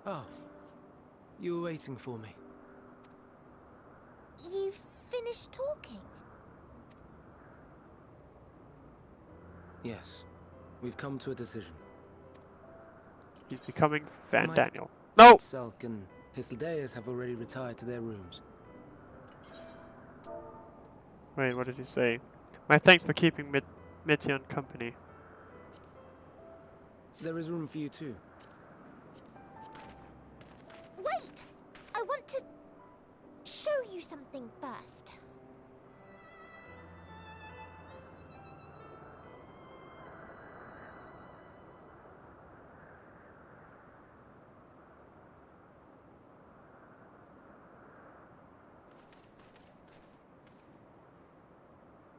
Oh, you were waiting for me. You've finished talking? Yes, we've come to a decision. He's becoming Van My- Daniel. No! Salk and Hythlodaeus have already retired to their rooms. Wait, what did he say? My thanks for keeping Mityon company. There is room for you too. Wait! I want to show you something first.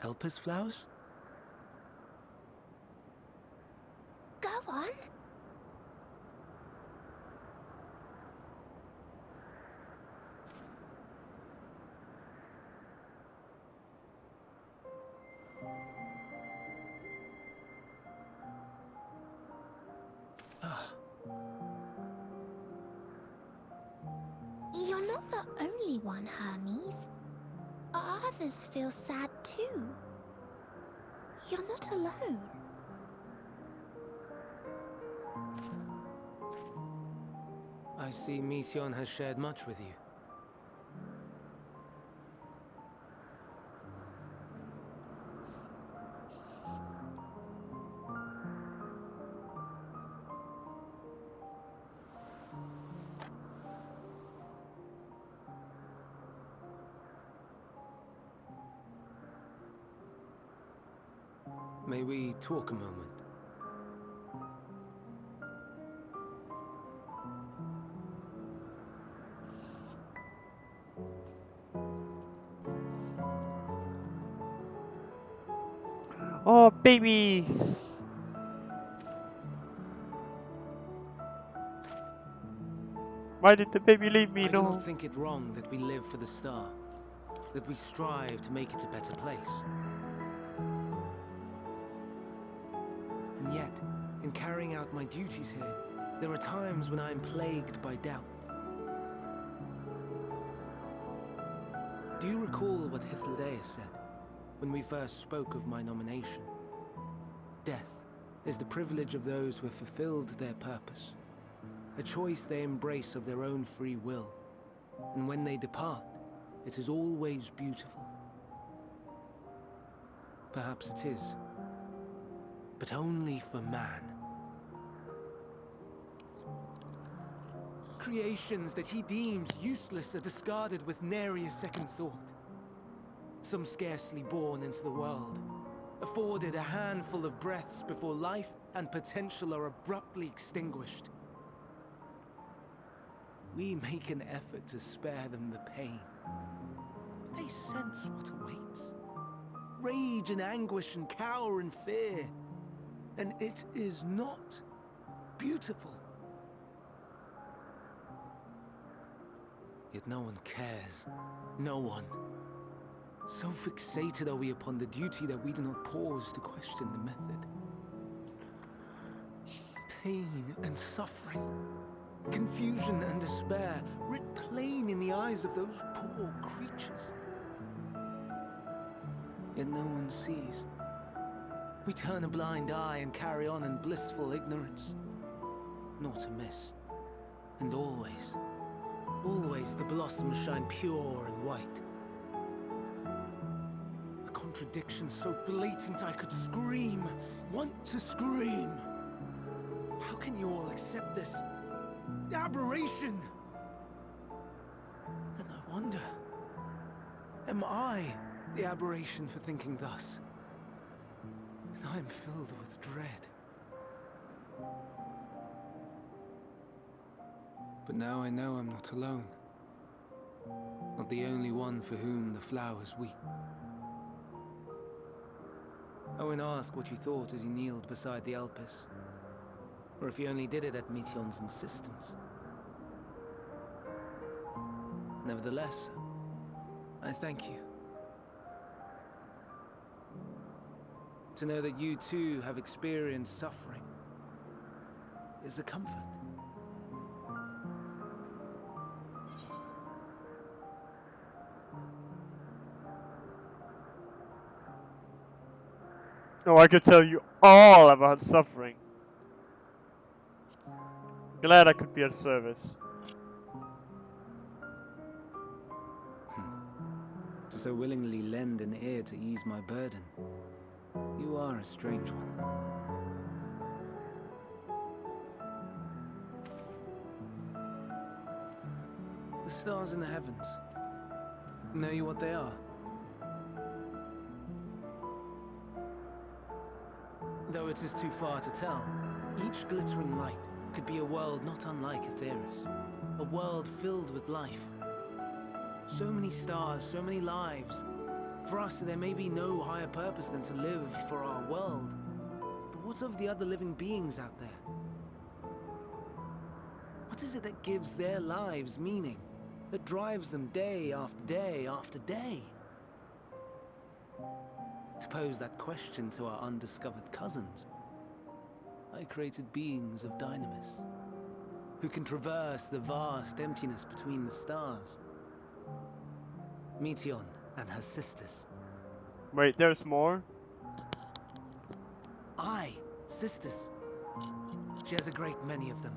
Elpis flowers? Go on. You're not the only one, Hermes. Others feel sad too. You're not alone. I see Mityon has shared much with you. May we talk a moment? Oh, baby! Why did the baby leave me? I do No. not think it wrong that we live for the star, that we strive to make it a better place. And yet, in carrying out my duties here, there are times when I am plagued by doubt. Do you recall what Hythlodaeus said when we first spoke of my nomination? Death is the privilege of those who have fulfilled their purpose, a choice they embrace of their own free will, and when they depart, it is always beautiful. Perhaps it is, but only for man. Creations that he deems useless are discarded with nary a second thought. Some scarcely born into the world, afforded a handful of breaths before life and potential are abruptly extinguished. We make an effort to spare them the pain, but they sense what awaits. Rage and anguish and cower and fear, and it is not beautiful. Yet no one cares. No one. So fixated are we upon the duty that we do not pause to question the method. Pain and suffering, confusion and despair, writ plain in the eyes of those poor creatures. Yet no one sees. We turn a blind eye and carry on in blissful ignorance. Not amiss. And always, always the blossoms shine pure and white. A contradiction so blatant I could scream, want to scream. How can you all accept this aberration? Then I wonder, am I the aberration for thinking thus? And I am filled with dread. But now I know I'm not alone. Not the only one for whom the flowers weep. I won't ask what you thought as you kneeled beside the Elpis, or if you only did it at Mityon's insistence. Nevertheless, I thank you. To know that you too have experienced suffering is a comfort. No, I could tell you all about suffering. Glad I could be of service. To so willingly lend an ear to ease my burden. You are a strange one. The stars in the heavens. Know you what they are? Though it is too far to tell, each glittering light could be a world not unlike Aetheris. A world filled with life. So many stars, so many lives. For us, there may be no higher purpose than to live for our world. But what of the other living beings out there? What is it that gives their lives meaning? That drives them day after day after day? To pose that question to our undiscovered cousins, I created beings of dynamis, who can traverse the vast emptiness between the stars. Meteion and her sisters. Wait, there's more? Aye, sisters. She has a great many of them.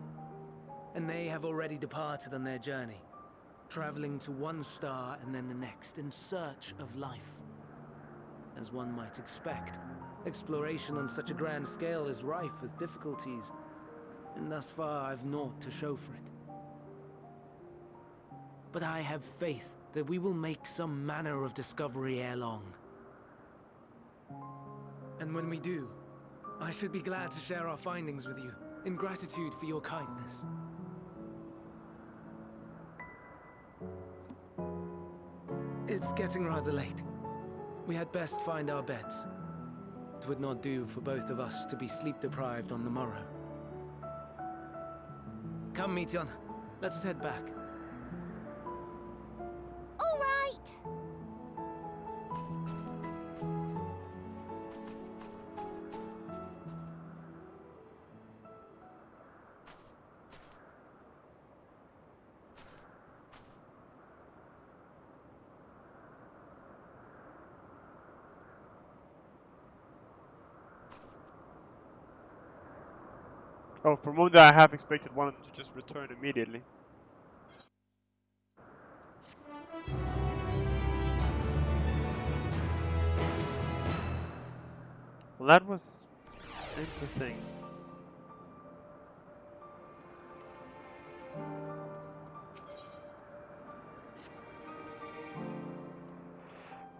And they have already departed on their journey, traveling to one star and then the next in search of life. As one might expect, exploration on such a grand scale is rife with difficulties, and thus far I've naught to show for it. But I have faith that we will make some manner of discovery ere long. And when we do, I should be glad to share our findings with you, in gratitude for your kindness. It's getting rather late. We had best find our beds. It would not do for both of us to be sleep-deprived on the morrow. Come, Meteion. Let us head back. All right! Oh, for a moment there I half expected one of them to just return immediately. Well, that was interesting.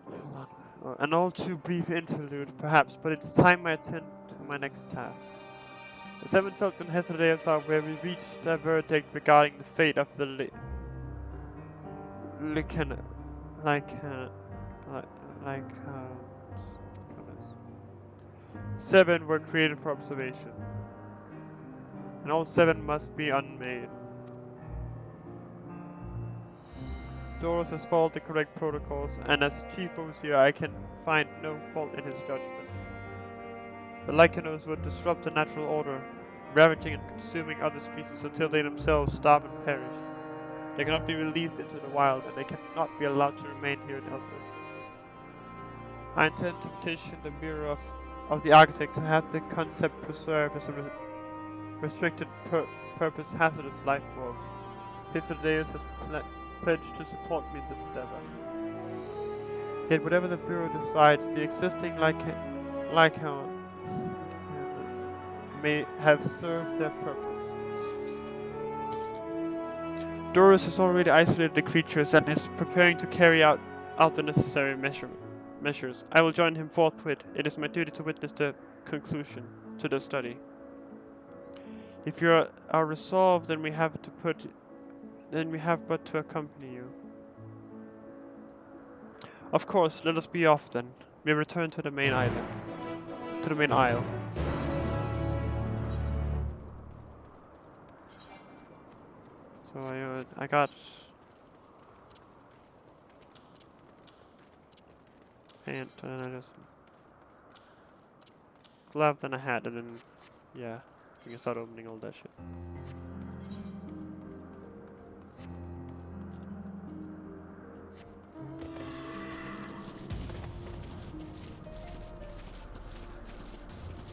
Hold on. An all too brief interlude, perhaps, but it's time I attend to my next task. The 7 Celts and Hethereus are where we reached a verdict regarding the fate of the Seven were created for observation, and all 7 must be unmade. Doros has followed the correct protocols, and as chief overseer I can find no fault in his judgment. The Lycanos would disrupt the natural order, ravaging and consuming other species until they themselves starve and perish. They cannot be released into the wild, and they cannot be allowed to remain here in Elpis. I intend to petition the Bureau of the Architect to have the concept preserved as a restricted purpose hazardous life form. Hythlodaeus has pledged to support me in this endeavor. Yet whatever the Bureau decides, the existing Lycan may have served their purpose. Doros has already isolated the creatures and is preparing to carry out the necessary measures. I will join him forthwith. It is my duty to witness the conclusion to the study. If you are resolved, then we have but to accompany you. Of course, let us be off then. We return to the main island. To the main isle. So I got pant and I just glove and a hat and then yeah, we can start opening all that shit.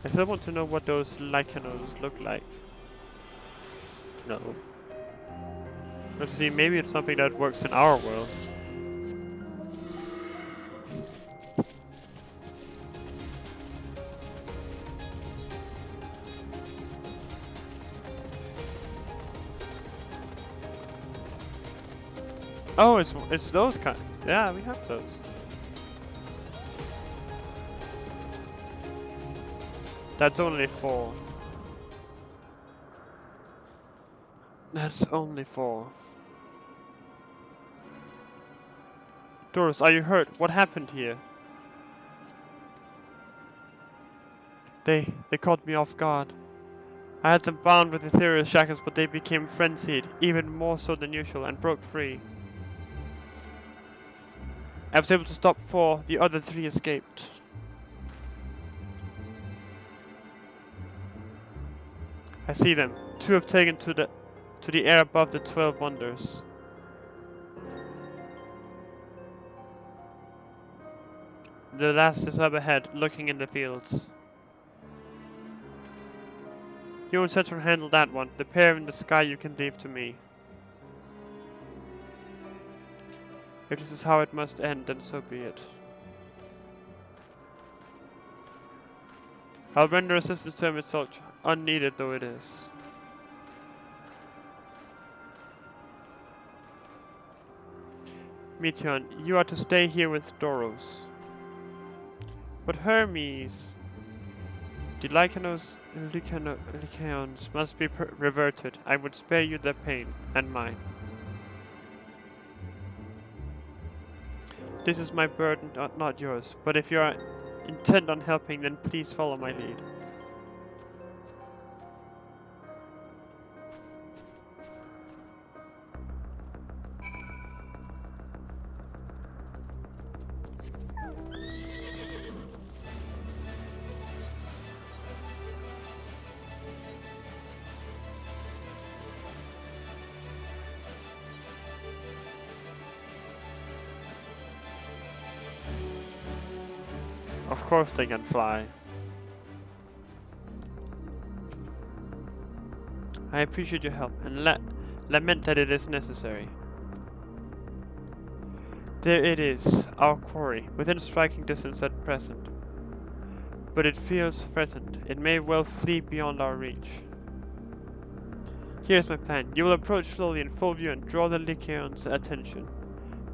I still want to know what those Lycanos look like. No. Let's see, maybe it's something that works in our world. Oh, it's those kind. Yeah, we have those. That's only 4. That's only 4. Doris, are you hurt? What happened here? They caught me off guard. I had them bound with ethereal shackles, but they became frenzied, even more so than usual, and broke free. I was able to stop 4, the other 3 escaped. I see them. 2 have taken to the air above the 12 wonders. The last is up ahead, looking in the fields. You and Cetron handle that one. The pair in the sky you can leave to me. If this is how it must end, then so be it. I'll render assistance to him itself, unneeded though it is. Meteon, you are to stay here with Doros. But Hermes... The Lycanos must be reverted. I would spare you their pain, and mine. This is my burden, not yours. But if you are intent on helping, then please follow my lead. Of course they can fly. I appreciate your help and lament that it is necessary. There it is, our quarry, within striking distance at present. But it feels threatened. It may well flee beyond our reach. Here's my plan. You will approach slowly in full view and draw the Lycaon's attention.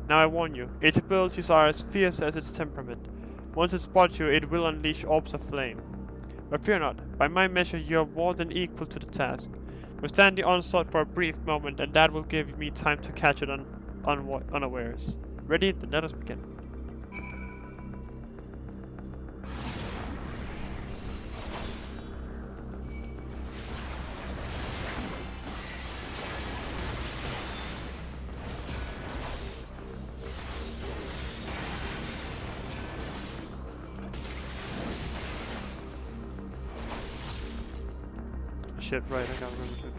Now I warn you, its abilities are as fierce as its temperament. Once it spots you, it will unleash orbs of flame. But fear not, by my measure you are more than equal to the task. Withstand the onslaught for a brief moment, and that will give me time to catch it unawares. Ready? Then let us begin. Shit, right, I gotta remember to do it.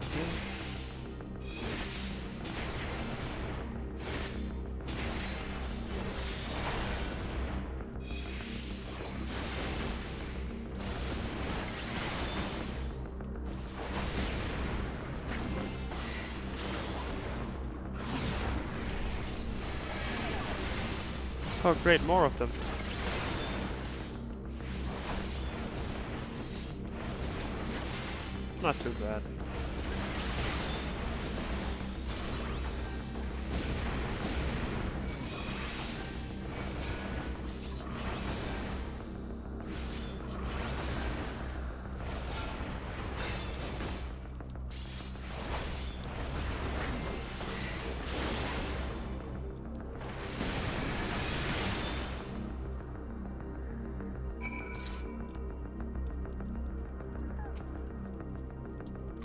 Oh great, more of them. Not too bad.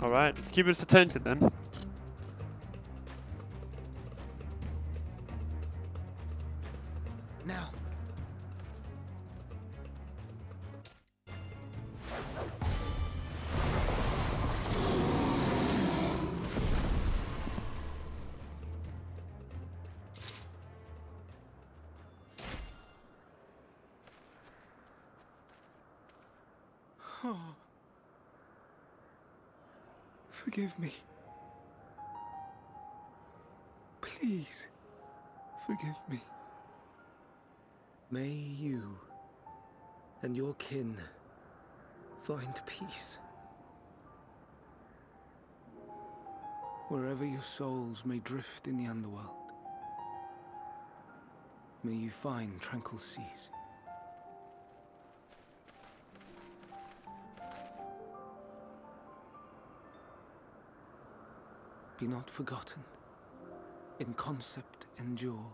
Alright, let's keep its attention then. Now. Forgive me. Please, forgive me. May you and your kin find peace. Wherever your souls may drift in the underworld, may you find tranquil seas. Be not forgotten. In concept endure.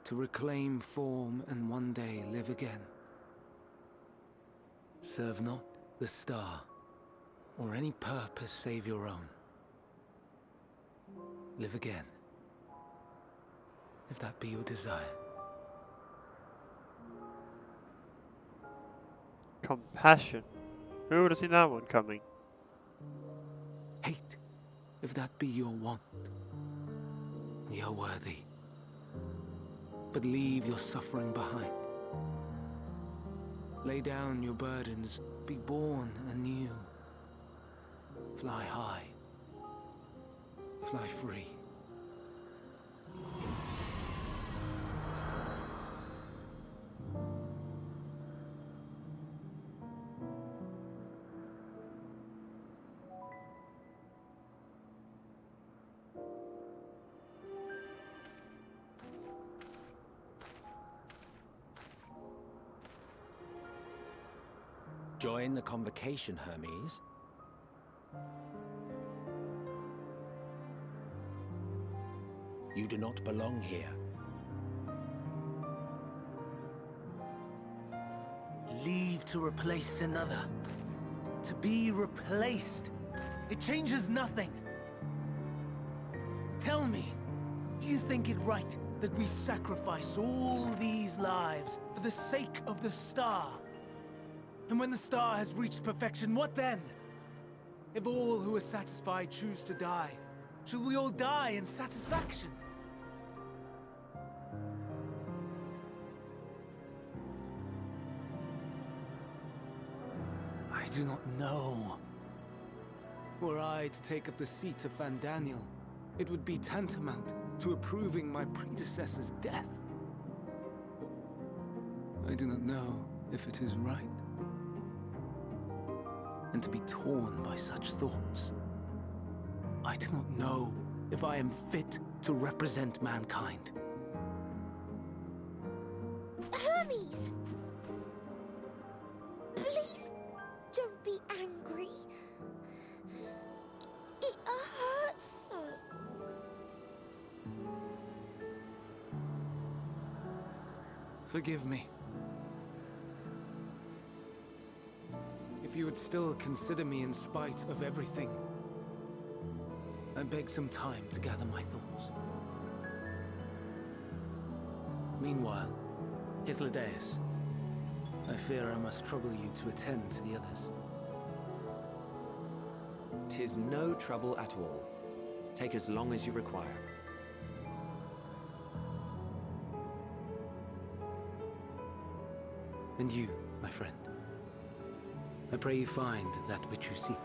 To reclaim form and one day live again. Serve not the star, or any purpose save your own. Live again, if that be your desire. Compassion. Who would have seen that one coming? Hate, if that be your want. We are worthy. But leave your suffering behind. Lay down your burdens, be born anew. Fly high. Fly free. Join the convocation, Hermes. You do not belong here. Leave to replace another. To be replaced. It changes nothing. Tell me, do you think it right that we sacrifice all these lives for the sake of the star? And when the star has reached perfection, what then? If all who are satisfied choose to die, shall we all die in satisfaction? I do not know. Were I to take up the seat of Fandaniel, it would be tantamount to approving my predecessor's death. I do not know if it is right. And to be torn by such thoughts, I do not know if I am fit to represent mankind. Hermes! Please don't be angry. It hurts so. Forgive me. If you would still consider me in spite of everything, I beg some time to gather my thoughts. Meanwhile, Hythlodaeus, I fear I must trouble you to attend to the others. 'Tis no trouble at all. Take as long as you require. And you, my friend, I pray you find that which you seek.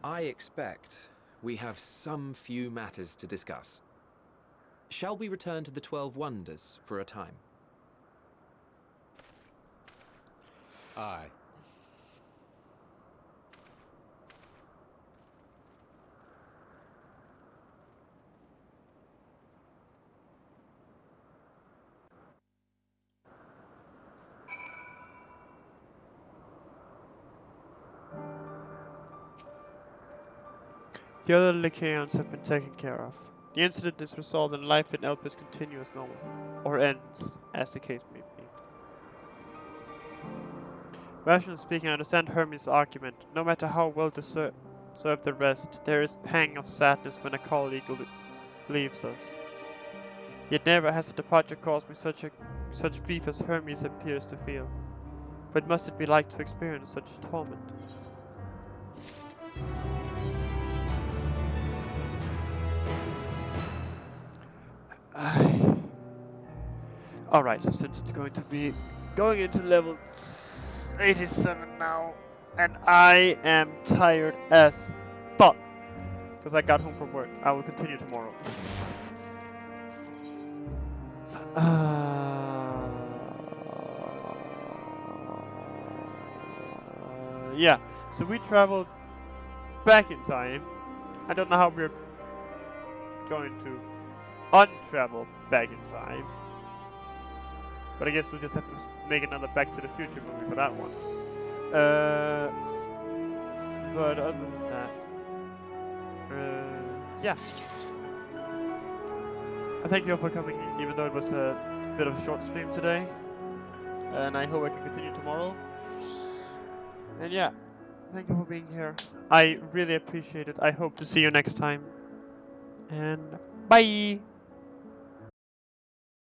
I expect we have some few matters to discuss. Shall we return to the 12 Wonders for a time? Aye. The other Lycaons have been taken care of. The incident is resolved and life in Elpis continues normal. Or ends, as the case may be. Rationally speaking, I understand Hermes' argument. No matter how well deserved the rest, there is pang of sadness when a colleague leaves us. Yet never has a departure caused me such grief as Hermes appears to feel. What must it be like to experience such torment? Alright, so since it's going to be going into level 87 now, and I am tired as fuck because I got home from work. I will continue tomorrow. Yeah, so we traveled back in time. I don't know how we're going to untravel back in time, but I guess we'll just have to make another Back to the Future movie for that one. But other than that, yeah. I thank you all for coming, even though it was a bit of a short stream today. And I hope I can continue tomorrow. And yeah, thank you for being here. I really appreciate it. I hope to see you next time. And bye!